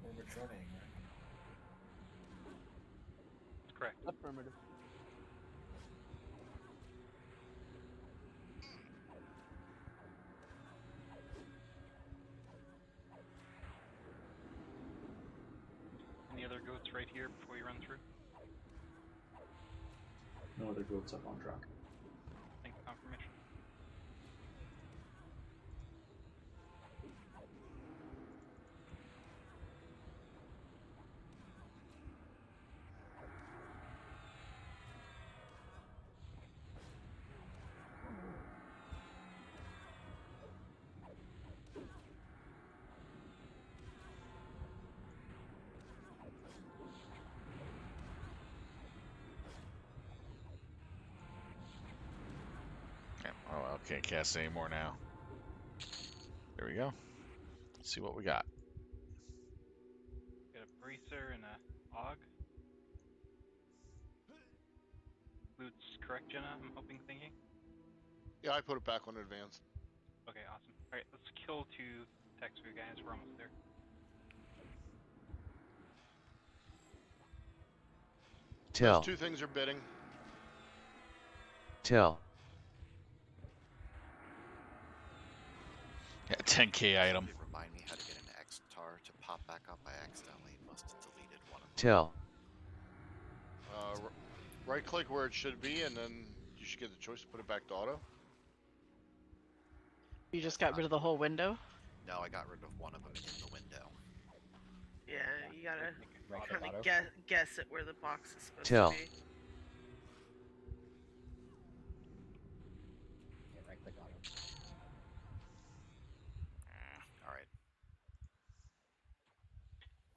We're returning, right? That's correct. Affirmative. Any other goats right here before you run through? No other goats up on track. Thanks, confirmation. Oh, well, can't cast anymore now. There we go. Let's see what we got. Got a bracer and a og. Loot's correct, Jenna, I'm hoping, thinking. Yeah, I put it back on advanced. Okay, awesome. Alright, let's kill 2 Tacvi guys. We're almost there. Tell. Those 2 things are bidding. Tell. Yeah, 10k item. Remind me how to get an X-Tar to pop back up. I accidentally must have deleted one of them. Tell. Right click where it should be, and then you should get the choice to put it back to auto. You just got rid of the whole window? No, I got rid of one of them in the window. Yeah, you gotta Right kind auto. of guess at where the box is supposed Tell. to be. Yeah, right click auto. Alright.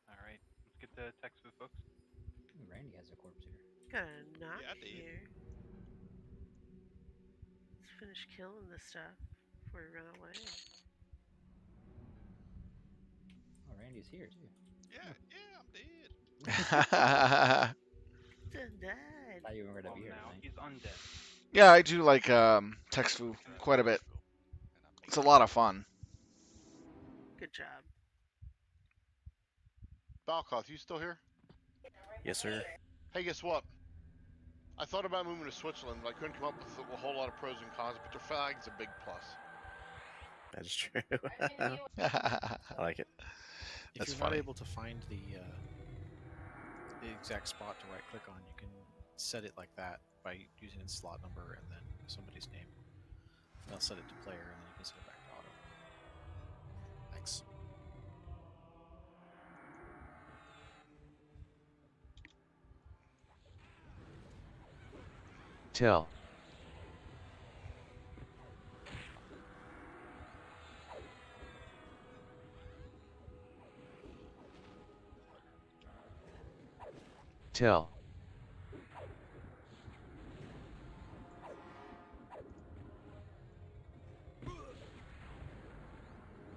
Alright, let's get the Tacvi folks. Ooh, Randy has a corpse here. Got a knock Yeah, I did. here. Let's finish killing this stuff before we run away. Oh, Randy's here too. Yeah, I'm dead. Died. Thought you were gonna be here Now tonight. he's undead. Yeah, I do like Texfu quite a bit. It's a lot of fun. Good job. Balkoth, you still here? Yes, sir. Hey, guess what? I thought about moving to Switzerland, but I couldn't come up with a whole lot of pros and cons, but their flag's a big plus. That is true. I like it. If That's you're funny. not able to find the exact spot to right click on, you can set it like that by using its slot number and then somebody's name. And I'll set it to player and then you can set it back to auto. Thanks. Tell. Tell.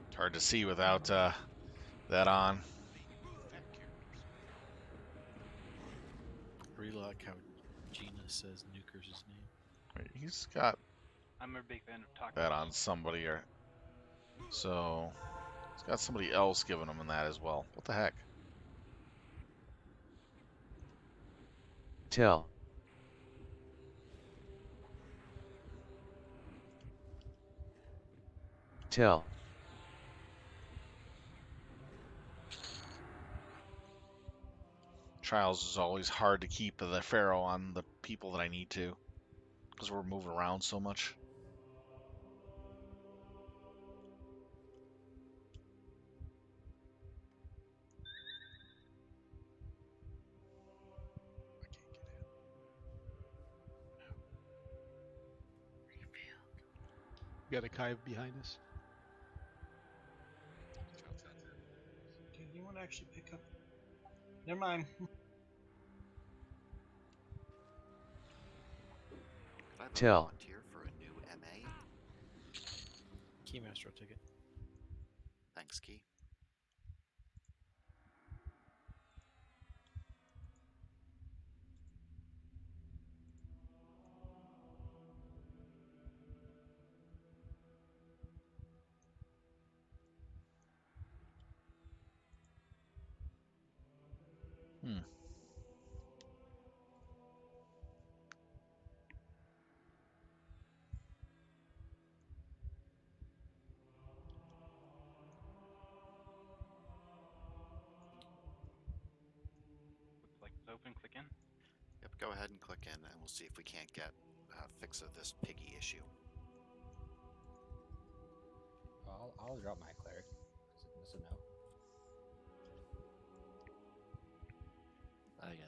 It's hard to see without that on. I really like how Gina says Nuker's name. Wait, he's got I'm a big fan of Tacvi. that on somebody, or so he's got somebody else giving him that as well. What the heck? Tell. Tell. Trials is always hard to keep the Pharaoh on the people that I need to, because we're moving around so much. We got a Kai behind us. Can anyone actually pick up? Never mind. Could I have a Tell. volunteer for a new MA? Keymaster will take it. Thanks, Key. Looks like it's open. Click in. Yep, go ahead and click in, and we'll see if we can't get a fix of this piggy issue. I'll drop my cleric. That's a no. I got in.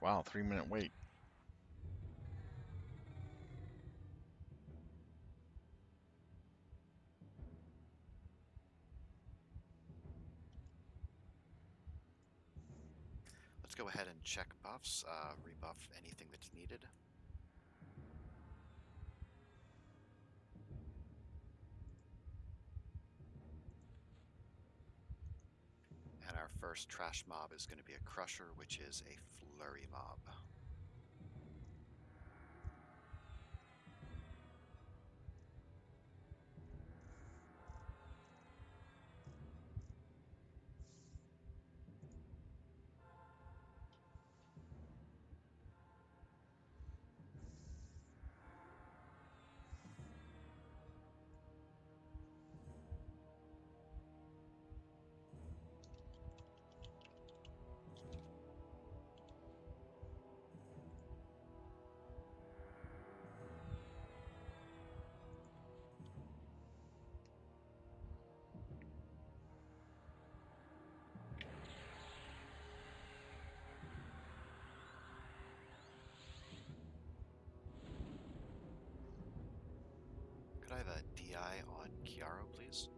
Wow, 3-minute wait. Let's go ahead and check buffs, rebuff anything that's needed. And our first trash mob is going to be a crusher, which is a flurry mob. Could I have a DI on Chiaro, please?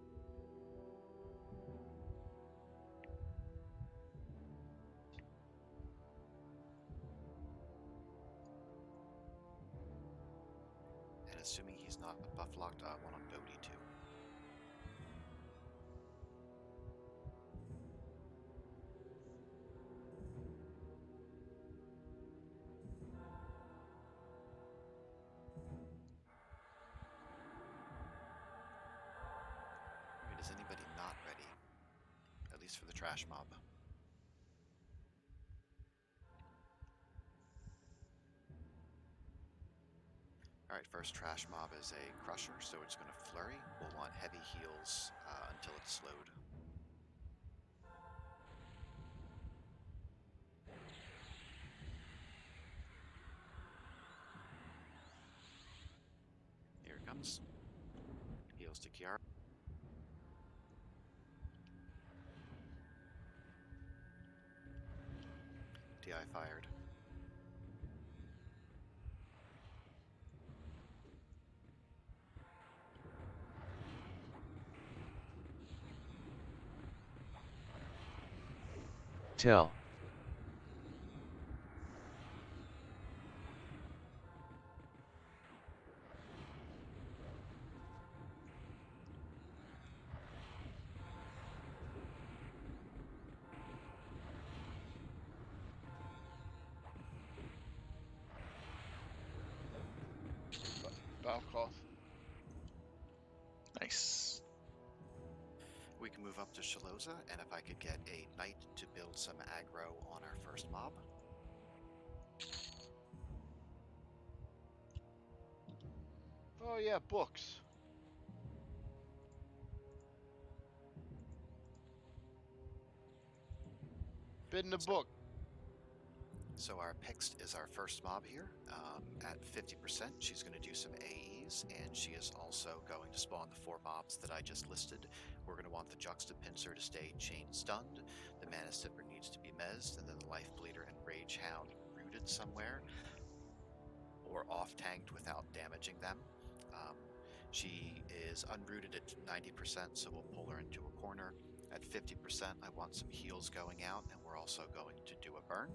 And assuming he's not buff locked, one on Bodhi too. Alright, is anybody not ready? At least for the trash mob. Alright, first trash mob is a crusher, so it's going to flurry. We'll want heavy heals until it's slowed. Here it comes. seconds. Heals to Kiara. DI fired. Tell. Balkoth. Nice. We can move up to Shaloza, and if I could get a knight to build some aggro on our first mob. Oh yeah, books. Bid in a book. So our Pixt is our first mob here. At 50%, she's going to do some AEs, and she is also going to spawn the 4 mobs that I just listed. We're going to want the Juxtapincer to stay chain stunned, the Mana Sipper needs to be mezzed, and then the Life Bleeder and Rage Hound rooted somewhere, or off-tanked without damaging them. She is unrooted at 90%, so we'll pull her into a corner. At 50%, I want some heals going out, and we're also going to do a burn.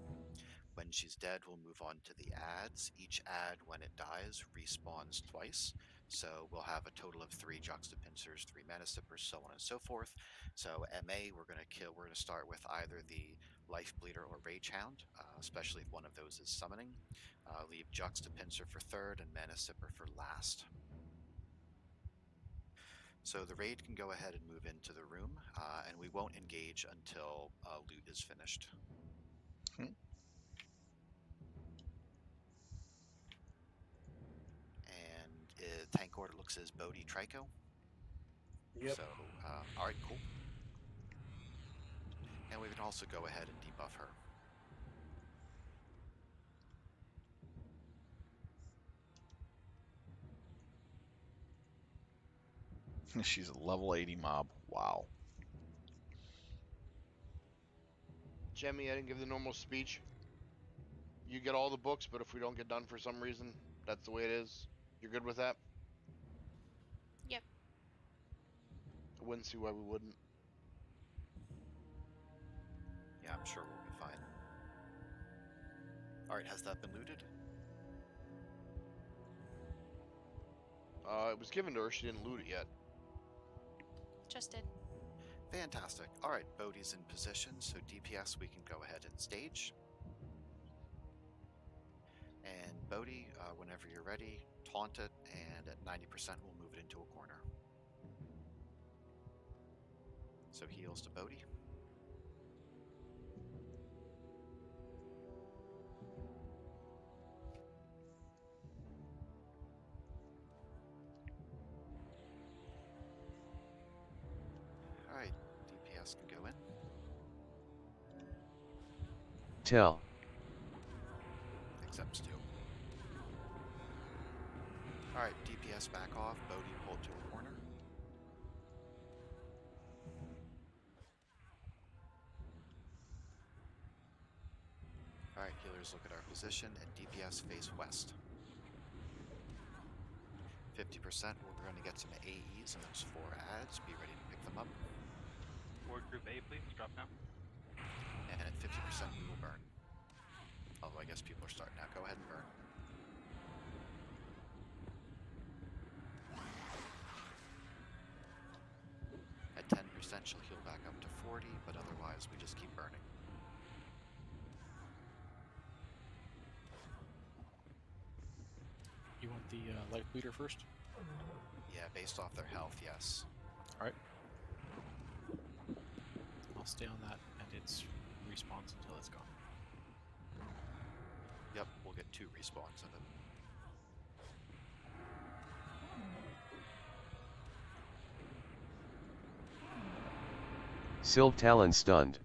When she's dead, we'll move on to the adds. Each add, when it dies, respawns twice. So we'll have a total of 3 Juxtapincers, 3 Mana Sippers, so on and so forth. So MA, we're going to start with either the Life Bleeder or Rage Hound, especially if one of those is summoning. Leave Juxtapincer for third and Mana Sipper for last. So the raid can go ahead and move into the room, and we won't engage until loot is finished. Hmm. And tank order looks as Bodhi Trico. Yep. So, alright, cool. And we can also go ahead and debuff her. She's a level 80 mob. Wow. Jemmy, I didn't give the normal speech. You get all the books, but if we don't get done for some reason, that's the way it is. You're good with that? Yep. I wouldn't see why we wouldn't. Yeah, I'm sure we'll be fine. Alright, has that been looted? It was given to her. She didn't loot it yet. Just did. Fantastic. Alright, Bodhi's in position, so DPS we can go ahead and stage. And Bodhi, whenever you're ready, taunt it, and at 90% we'll move it into a corner. So heals to Bodhi. Alright, DPS can go in. Tell. Except Steel. Alright, DPS back off, Bodhi pulled to a corner. Alright, healers look at our position, and DPS face west. 50%, we're going to get some AEs and those 4 adds. Be ready to pick them up. Ward group A, please. Drop now. And at 50%, we will burn. Although I guess people are starting now. Go ahead and burn. At 10%, she'll heal back up to 40, but otherwise we just keep burning. You want the life bleeder first? Yeah, based off their health, yes. Alright. I'll stay on that, and its respawns until it's gone. Yep, we'll get 2 respawns of it. Sylve Talon stunned.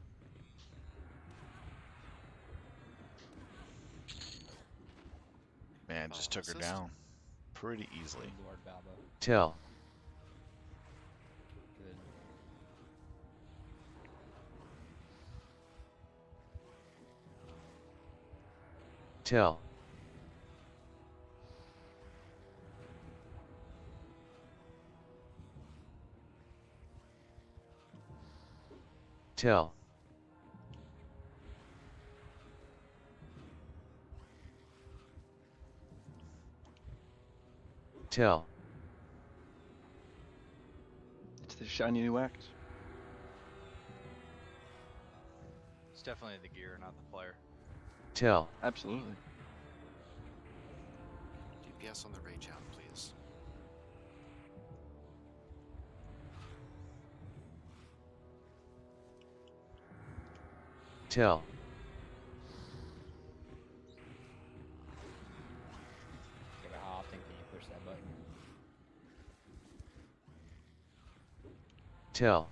Man, just took her down. pretty easily. Lord Balbo. Tell. Good. Tell. Tell. Tell. It's the shiny new axe. It's definitely the gear, not the player. Tell. Absolutely. DPS on the Rage Hound, please. Tell. Okay, but how often can you push that button? Tell.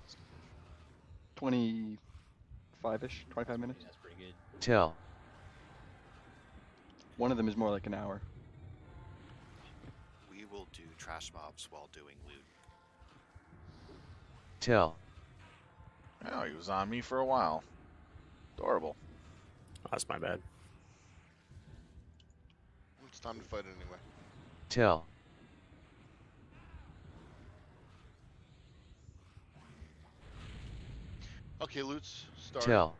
25-ish, 25 minutes. That's pretty good. Tell. One of them is more like an hour. We will do trash mobs while doing loot. Tell. Oh, he was on me for a while. Adorable. That's my bad. It's time to fight anyway. Tell. Okay, loot's started. Tell.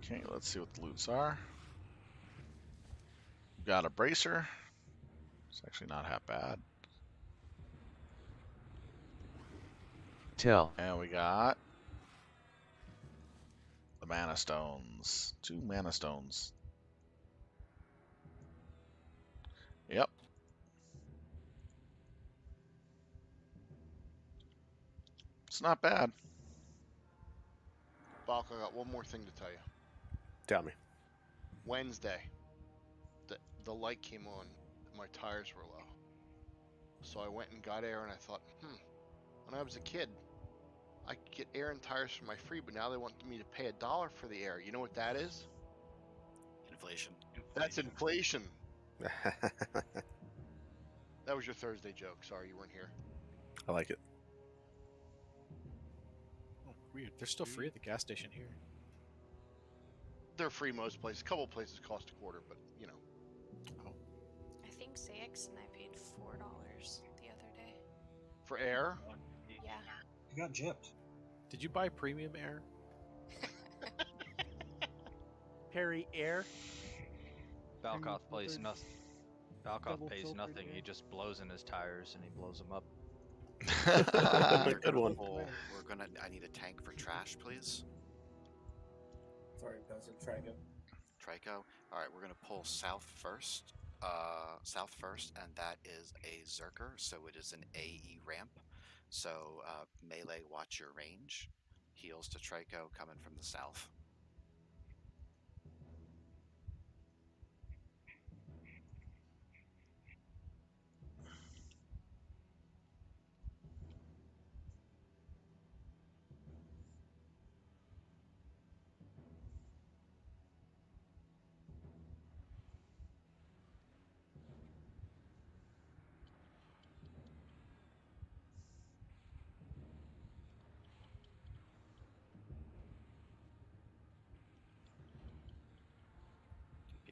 Okay, let's see what the loots are. We've got a bracer. It's actually not half bad. Tell. And we got the mana stones. 2 mana stones. Yep. It's not bad. Balk, I got one more thing to tell you. Tell me. Wednesday, the light came on, and my tires were low. So I went and got air, and I thought, when I was a kid, I could get air and tires for my free, but now they want me to pay $1 for the air. You know what that is? Inflation. That's inflation. That was your Thursday joke. Sorry, you weren't here. I like it. Oh, weird. They're still free at the gas station here. They're free most places. A couple places cost $0.25, but you know. Oh. I think Zax and I paid $4 the other day. For air? Yeah. You got gypped. Did you buy premium air? Perry Air. Balkoth pays nothing. Balkoth pays nothing. He just blows in his tires and he blows them up. Good one. I need a tank for trash, please. Sorry, Bowser, Trico. Trico. All right, we're gonna pull south first. South first, and that is a Zerker, so it is an AE ramp. So melee, watch your range. Heals to Trico coming from the south.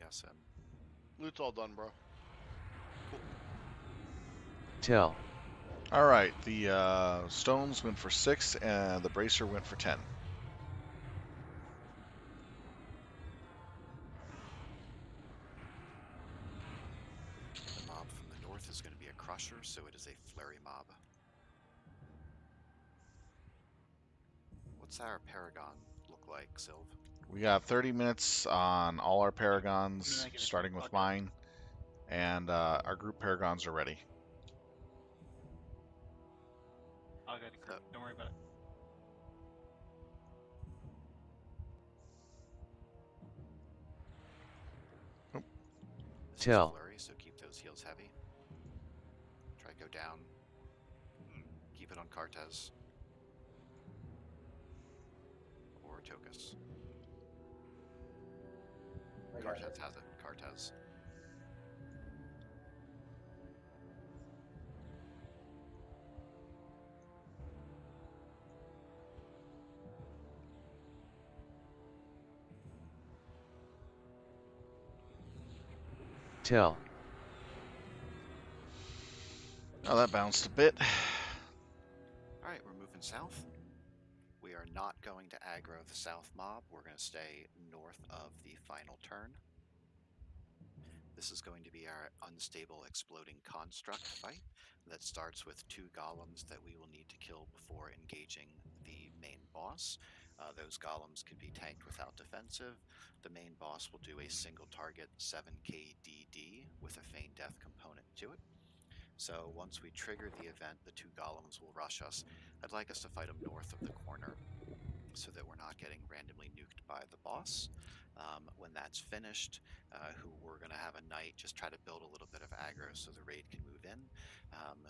DPS in. Loot's all done, bro. Cool. Tell. All right, the stones went for 6, and the bracer went for 10. The mob from the north is going to be a crusher, so it is a flurry mob. What's our Paragon look like, Sylv? We got 30 minutes on all our Paragons, give it to starting you, with Buck. mine, and our group Paragons are ready. I'll get a group. Don't worry about it. This Tell. is flurry, so keep those heals heavy. Try go down. Keep it on Cartez. Or Tokus. Cartez has it. Cartez. Tell. Oh, that bounced a bit. All right, we're moving south. We are not going to aggro the south mob. We're going to stay north of the final turn. This is going to be our unstable exploding construct fight that starts with 2 golems that we will need to kill before engaging the main boss. Those golems can be tanked without defensive. The main boss will do a single target 7k DD with a feign death component to it. So once we trigger the event, the 2 golems will rush us. I'd like us to fight them north of the corner so that we're not getting randomly nuked by the boss. When that's finished, who we're going to have a knight just try to build a little bit of aggro so the raid can move in.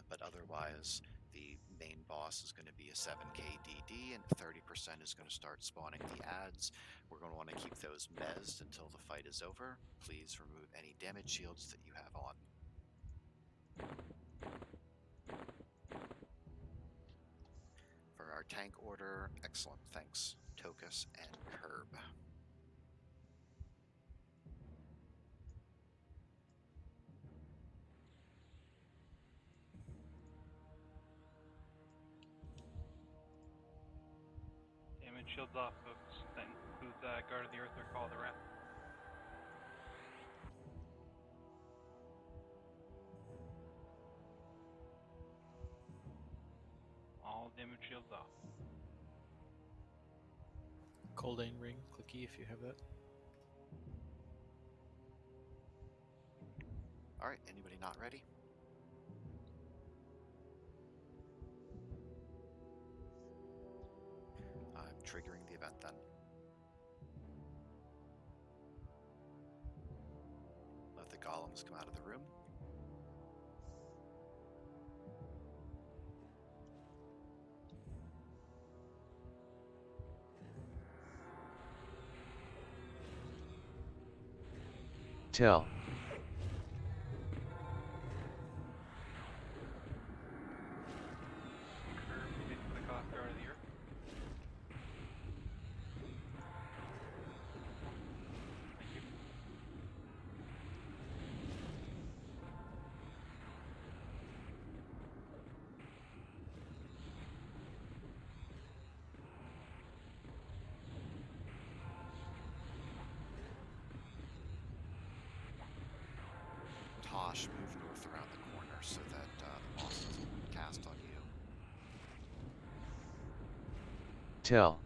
But otherwise, the main boss is going to be a 7k DD, and 30% is going to start spawning the ads. We're going to want to keep those mezzed until the fight is over. Please remove any damage shields that you have on. For our tank order, excellent, thanks. Tokus and Curb. Damage shields off, folks. That includes Guard of the Earth or Call of the Wrath. All damage shields off. Coldane ring, clicky if you have that. All right, anybody not ready? I'm triggering the event then. Let the golems come out of the room. Tell. Curb, you did click off Guard of the Earth. Thank you. Tosh, move north around the corner so that the boss doesn't cast on you. Tell.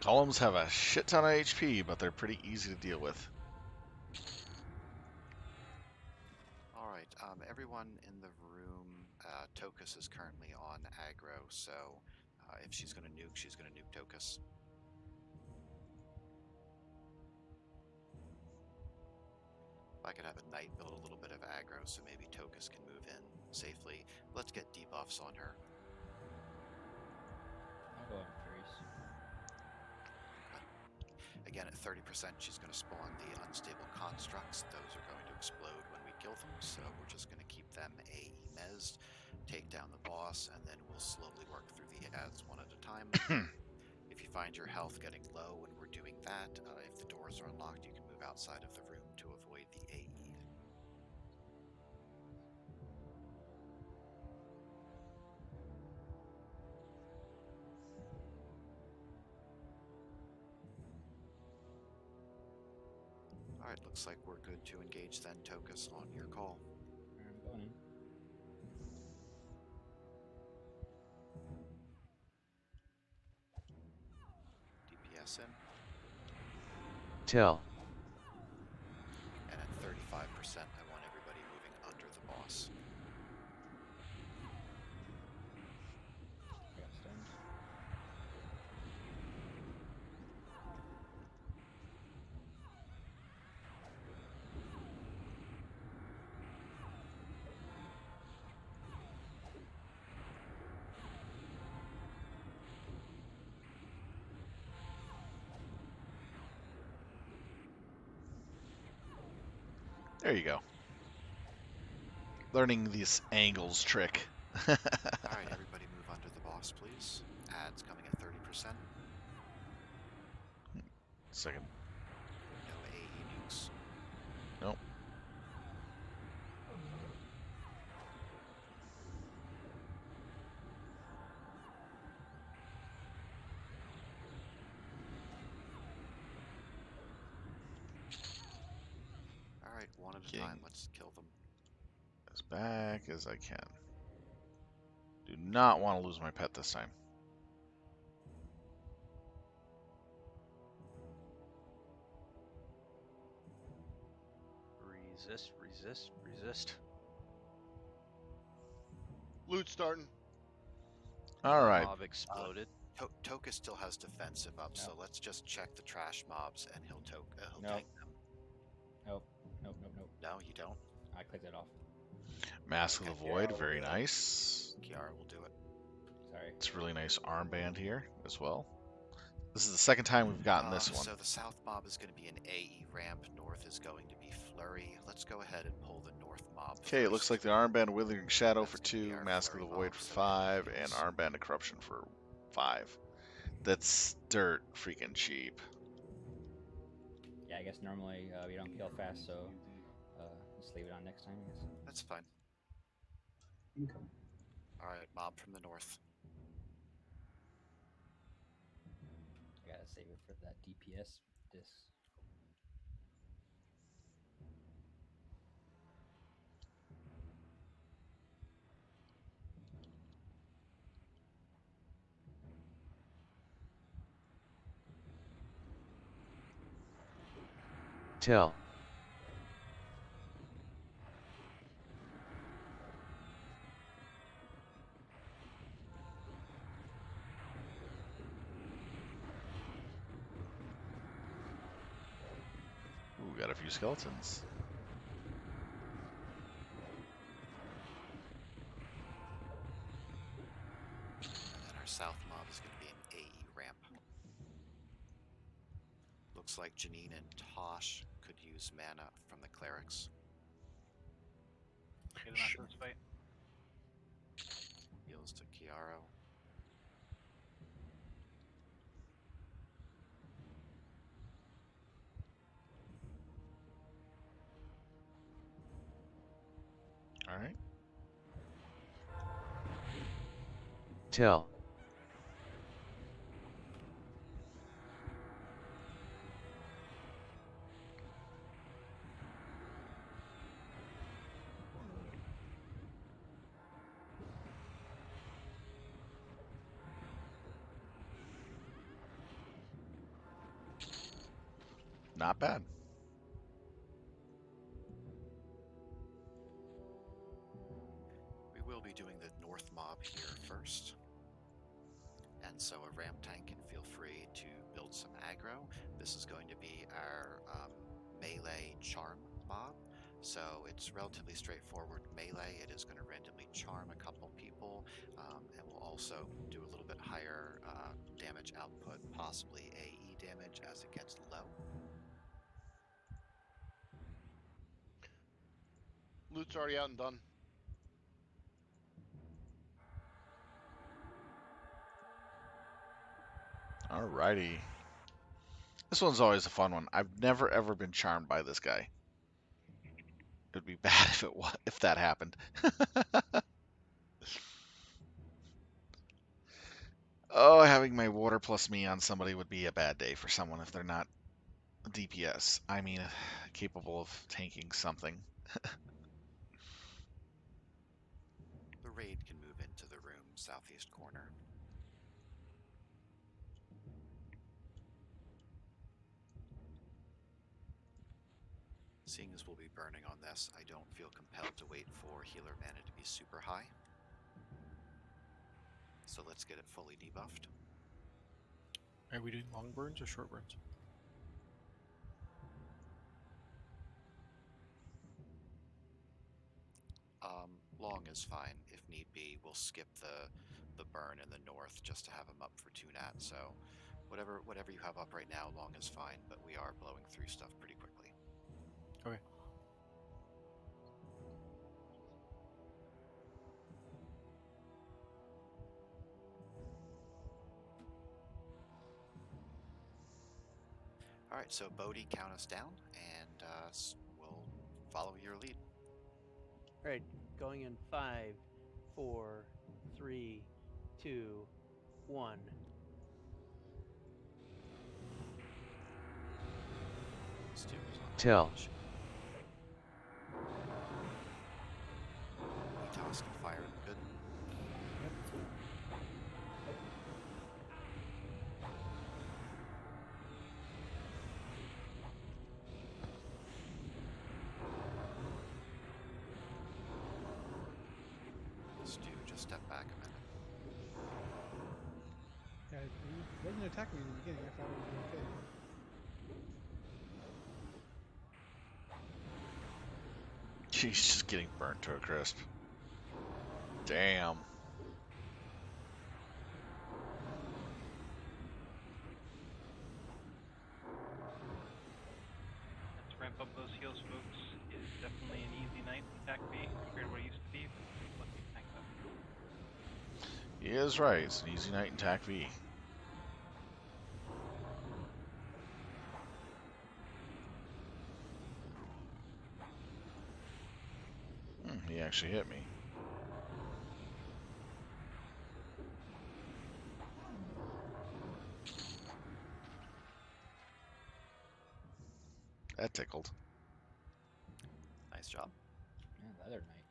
Golems have a shit ton of HP, but they're pretty easy to deal with. All right, everyone in the room, Tokus is currently on aggro, so if she's going to nuke, she's going to nuke Tokus. If I could have a knight build a little bit of aggro so maybe Tokus can move in safely. Let's get debuffs on her. I'll go ahead and freeze. Again, at 30%, she's going to spawn the unstable constructs. Those are going to explode when we kill them, so we're just going to keep them AE mezzed, take down the boss, and then we'll slowly work through the ads one at a time. If you find your health getting low when we're doing that, if the doors are unlocked, you can move outside of the room to avoid the AE. Alright, looks like we're good to engage then, Tokus, on your call. I'm going in. DPS in. Tell. And at 35%, I want everybody moving under the boss. I got stuns. There you go. Learning this angles trick. All right, everybody move under the boss, please. Ads coming at 30%. Second. No AE nukes. Nope. All right, one at a Getting time. Let's kill them. as back as I can. Do not want to lose my pet this time. Resist, resist, resist. Loot starting. All right. Mob exploded. Toka still has defensive up, so let's just check the trash mobs and he'll Nope. tank them. Nope. Nope. Nope. Nope. No, you don't. I clicked it off. Mask of Okay. the Void, very nice. Kiara will do it. Sorry. It's a really nice armband here as well. This is the second time we've gotten this one. So the south mob is going to be an AE ramp. North is going to be flurry. Let's go ahead and pull the north mob. Okay, it looks like the armband Withering Shadow for That's gonna be 2, our Mask of flurry the Void mob, for so 5, it and is. armband of Corruption for 5. That's dirt freaking cheap. Yeah, I guess normally we don't kill fast, so just leave it on next time, I guess. That's fine. Incoming. All right, mob from the north. I gotta save it for that DPS disc. Tell. Ooh, got a few skeletons. And then our south mob is going to be an AE ramp. Looks like Janine and Tosh could use mana from the clerics. Get him after this fight. Heals to Kiaro. All right. Tell. Not bad. We will be doing the north mob here first. And so a ramp tank can feel free to build some aggro. This is going to be our melee charm mob. So it's relatively straightforward melee. It is going to randomly charm a couple people, and will also do a little bit higher damage output, possibly AE damage as it gets low. Loot's already out and done. Alrighty. This one's always a fun one. I've never ever been charmed by this guy. It would be bad if that happened. Oh, having my water plus me on somebody would be a bad day for someone if they're not DPS. I mean, capable of tanking something. The raid can move into the room southeast corner. Seeing as we'll be burning on this, I don't feel compelled to wait for healer mana to be super high. So let's get it fully debuffed. Are we doing long burns or short burns? Long is fine. If need be, we'll skip the burn in the north just to have them up for 2 nat. So whatever you have up right now, long is fine, but we are blowing through stuff pretty quickly. Okay. All right, so Bodhi, count us down, and we'll follow your lead. All right, going in 5, 4, 3, 2, 1. Tell. Etoss can fire it good. Stu, just step back a minute. Yeah, he wasn't attacking me in the beginning. I thought it would be okay. He's just getting burnt to a crisp. Damn. Let's ramp up those heals, folks. It is definitely an easy night in Tacvi compared to what it used to be, but let's get tanked up. He is right. It's an easy night in Tacvi. He actually hit me. That tickled. Nice job. Yeah, leather knight.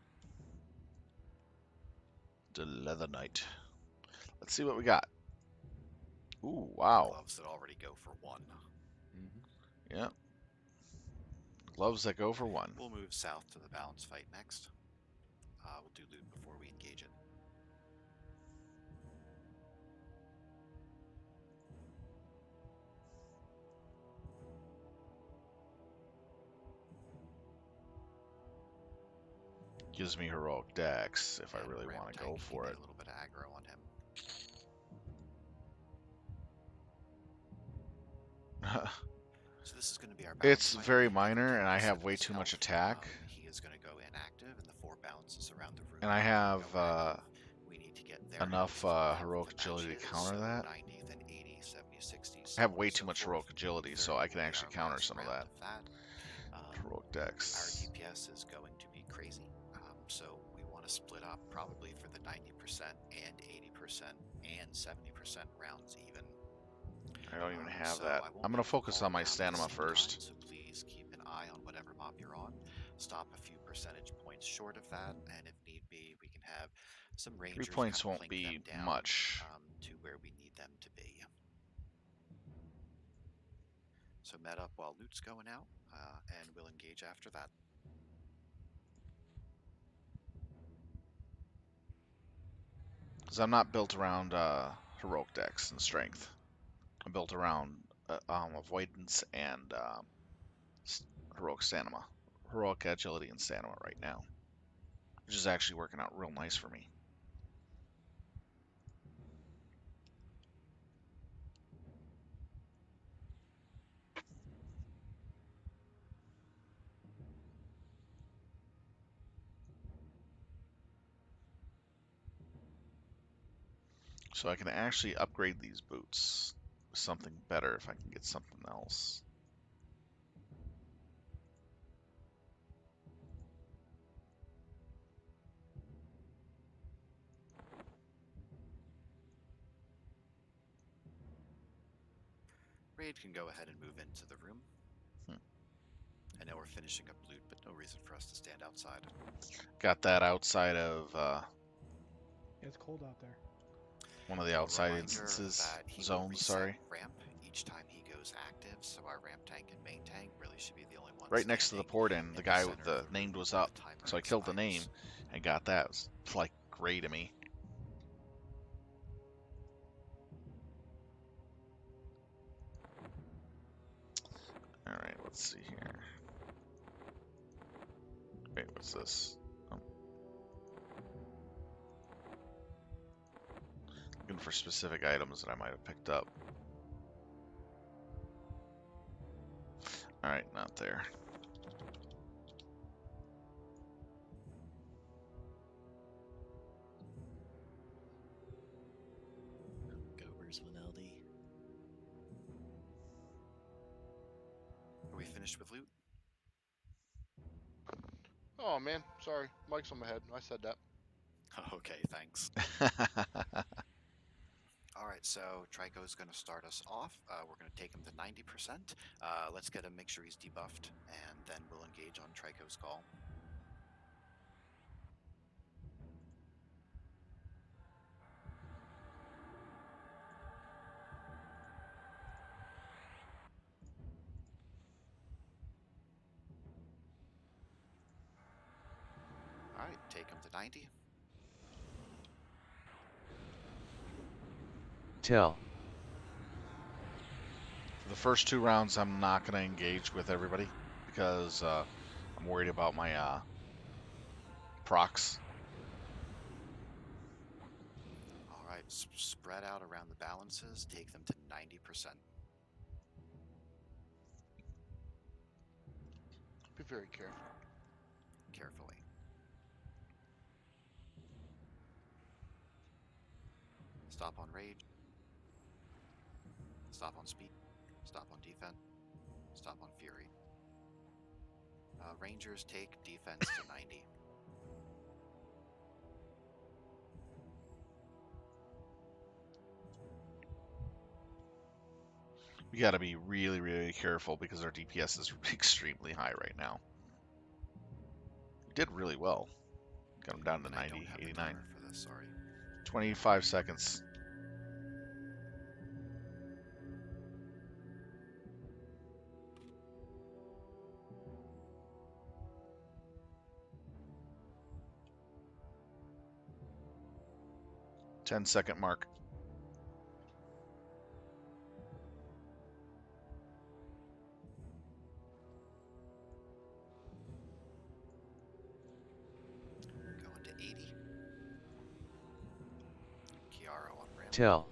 The leather knight. Let's see what we got. Ooh, wow. Gloves that already go for 1. Yeah. Gloves that go for 1. We'll move south to the balance fight next. We'll do loot before we engage it. Gives me heroic dex if I And really ramp want to tank go can for get it. a little bit of aggro on him. So this is going to be our balance It's fight. very We need to minor, keep and I this have at way this too much health. attack. He is going to go inactive, and the 4 bounces around the room. And I have we need to get their enough health heroic even agility to matches, counter so that. 90, then 80, 70, 60, I have so on way and too so much forth. heroic agility, so 30 I can will be actually our counter last some of round that. Heroic Our dex. DPS is going to be crazy, so we want to split up probably for the 90% and 80% and 70% rounds even. I don't even have So that. I won't I'm be going to able focus call on my them out at the stamina same first. time, so please keep an eye on whatever mob you're on. Stop a few percentage points short of that, and if need be, we can have some 3 rangers points kind of won't plink them be down much. to where we need them to be. So met up while loot's going out, and we'll engage after that. Because I'm not built around heroic dex and strength. I'm built around avoidance and heroic stamina. Heroic agility and stamina right now. Which is actually working out real nice for me. So I can actually upgrade these boots with something better if I can get something else. Raid can go ahead and move into the room. I know we're finishing up loot, but no reason for us to stand outside. Got that outside of Yeah, it's cold out there. one of the outside instances, zones, sorry. Ramp each time he goes active, so our ramp tank and main tank really should be the only ones Right next to the port in, the guy with the center named was up. So I killed the name and got that. It was like great to me. Alright, let's see here. Wait, what's this? Oh. Looking for specific items that I might have picked up. Alright, not there. Gober's with LD. Are we finished with loot? Oh man, sorry. Mike's on my head. I said that. Okay, thanks. All right, so Trico's going to start us off. We're going to take him to 90%. Let's get him, make sure he's debuffed, and then we'll engage on Trico's call. All right, take him to 90. Tell. For the first 2 rounds, I'm not going to engage with everybody because I'm worried about my procs. All right, spread out around the balances. Take them to 90%. Be very careful. Carefully. Stop on rage. Stop on speed. Stop on defense. Stop on fury. Rangers take defense to 90. We got to be really, really careful because our DPS is extremely high right now. We did really well. Got him down to 90, 89. For this, sorry. 25 seconds. Ten-second mark. Going to 80. Chiaro on ramp. Tell.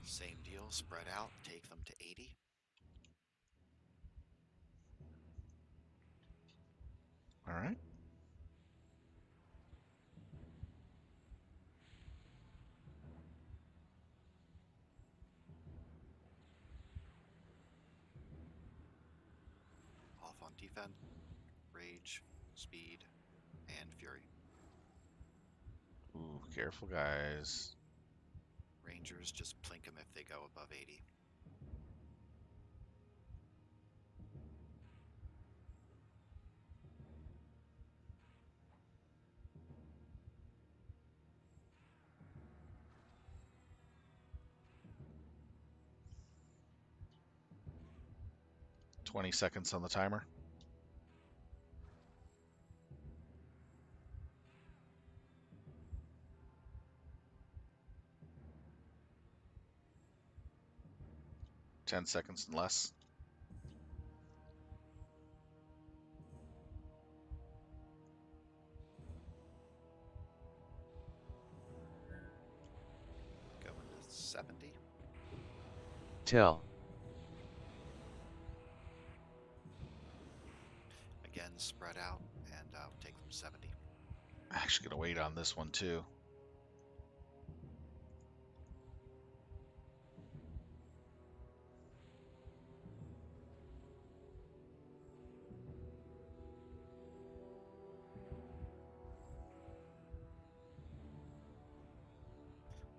Same deal, spread out, take them to 80. All right. Off on defense, rage, speed, and fury. Ooh, careful, guys. Rangers just plink them if they go above 80. Twenty seconds on the timer. Ten seconds and less. Going to 70. Tell. Again, spread out, and take them 70. Actually gonna wait on this one too.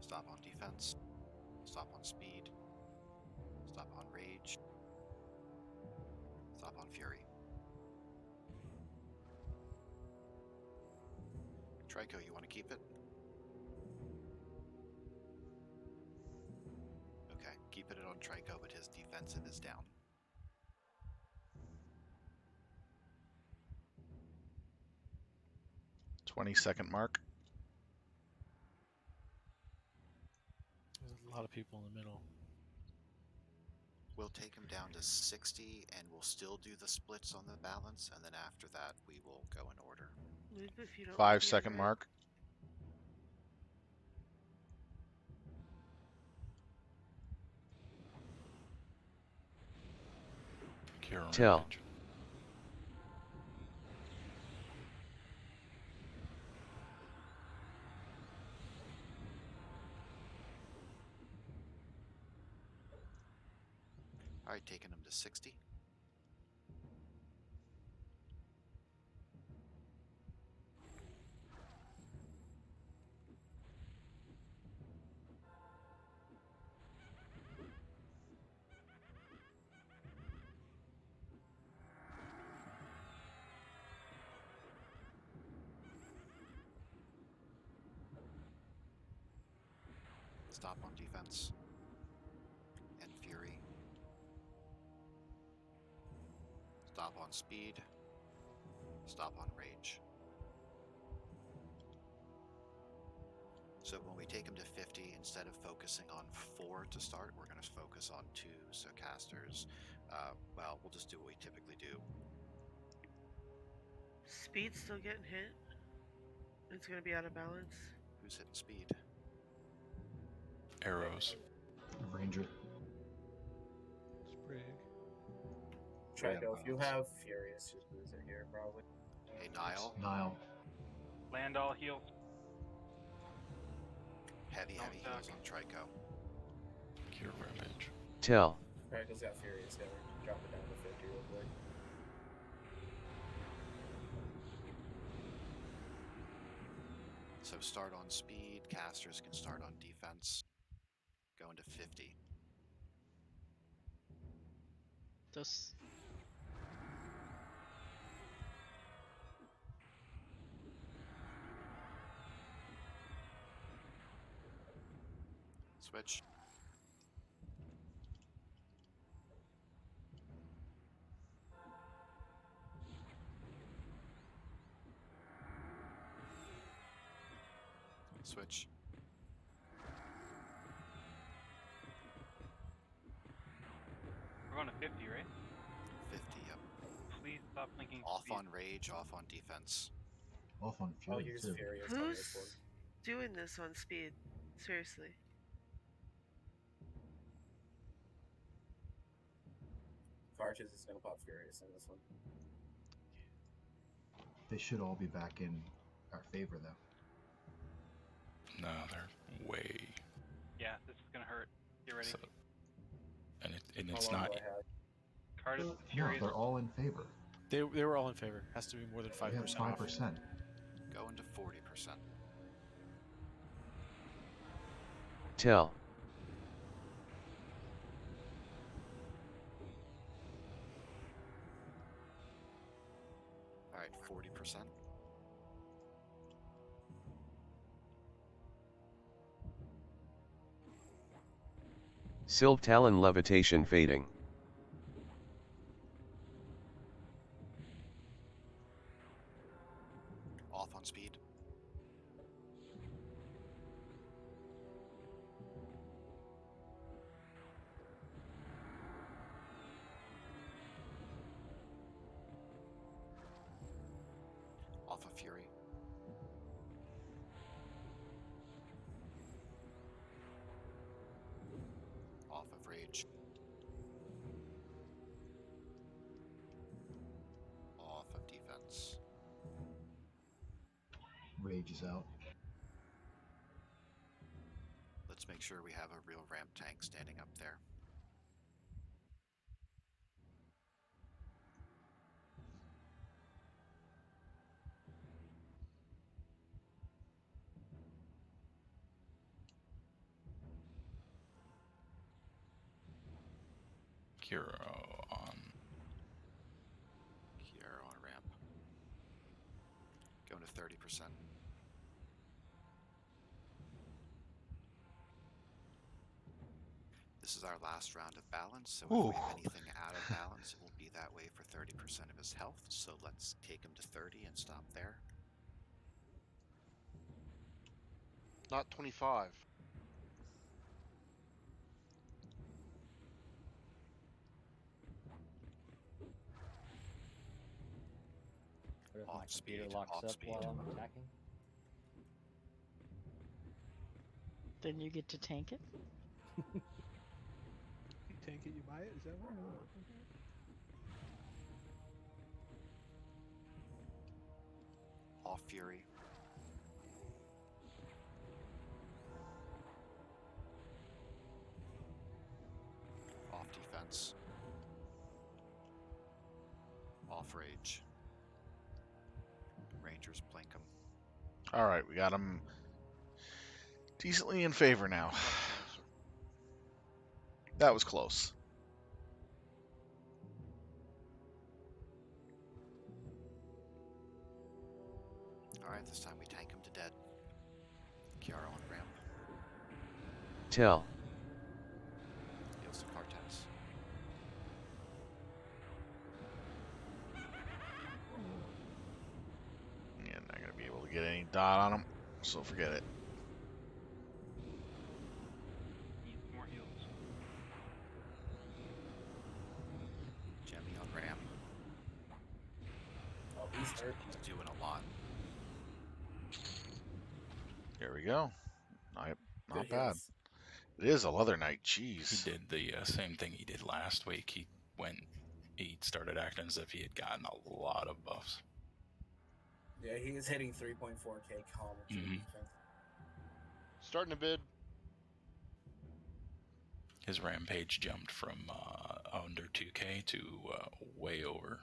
Stop on defense. Stop on speed. Stop on rage. Stop on fury. Trico, you want to keep it? Okay, keep it on Trico, but his defensive is down. Twenty-second mark. There's a lot of people in the middle. We'll take him down to 60, and we'll still do the splits on the balance, and then after that, we will go in order. Move if you don't 5-second mark. Tell. Alright, taking him to 60. Stop on defense. And fury. Stop on speed. Stop on rage. So when we take him to 50, instead of focusing on 4 to start, we're going to focus on 2. So casters, well, we'll just do what we typically do. Speed's still getting hit. It's gonna be out of balance. Who's hitting speed? Arrows. Ranger. Sprig. Trico, if you have Furious, just lose it here, probably. Hey, Nile. Nile. Land all heals. Heavy Don't heals suck. on Trico. Cure Ramage. Tell. Trico's got Furious there. Drop it down to 50 real quick. So start on speed, casters can start on defense. Going to 50. Just Switch. Switch. We're going to 50, right? 50, yep. Please stop linking Off speed. on rage, off on defense. Off on I'll Fury use too. Furious on this one. Who's doing this on speed? Seriously. Carches is gonna pop Furious in this one. They should all be back in our favor though. No, they're way. Yeah, this is gonna hurt. Get ready. So, and How it's long not. do I have? Card is No, furious. they're all in favor. They were all in favor. Has to be more than 5% We have off. 5%. Going to 40%. Tell. Alright, 40%. Silk Talon Levitation fading. Off on speed. Off of fury. Off of rage. Off of defense. Rage is out. Let's make sure we have a real ramp tank standing up there. Cure on. Here on ramp. Going to 30%. This is our last round of balance, so if we have anything out of balance, it will be that way for 30% of his health. So let's take him to 30 and stop there. Not 25. What if my Off computer speed, locks off up speed. while I'm attacking? then you get to tank it. You tank it, you buy it. Is that what? Off fury. Off defense. off rage. Rangers blink them. All right, we got him decently in favor now. Much nicer. That was close. Alright, this time we tank him to dead. Kiara on ramp. Tell. Heals to Cortez. Yeah, not gonna be able to get any dot on him, so forget it. Needs more heals. Jemmy on ramp. Oh, he's hurt. He's doing a lot. There we go. Not Good bad. heals. It is a leather knight. Jeez. He did the same thing he did last week. He started acting as if he had gotten a lot of buffs. Yeah, he is hitting 3.4k column defense. Starting to bid. His rampage jumped from under 2k to way over.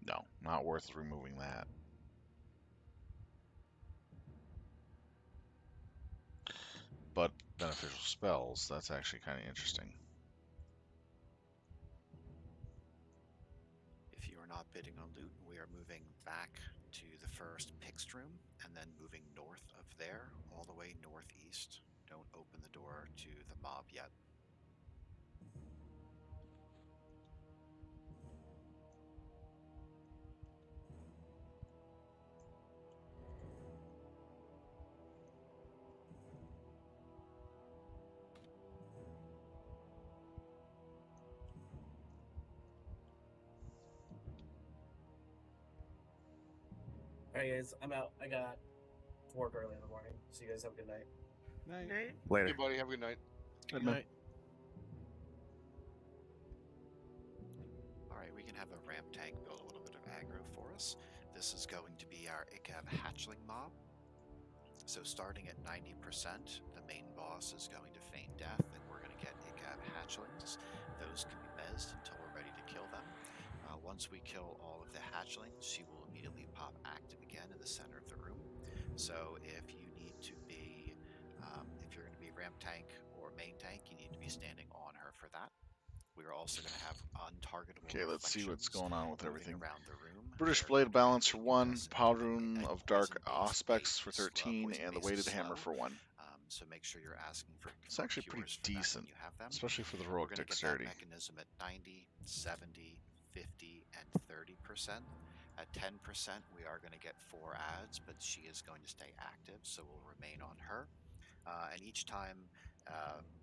No, not worth removing that. But beneficial spells, that's actually kind of interesting. If you are not bidding on loot, we are moving back to the first Pixed room and then moving north of there, all the way northeast. Don't open the door to the mob yet. Alright, guys, I'm out. I got to work early in the morning. So you guys have a good night. Night. Later. Hey, buddy. Have a good night. Good night. Alright, we can have a ramp tank build a little bit of aggro for us. This is going to be our Ikav hatchling mob. So starting at 90%, the main boss is going to feign death, and we're going to get Ikav hatchlings. Those can be mezzed until we're ready to kill them. Once we kill all of the hatchlings, she will immediately pop active again in the center of the room. So if you need to be, if you're going to be ramp tank or main tank, you need to be standing on her for that. We are also going to have untargetable. Okay, let's see what's going on with everything. Around the room. British Blade Balance for 1, Powder of Dark Aspects for 13, and the Weighted Hammer for 1. So make sure you're asking for. It's actually pretty decent, especially for the heroic dexterity. Mechanism at 90, 70, 50, and 30%. At 10%, we are going to get 4 adds, but she is going to stay active, so we'll remain on her. And each time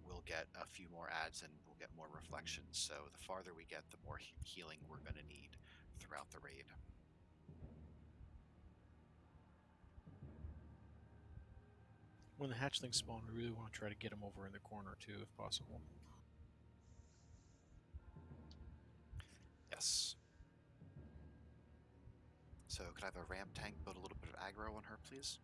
we'll get a few more adds and we'll get more reflections. So the farther we get, the more healing we're going to need throughout the raid. When the hatchlings spawn, we really want to try to get them over in the corner too, if possible. Yes. So could I have a ramp tank build a little bit of aggro on her, please?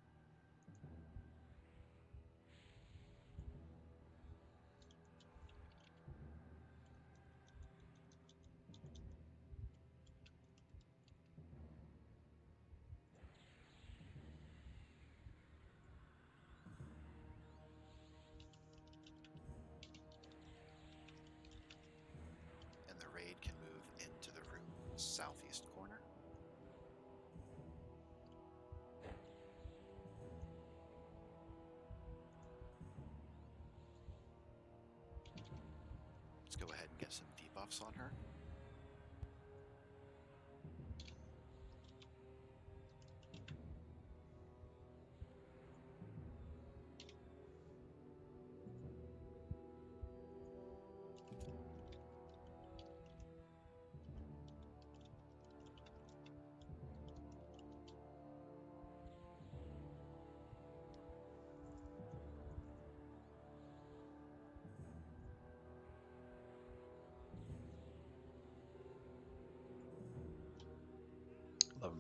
And the raid can move into the room's southeast corner. Let's go ahead and get some debuffs on her.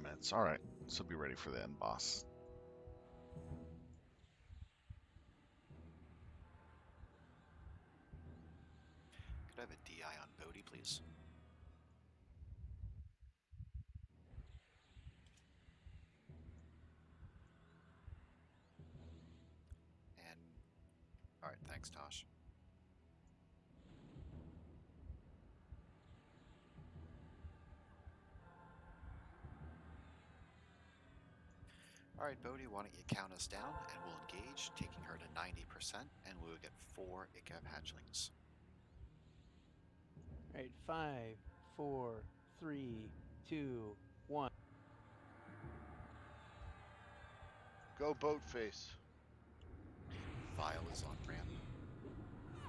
Minutes. All right. So be ready for the end boss. Could I have a DI on Bodhi, please? And all right, thanks, Tosh. All right, Bodhi, why don't you count us down, and we'll engage, taking her to 90%, and we will get 4 Icab hatchlings. All right, 5, 4, 3, 2, 1. Go boat face. Vial is on ramp.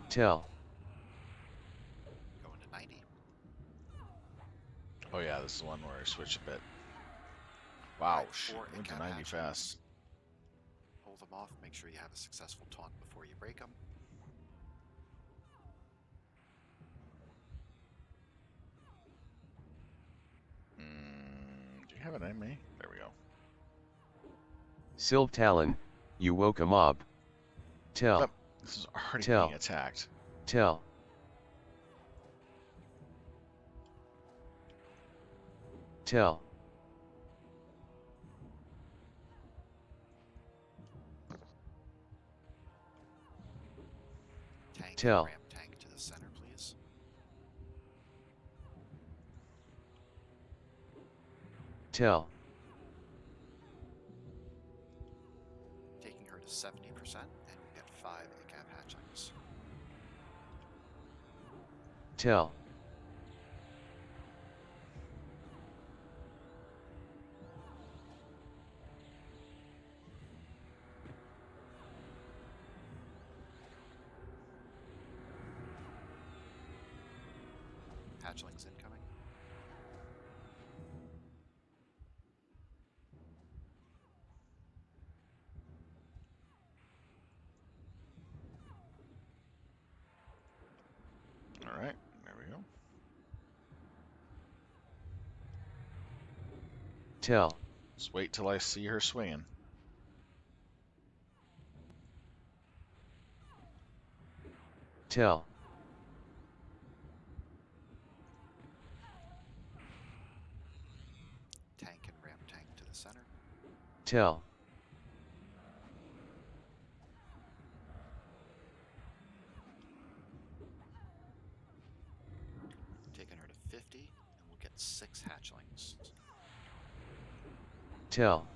Tell. Going to 90. Oh yeah, this is the one where I switch a bit. Wow, Right, shit, 4 went to Icab 90 hatchlings. fast. Hold them off. Make sure you have a successful taunt before you break them. Do you have an MA? There we go. Sylve Talon, you woke a mob. Tell. Oh, this is already Tell. being attacked. Tell. Tell. Tank Tell. and ramp tank to the center, please. Tell. Taking her to 70%, and we'll get 5 Icab hatchlings. Tell. Hatchlings incoming. All right, there we go. Tell. Just wait till I see her swinging. Tell. Tank and ramp tank to the center. Tell. Taking her to 50, and we'll get 6 hatchlings. Tell.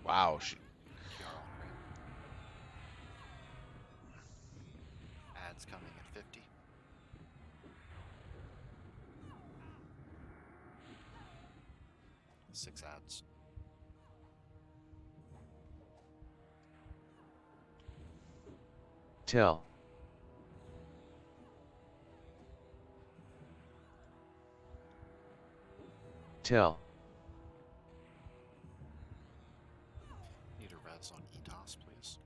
Wow, she. Kiara on ramp. Ads coming at 50. Six ads. Tell. Tell. Need a res on ETOS, please.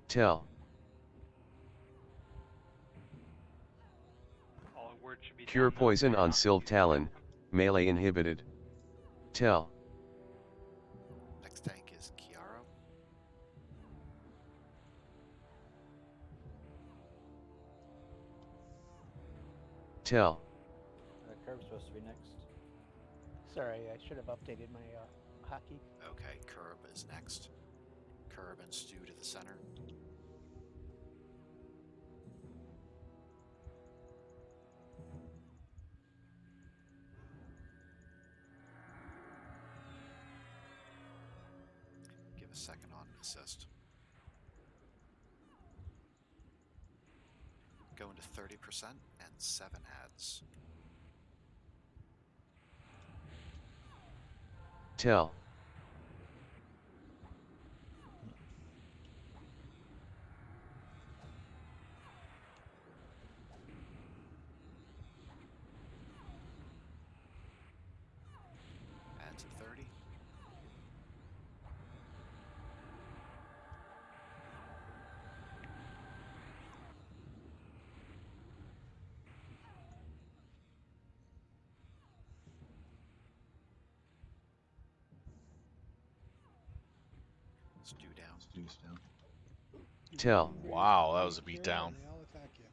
Tell. All words should be Cure down, though, poison so on not Sylve Talon, melee inhibited. Tell. Next tank is Kiara. Tell. Curb's supposed to be next. Sorry, I should have updated my hockey. Okay, Curb is next. Curb and Stu to the center. Give a second on assist. Going to 30% and 7 ads. Tell. Ads at 30. It's due down. It's deuce down. Tell. Wow, that was a Carry beatdown. on, they all attack you.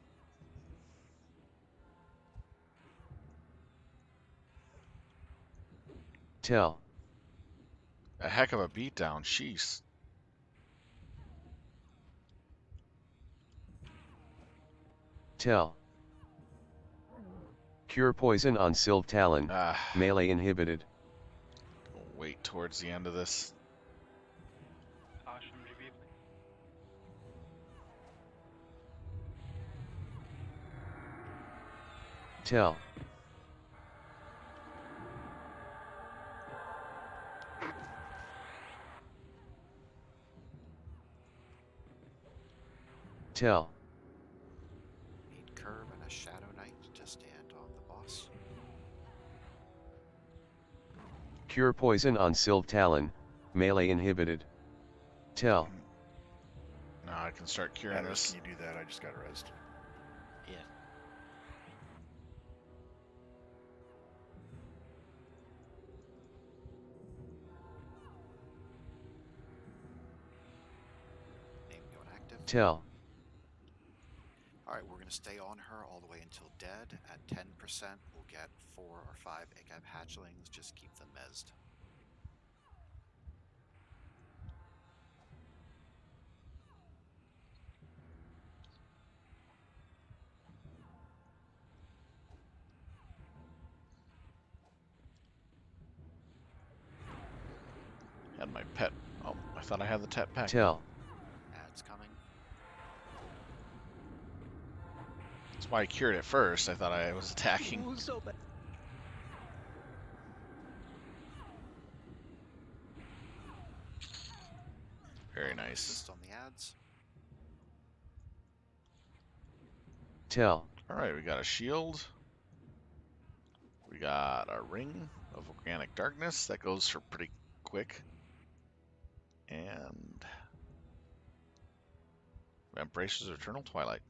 Tell. A heck of a beatdown. Sheesh. Tell. Cure poison on Sylve Talon. Ah, Melee inhibited. wait towards the end of this. Tosh MGB, please. Tell. Tell. Need curve and a Shadow Knight to stand on the boss. Cure poison on Sylve Talon. Melee inhibited. Tell. Now I can start curing Matters, this. can you do that? I just got rezzed. Yeah. Name going active. Tell. Alright, we're going to stay on her all the way until dead. At 10%, we'll get 4 or 5 ACAB hatchlings. Just keep them mezzed. Had my pet. Oh, I thought I had the pet pack. Tell. Ads coming. That's why I cured it first. I thought I was attacking. Ooh, so bad. Very nice. Assist on the ads. Tell. Alright, we got a shield. We got a ring of organic darkness. That goes for pretty quick. And Embraces of Eternal Twilight.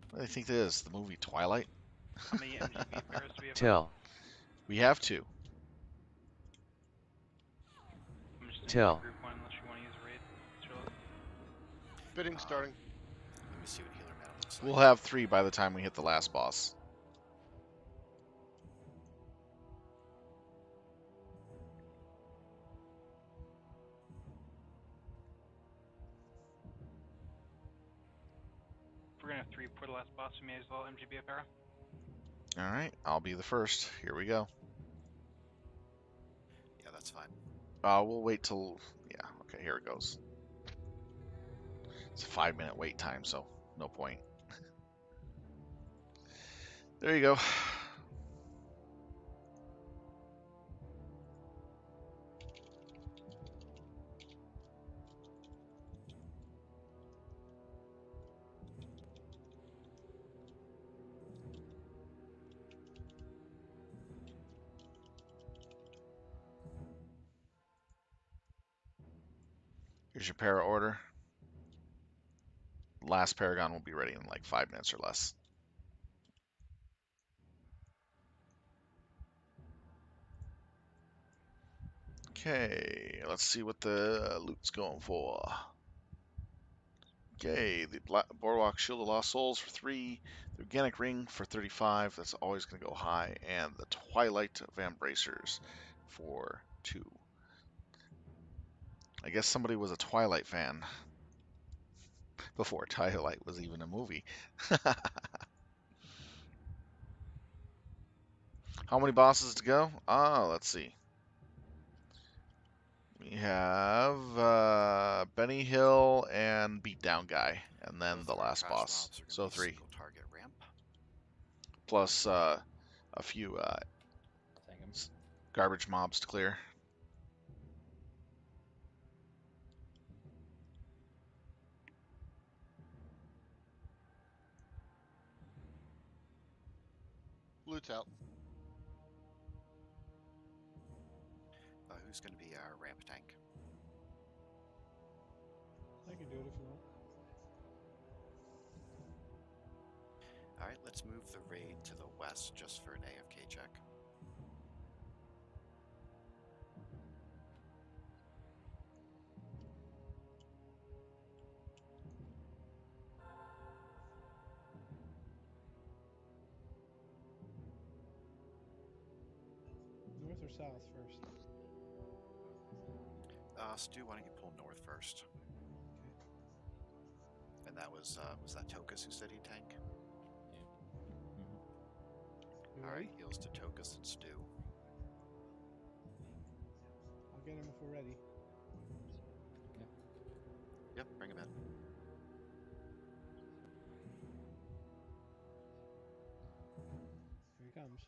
What do they think this is? The movie Twilight? How many MGB pairs do we have? Tell. We have two. I'm just Tell. group one unless you want to use a raid. Sure. Bidding starting. Let me see what healer mana looks like. We'll have three by the time we hit the last boss. If we're gonna have three before the last boss, we may as well MGB a para. Alright, I'll be the first. Here we go. Yeah, that's fine. We'll wait till... Yeah, okay, here it goes. It's a 5-minute wait time, so no point. There you go. Here's your para order. Last Paragon will be ready in like 5 minutes or less. Okay, let's see what the loot's going for. Okay, the Boardwalk Shield of Lost Souls for 3, the Organic Ring for 35, that's always going to go high, and the Twilight of Embracers for 2. I guess somebody was a Twilight fan before Twilight was even a movie. How many bosses to go? Let's see. We have Benny Hill and Beatdown Guy, and then Both the of our last crash boss. mobs are gonna So be 3. Single target ramp. Plus a few garbage mobs to clear. Loot's out. Who's going to be our ramp tank? I can do it if you want. Alright, let's move the raid to the west just for an AFK check. south first? Stu, why don't you pull north first? Okay. And that was that Tokus who said he'd tank? You All ready? right, heals to Tokus and Stu. I'll get him if we're ready. Yep, bring him in. Here he comes.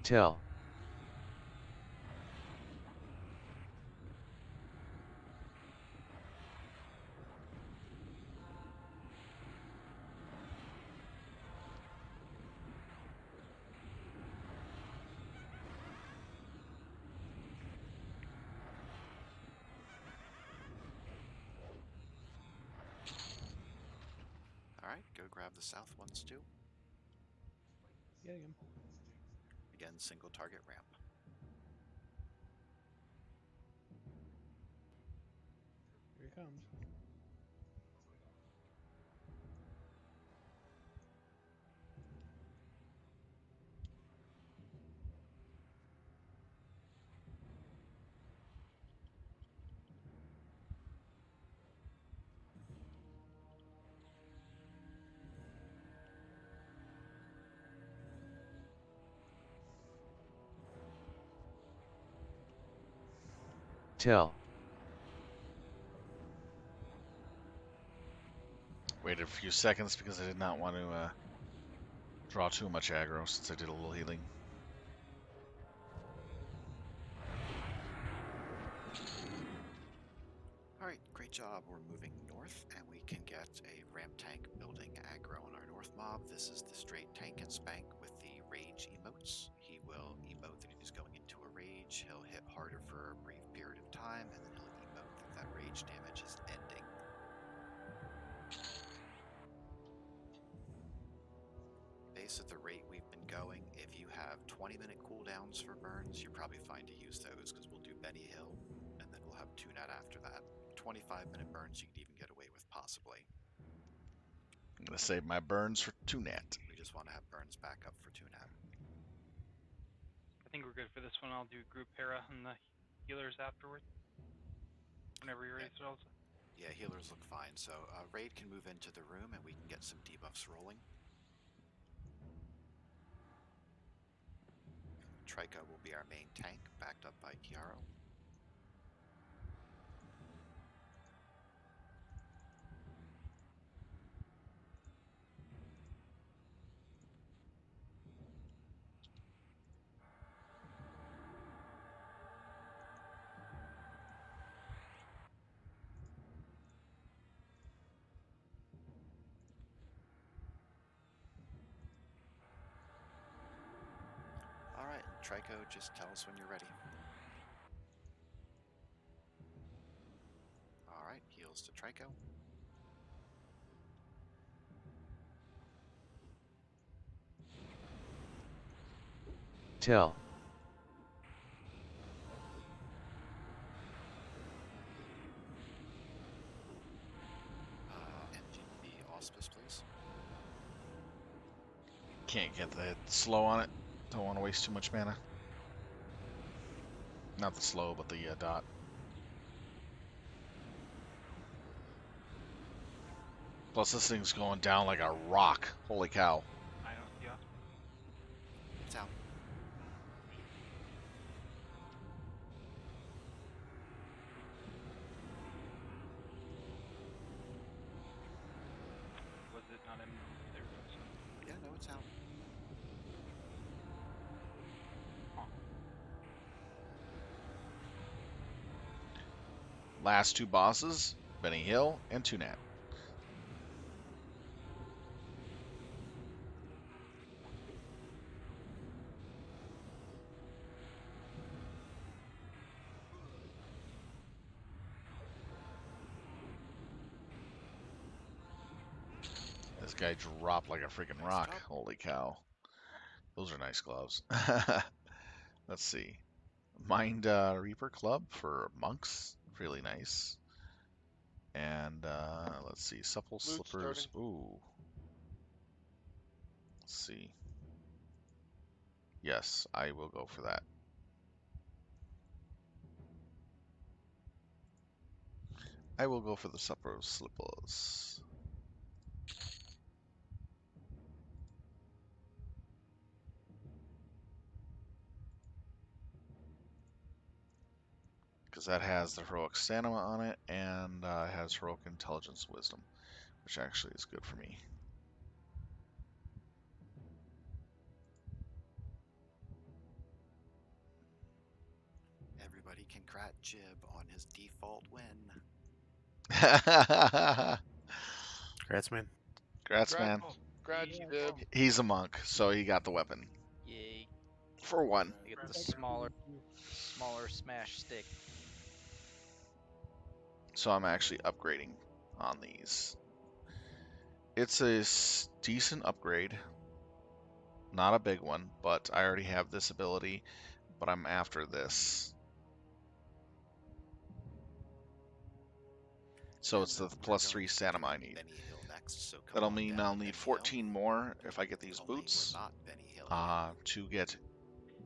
Tell. All right, go grab the south one, Stu. Getting him. Again, single target ramp. Here he comes. Tell. Waited a few seconds because I did not want to draw too much aggro since I did a little healing. All right, great job. We're moving north, and we can get a ramp tank building aggro on our north mob. This is the straight tank and spank with the rage emotes. He will emote that he's going into a rage. He'll hit harder for a brief period of time, and then he'll emote that that rage damage is ending. Based at the rate we've been going, if you have 20-minute cooldowns for burns, you're probably fine to use those because we'll do Benny Hill, and then we'll have Tunat after that. 25-minute burns you could even get away with, possibly. I'm going to save my burns for Tunat. We just want to have burns back up for Tunat. I think we're good for this one. I'll do group para and the healers afterwards. Whenever you're ready, also. Yeah, healers look fine. So Raid can move into the room and we can get some debuffs rolling. Trico will be our main tank, backed up by Kiaro. Alright, Trico, just tell us when you're ready. Alright, heals to Trico. Tell. MPG auspice, please. Can't get the slow on it. Don't want to waste too much mana. Not the slow, but the dot. Plus, this thing's going down like a rock. Holy cow. I don't see auspice. It's out. Was it not in there? Yeah, no, it's out. Last two bosses, Benny Hill and Tunat. This guy dropped like a freaking rock. Holy cow. Those are nice gloves. Let's see. Mind Reaper Club for monks, really nice. And let's see, supple Loot slippers. starting. Ooh. Let's see. Yes, I will go for that. I will go for the supple slippers. Because that has the heroic stamina on it and has heroic intelligence wisdom, which actually is good for me. Everybody can crat Jib on his default win. Congrats, man. Congrats, man. Grats, Jib. He's a monk, so he got the weapon. Yay. For one. I get the smaller smash stick. So I'm actually upgrading on these. It's a decent upgrade. Not a big one, but I already have this ability, but I'm after this. So it's the +3 stamina I need. That'll mean I'll need 14 more if I get these boots to get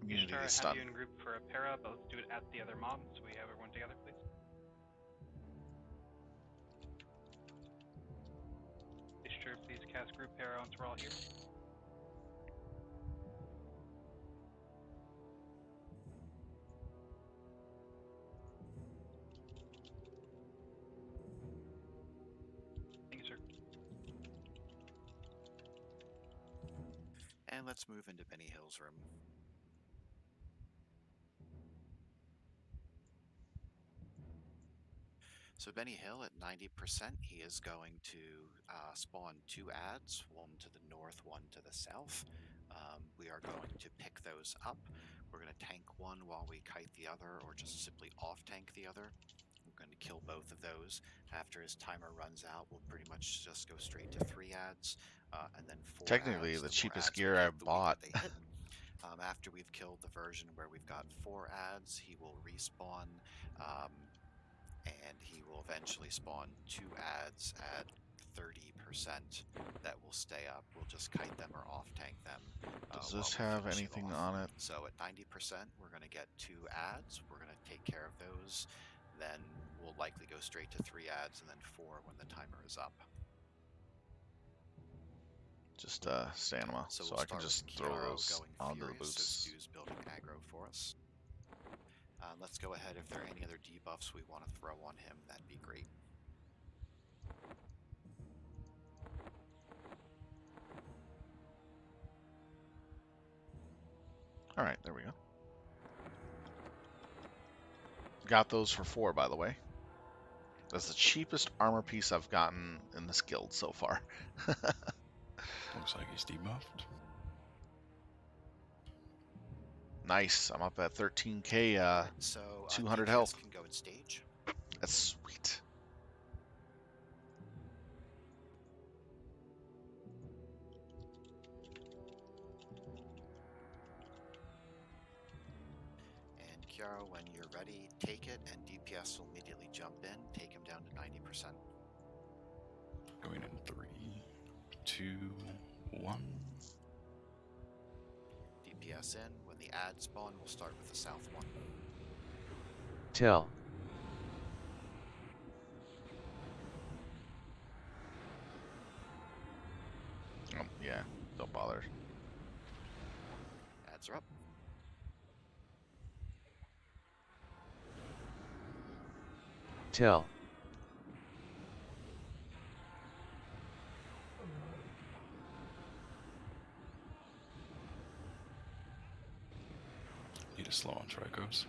immunity to Ishtar, have stun. you in group for a para, but let's do it at the other mob so we have everyone together, please. Ishtar, please cast group para once we're all here. Thank you, sir. And let's move into Benny Hill's room. So Benny Hill at 90%, he is going to spawn 2 adds, one to the north, one to the south. We are going to pick those up. We're going to tank one while we kite the other, or just simply off-tank the other. We're going to kill both of those. After his timer runs out, we'll pretty much just go straight to 3 adds, and then 4 Technically, adds. the The more cheapest adds we gear hit, I've the weaker bought. they hit. After we've killed the version where we've got 4 adds, he will respawn, and he will eventually spawn 2 adds at 30% that will stay up. We'll just kite them or off tank them. Does while this we have finish anything off. on it? So at 90%, we're going to get 2 adds. We're going to take care of those. Then we'll likely go straight to 3 adds and then 4 when the timer is up. Just stamina, So so we'll I can start just with throw Kiaro those going onto the furious, boots. so Stu's building aggro for us. Let's go ahead. If there are any other debuffs we want to throw on him, that'd be great. All right, there we go. Got those for 4, by the way. That's the cheapest armor piece I've gotten in this guild so far. Looks like he's debuffed. Nice. I'm up at 13k, So 200 DPS health. can go at stage. That's sweet. And Kiara, when you're ready, take it, and DPS will immediately jump in, take him down to 90%. Going in 3, 2, 1. DPS in. When the add spawn, we'll start with the south one. Tell. Yeah, don't bother. Adds are up. Tell. Need a slow on Tricos.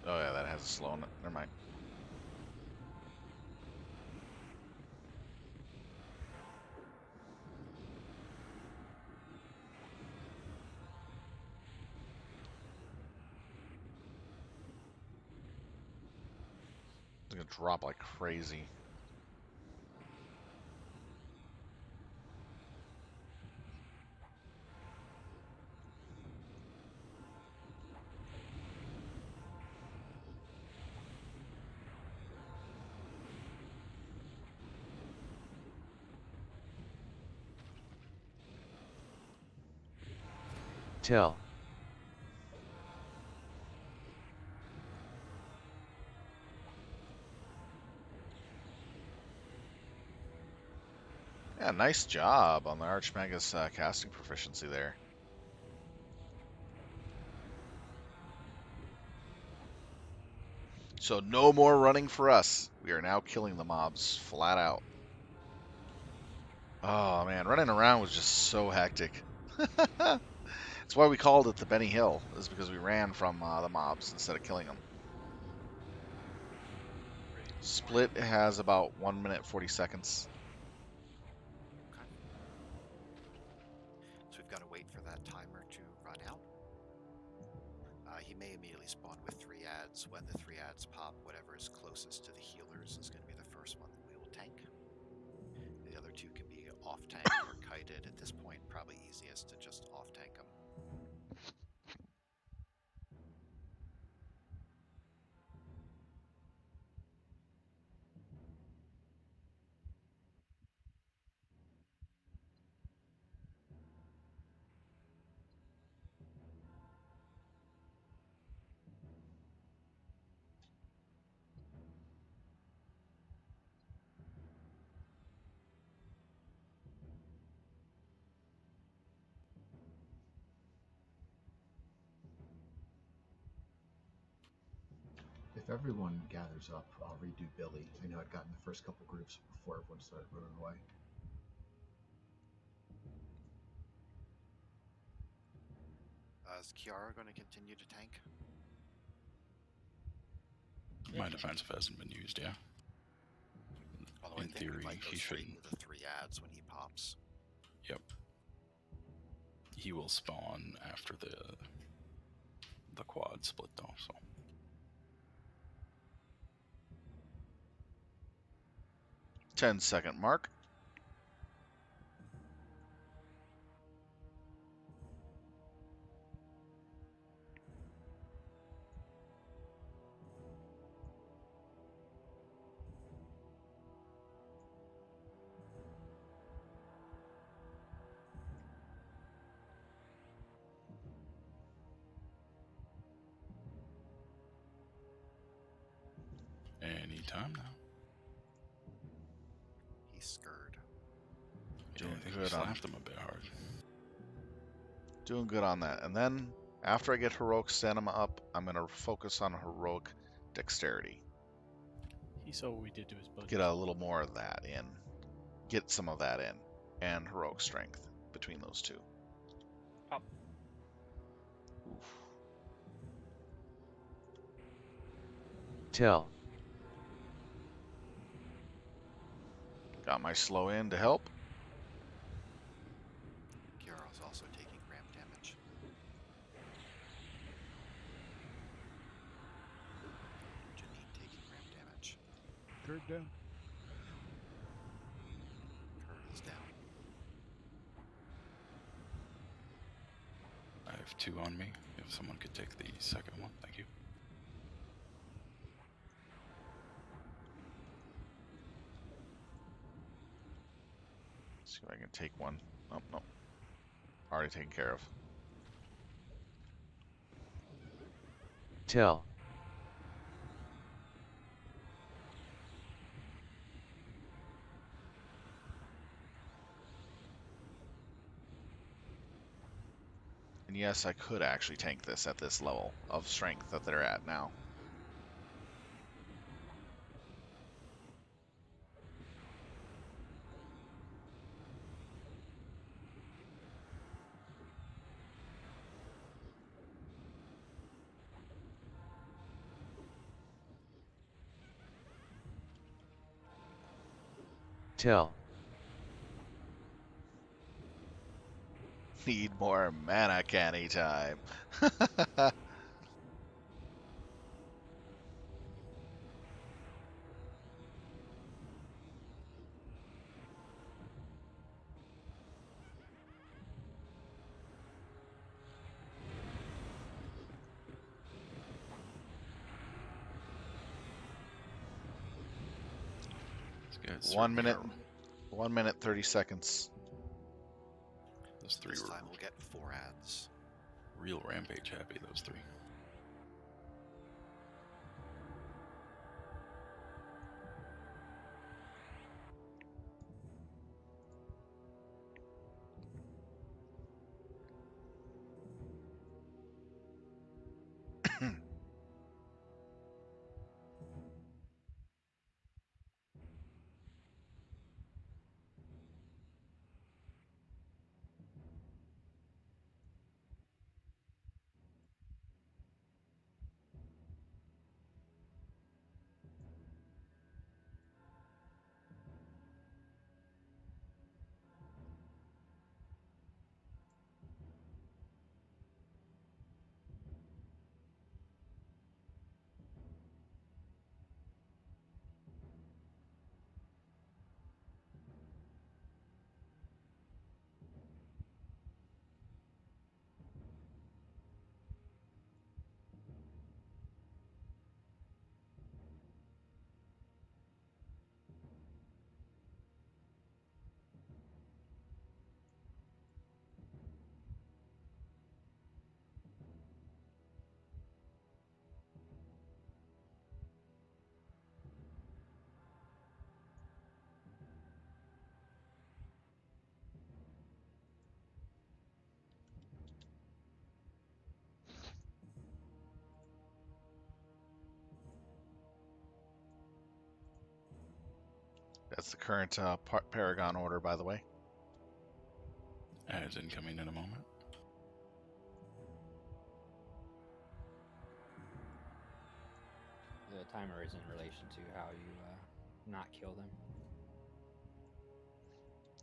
Oh yeah, that has a slow on it. Never mind. It's gonna drop like crazy. Tell. Yeah, nice job on the Archmagus casting proficiency there. So no more running for us. We are now killing the mobs flat out. Oh man, running around was just so hectic. That's why we called it the Benny Hill, is because we ran from the mobs instead of killing them. Split has about 1 minute 40 seconds. Okay. So we've got to wait for that timer to run out. He may immediately spawn with 3 adds. When the 3 adds pop, whatever is closest to the healers is going to be the first one that we will tank. The other 2 can be off-tanked or kited. At this point, probably easiest to just off-tank them. If everyone gathers up, I'll redo Billy. I know I'd gotten the first couple groups before everyone started running away. Is Kiara going to continue to tank? My defensive hasn't been used, yeah. Although I In think theory, we might go he straight shouldn't. into the 3 adds when he pops. Yep. He will spawn after the quad split though, so. Ten-second mark. Anytime now. He's scared. Yeah, I think we slapped him a bit hard. Doing good on that. And then after I get heroic stamina up, I'm going to focus on heroic dexterity. He saw what we did to his budget. Get a little more of that in. Get some of that in. And heroic strength between those 2. Pop. Oof. Tell. Got my slow in to help. Kiara's also taking ramp damage. Janine taking ramp damage. Kurt down. Kurt is down. I have 2 on me. If someone could take the second one, thank you. See if I can take one. Oh, no. Already taken care of. Tell. And yes, I could actually tank this at this level of strength that they're at now. Tell. Need more mana canny time. Guys, 1 minute, 1 minute 30 seconds. Those 3 This were. time we'll get 4 adds. Real rampage happy, those three. That's the current Paragon order, by the way. Ads incoming in a moment. The timer is in relation to how you not kill them.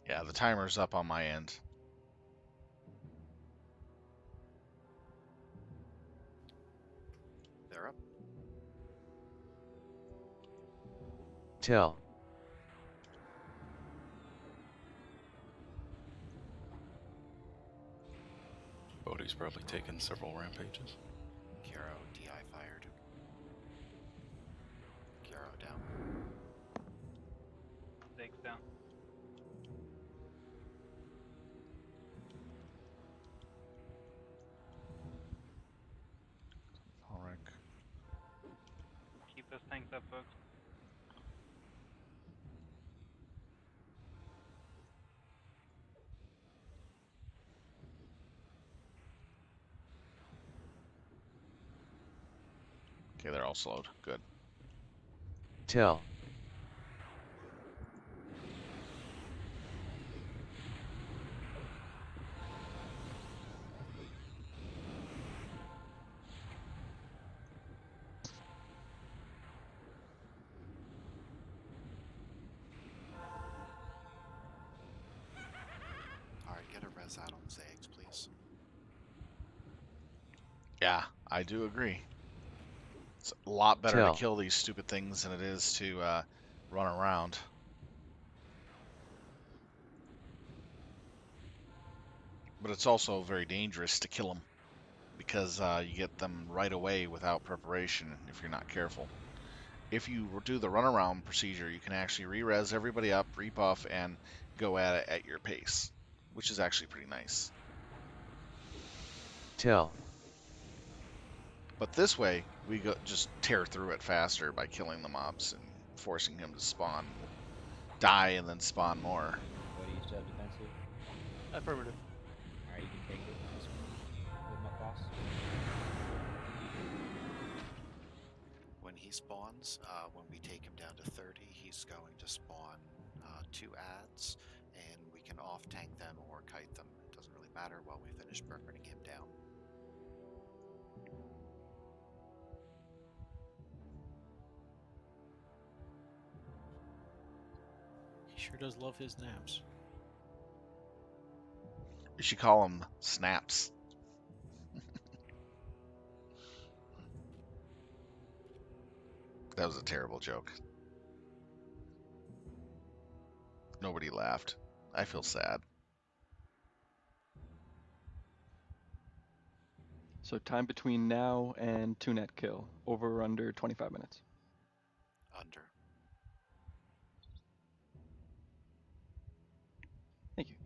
Yeah, the timer's up on my end. They're up. Tell. Bodhi's probably taken several rampages. Kero DI fired. Kero down. Stakes down. All right. Keep those tanks up, folks. Okay, they're all slowed. Good. Tell. Alright, get a res out on Zags, please. Yeah, I do agree. It's a lot better to Tell. kill these stupid things than it is to run around. But it's also very dangerous to kill them because you get them right away without preparation if you're not careful. If you do the runaround procedure, you can actually re-res everybody up, rebuff, and go at it at your pace, which is actually pretty nice. Tell. But this way, we just tear through it faster by killing the mobs and forcing him to spawn, die, and then spawn more. What do you still have defensive? Affirmative. Alright, you can take it with my boss. When he spawns, when we take him down to 30, he's going to spawn 2 ads, and we can off-tank them or kite them. It doesn't really matter while we finish burning him down. He sure does love his naps. You should call them snaps. That was a terrible joke. Nobody laughed. I feel sad. So time between now and 2-net kill, over or under 25 minutes. Under. Thank you.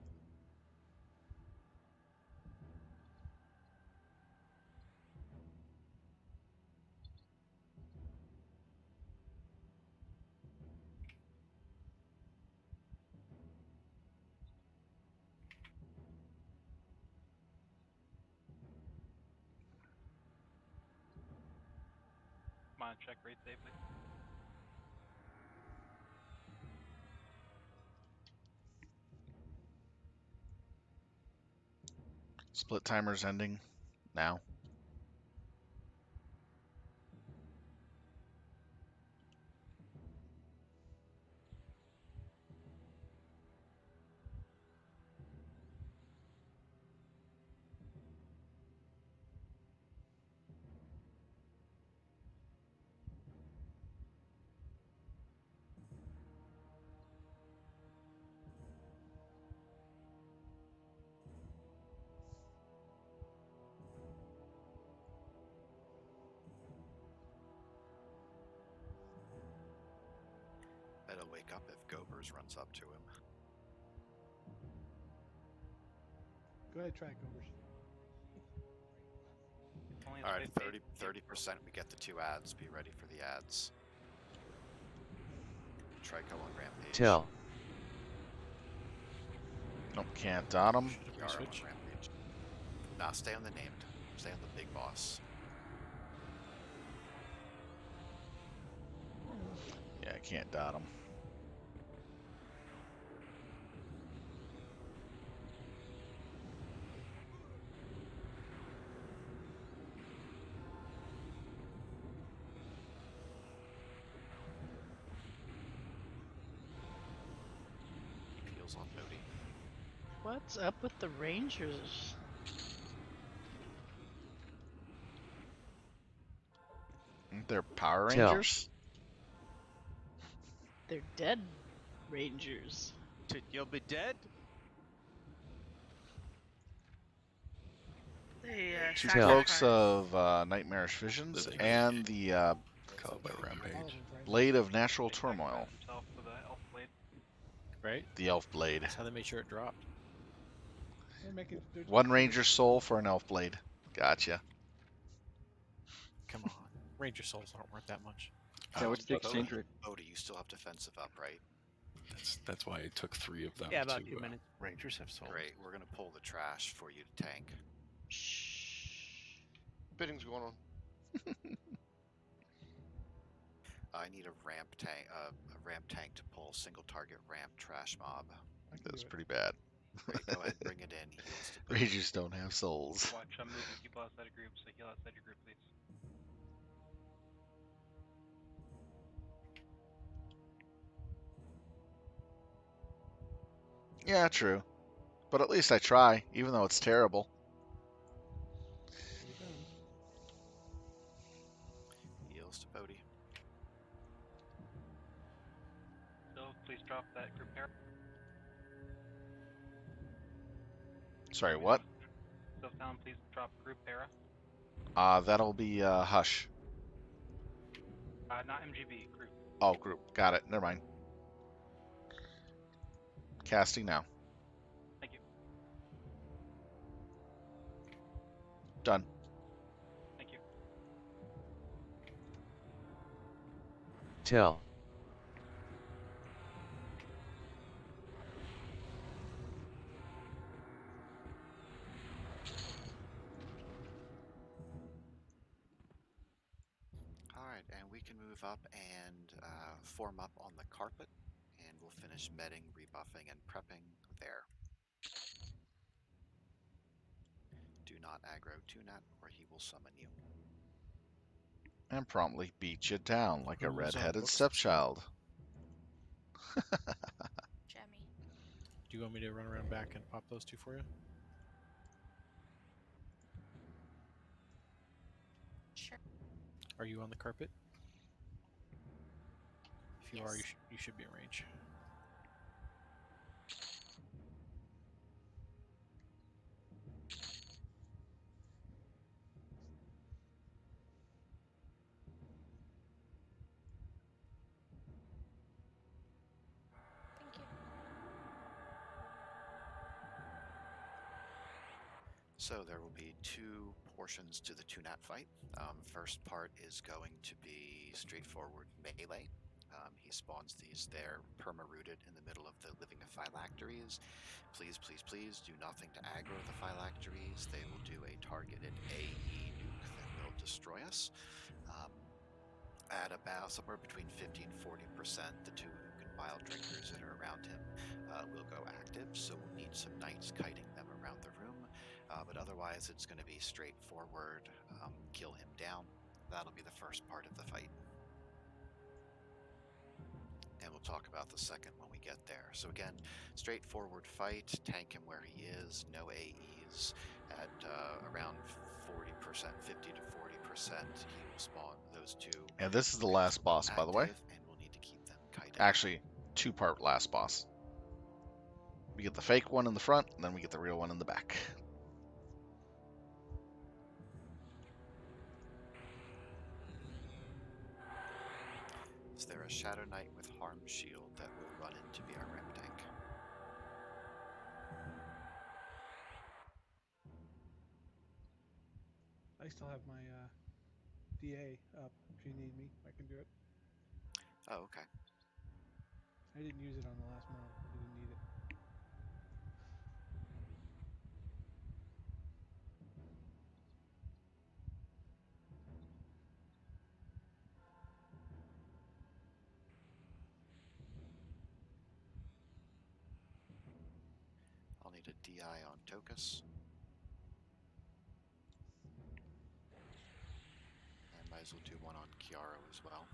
want to check raid safely. Split timer's ending now. Better wake up if Gobers runs up to him. Go ahead, try it, Cobers. All right, 30%. We get the 2 ads. Be ready for the ads. Trico on Rampage. Tell. Nope, can't dot him. Yarrow on Rampage. Nah, stay on the named. Stay on the big boss. Yeah, I can't dot him. Peels on Bodhi. What's up with the Rangers? They're Power Tell. Rangers? They're dead Rangers. You'll be dead? They Two Tell. cloaks of nightmarish visions Living and the Called by Rampage. blade of natural turmoil. Himself with a elf blade. Right? The elf blade. That's how they made sure it dropped. They're making they're One ranger soul for an elf blade. Gotcha. Come on. Ranger souls aren't worth that much. Yeah, what's the exchange rate? Bodhi, you still have defensive up, right? That's why it took 3 of them. Yeah, about to, 2 minutes. Rangers have souls. Great. We're gonna pull the trash for you to tank. Bidding's going on. I need a ramp tank to pull single target ramp trash mob. That's pretty bad. Great, go ahead, bring it in. Heals to boot. Rangers don't have souls. Watch, I'm moving people outside of groups, so heal outside your group, please. Yeah, true. But at least I try, even though it's terrible. Heals to Bodhi. So please drop that group pair. Sorry, what? So Talon, please drop group para. That'll be Hush. Not MGB, group. Oh, group. Got it. Never mind. Casting now. Thank you. Done. Thank you. Tell. Alright, and we can move up and form up on the carpet, and we'll finish medding, rebuffing, and prepping there. Do not aggro Tunat, or he will summon you. And promptly beat you down like a Who's on red-headed books? stepchild. Jammy. Do you want me to run around back and pop those 2 for you? Sure. Are you on the carpet? If you are, Yes. you should be in range. Thank you. So there will be 2 portions to the Tunat fight. First part is going to be straightforward melee. He spawns these there perma-rooted in the middle of the living phylacteries. Please, please, please do nothing to aggro the phylacteries. They will do a targeted AE nuke that will destroy us. At about somewhere between 50 and 40%, the two Ukan wild drinkers that are around him will go active, so we'll need some knights kiting them around the room. But otherwise, it's going to be straightforward, kill him down. That'll be the first part of the fight. And we'll talk about the second when we get there. So again, straightforward fight, tank him where he is, no AEs. At around 40%, 50 to 40%, he will spawn those two. And this is the last boss, by the way. And we'll need to keep them kiting. Actually, two-part last boss. We get the fake one in the front, and then we get the real one in the back. Is there a Shadow Knight with Harm Shield that will run in to be our ramp tank? I still have my DA up. If you need me, I can do it. Oh, okay. I didn't use it on the last mod. I didn't need it. I'll need a DI on Tokus. And might as well do one on Kiaro as well.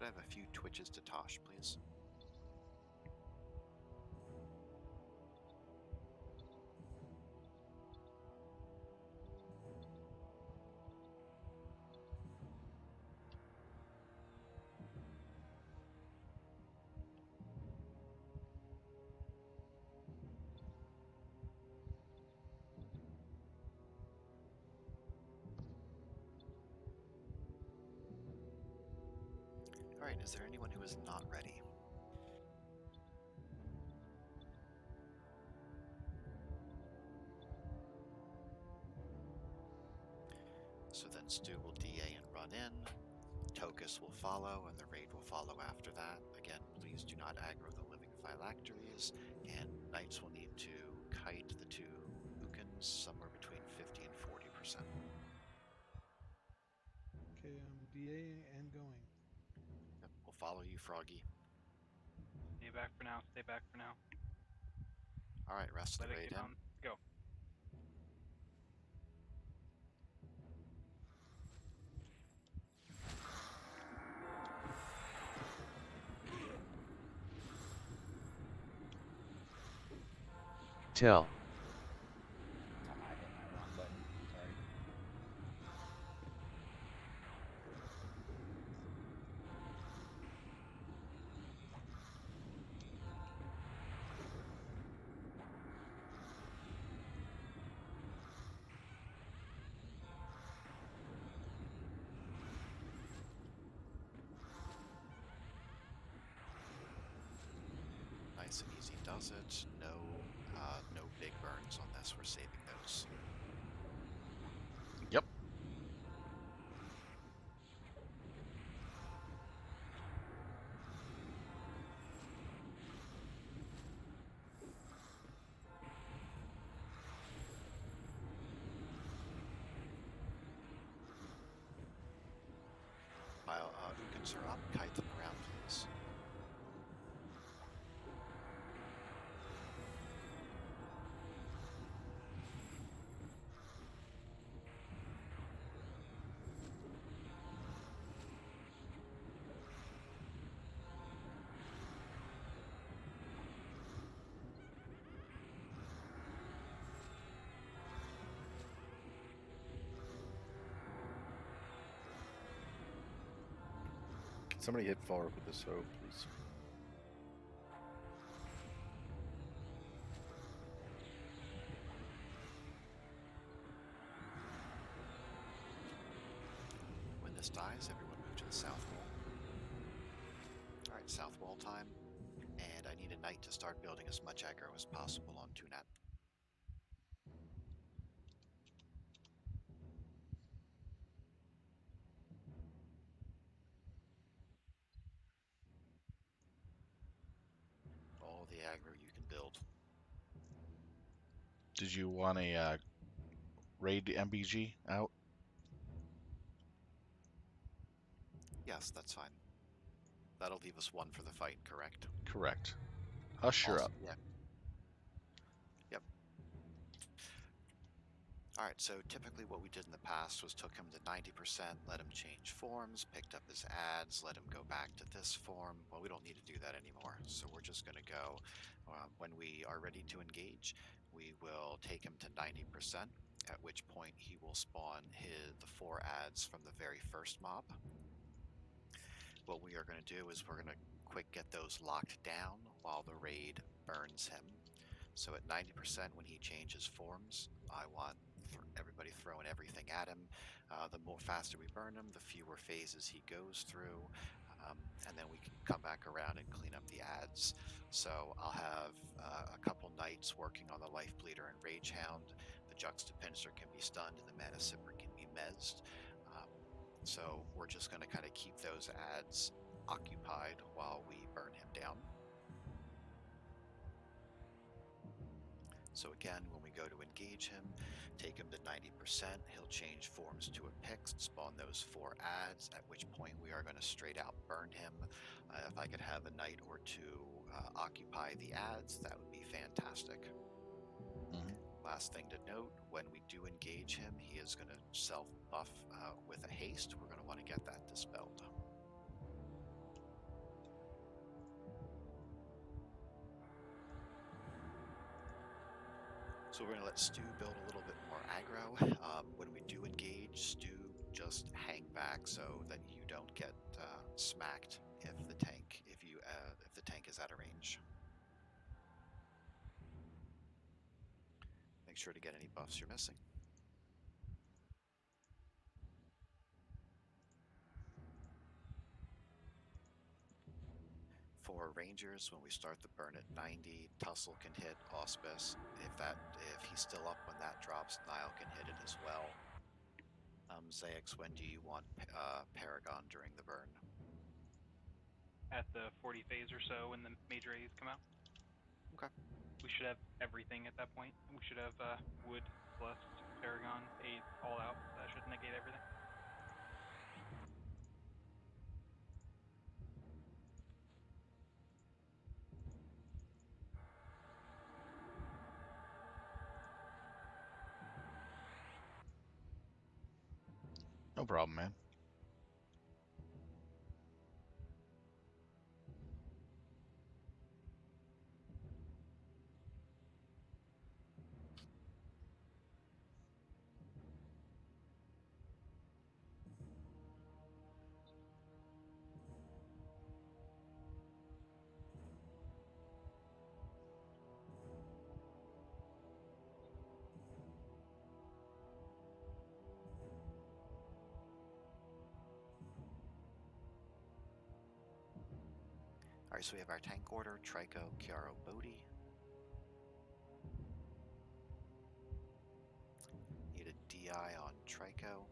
Could I have a few twitches to Tosh, please? Alright, is there anyone who is not ready? So then Stu will DA and run in, Tokus will follow, and the raid will follow after that. Again, please do not aggro the living phylacteries, and knights will need to kite the two Ukans somewhere between 50 and 40%. Okay, I'm DA and going. Yep, we'll follow you, Froggy. Stay back for now. Stay back for now. Alright, rest of Let the it raid get in. on. Go. Tell. I hit my wrong button. Sorry. Nice and easy does it. No big burns on this. We're saving those. Yep. While Ukans are up, kite them around, please. Can somebody hit forward with this hoe, please? this dies, everyone move to the south wall. Alright, south wall time. And I need a knight to start building as much aggro as possible on Tunat. All the aggro you can build. Did you want a raid MPG out? Yes, that's fine. That'll leave us one for the fight, correct? Correct. Usher Also, up. yeah. Yep. Alright, so typically what we did in the past was took him to 90%, let him change forms, picked up his ads, let him go back to this form. Well, we don't need to do that anymore, so we're just going to go, when we are ready to engage, we will take him to 90%, at which point he will spawn the 4 ads from the very first mob. What we are going to do is we're going to quick get those locked down while the raid burns him. So at 90% when he changes forms, I want everybody throwing everything at him. The more faster we burn him, the fewer phases he goes through, and then we can come back around and clean up the ads. So I'll have a couple knights working on the Life Bleeder and Rage Hound. The Juxtapincer can be stunned, and the Mana Sipper can be mezzed. So we're just going to kind of keep those ads occupied while we burn him down. So again, when we go to engage him, take him to 90%, he'll change forms to a Pix, spawn those 4 ads, at which point we are going to straight out burn him. If I could have a knight or 2 occupy the ads, that would be fantastic. Last thing to note, when we do engage him, he is going to self-buff with a haste. We're going to want to get that dispelled. So we're going to let Stu build a little bit more aggro. When we do engage, Stu, just hang back so that you don't get smacked if the tank is out of range. Make sure to get any buffs you're missing. For Rangers, when we start the burn at 90, Tussle can hit Auspice. If he's still up when that drops, Nile can hit it as well. Zayax, when do you want Paragon during the burn? At the 40 phase or so when the major A's come out. Okay. We should have everything at that point. We should have Wood plus Paragon A's all out. That should negate everything. No problem, man. Alright, so we have our tank order, Trico, Chiaro, Bodhi. Need a DI on Trico.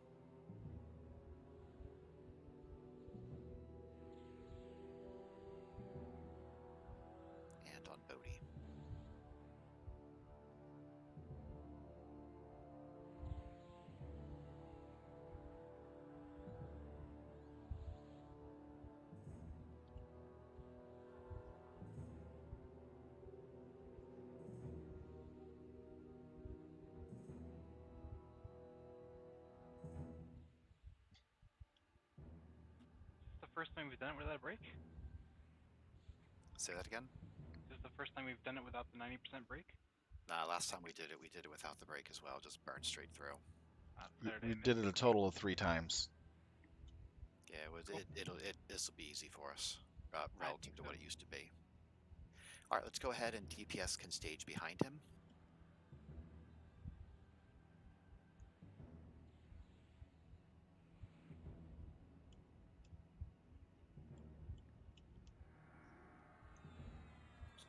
And on Bodhi. Is this the first time we've done it without a break? Say that again? Is this the first time we've done it without the 90% break? Nah, last time we did it without the break as well, just burned straight through. We did it a total of 3 times. Yeah, this will be easy for us, relative to what it used to be. Alright, let's go ahead and DPS can stage behind him.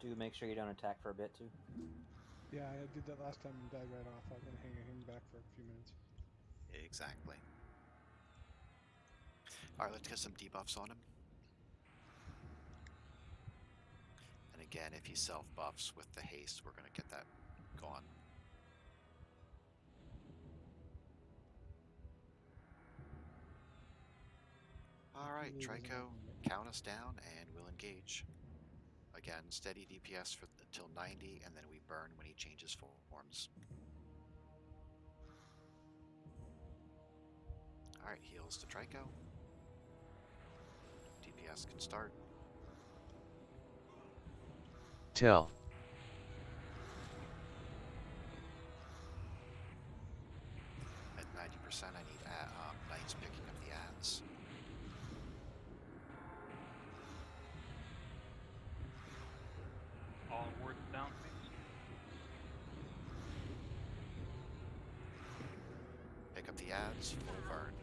do make sure you don't attack for a bit too. Yeah, I did that last time and died right off. I'm gonna hang back for a few minutes. Exactly. Alright, let's get some debuffs on him. And again, if he self-buffs with the haste, we're going to get that gone. Alright, Really doesn't Trico, like me yet. count us down and we'll engage. Again, steady DPS for until 90, and then we burn when he changes forms. Alright, heals to Trico. DPS can start. Tell. At 90%, I need Knights picking up the adds. All wards down, please. Pick up the adds, full burn.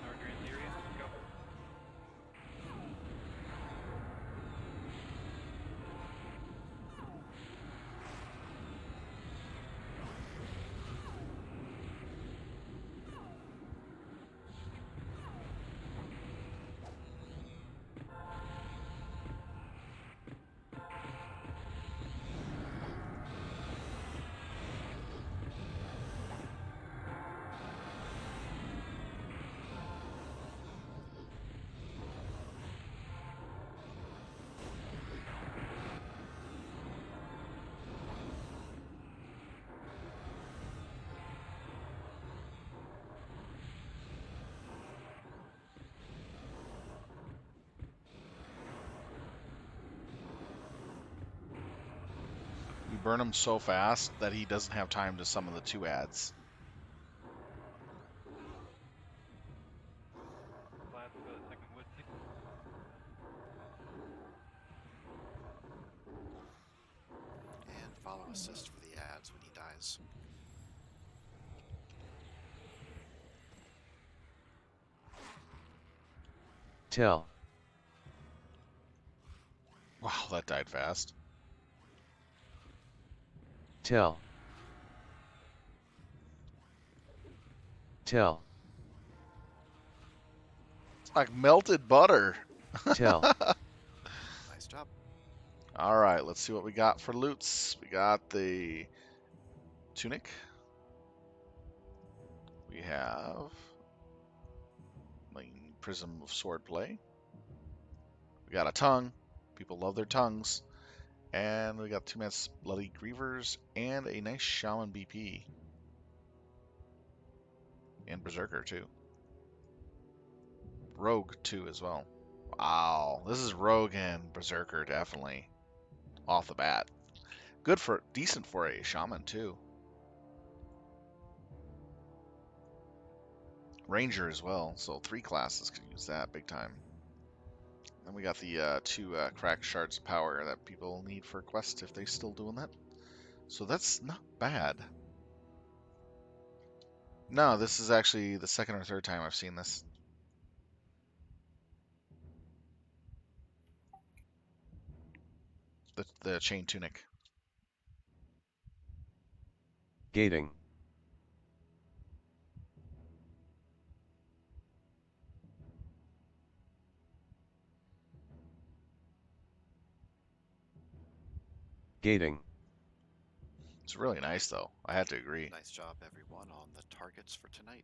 Aradune Lyria, go. You burn him so fast that he doesn't have time to summon the 2 adds. Glad for the second wood, please. And follow assist for the adds when he dies. Tell. Wow, that died fast. Tell. Tell. It's like melted butter. Tell. Nice job. All right, let's see what we got for loots. We got the tunic. We have prism of swordplay. We got a tongue. People love their tongues. And we got 2 Man's Bloody Grievers and a nice Shaman BP. And Berserker, too. Rogue, too, as well. Wow, this is Rogue and Berserker, definitely. Off the bat. Decent for a Shaman, too. Ranger as well, so 3 classes could use that big time. Then we got the 2 cracked shards of power that people need for quest if they're still doing that. So that's not bad. No, this is actually the second or third time I've seen this. The chain tunic. Gating. Gating. It's really nice, though. I have to agree. Nice job, everyone, on the targets for tonight.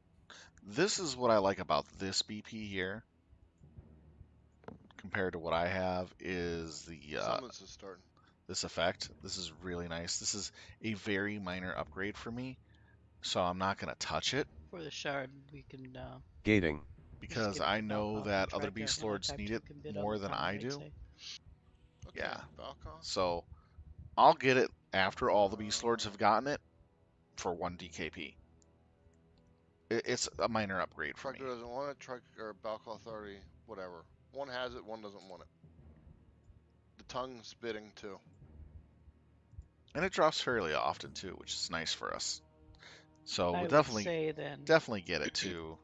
This is what I like about this BP here, compared to what I have, is the Summons is starting. this effect. This is really nice. This is a very minor upgrade for me, so I'm not going to touch it. For the shard, we can Gating. Because skip I the know Balkoth that and other Trico, Beast and let Lords Type need 2 it can bid on more the than tongue, I I'd do. say. Okay, Yeah. Balkoth. So I'll get it after all the Beast Lords have gotten it for 1 DKP. It's a minor upgrade for me. Trico doesn't want it. Or Balkoth already, whatever. One has it, one doesn't want it. The tongue's bidding too. And it drops fairly often too, which is nice for us. So I we'll would say then definitely get it too.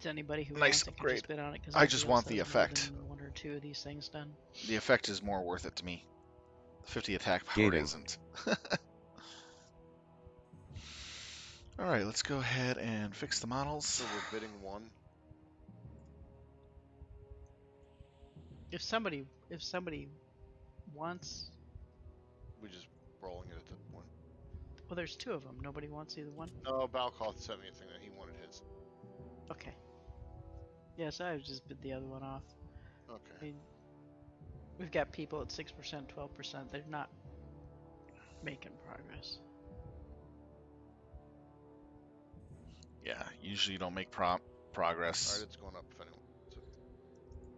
To anybody who nice wants it can upgrade. just bid on it because I nobody just else want the has more effect. than 1 or 2 of these things done. The effect is more worth it to me. The 50 attack power Gating. isn't. All right, let's go ahead and fix the models. So we're bidding 1. If somebody wants, We just rolling it at this point. well, there's 2 of them. Nobody wants either one. Oh, Balkoth sent me a thing that he wanted his. Okay. Yes, I would just bid the other one off. Okay. I mean, we've got people at 6%, 12%. They're not making progress. Yeah, usually you don't make progress. All right, it's going up if anyone.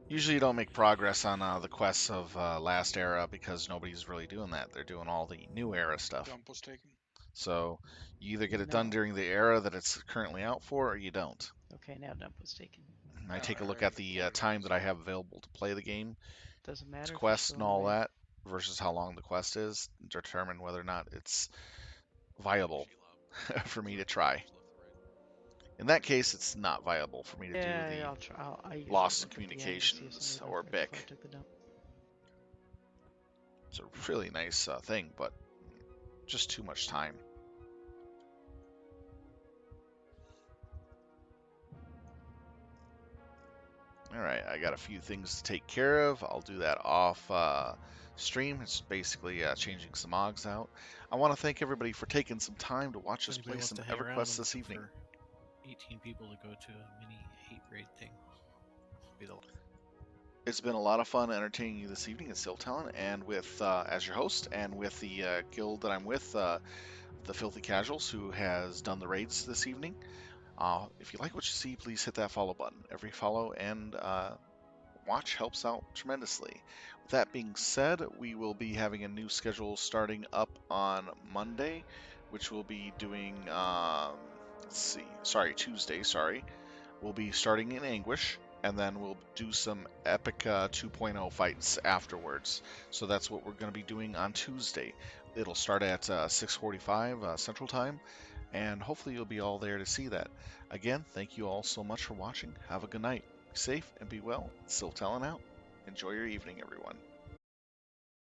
Usually you don't make progress on the quests of last era because nobody's really doing that. They're doing all the new era stuff. Dump was taken. So you either get it done during the era that it's currently out for, or you don't. Okay, now dump was taken. And I take a look at the time that I have available to play the game, Doesn't matter. its quest and all that, versus how long the quest is, to determine whether or not it's viable for me to try. In that case, it's not viable for me to do the I'll try. I lost communications or BIC. It's a really nice thing, but just too much time. All right, I got a few things to take care of. I'll do that off stream. It's basically changing some OGs out. I want to thank everybody for taking some time to watch us play some Everquest this evening. 18 people to go to a mini hate raid thing. It's been a lot of fun entertaining you this evening at Still Talent, and with as your host, and with the guild that I'm with, the Filthy Casuals, who has done the raids this evening. If you like what you see, please hit that follow button. Every follow and watch helps out tremendously. With that being said, we will be having a new schedule starting up on Monday, which we'll be doing, Tuesday, We'll be starting in Anguish, and then we'll do some Epic 2.0 fights afterwards. So that's what we're going to be doing on Tuesday. It'll start at 6:45 Central Time, and hopefully you'll be all there to see that. Again, thank you all so much for watching. Have a good night. Be safe and be well. Still Talent out. Enjoy your evening, everyone.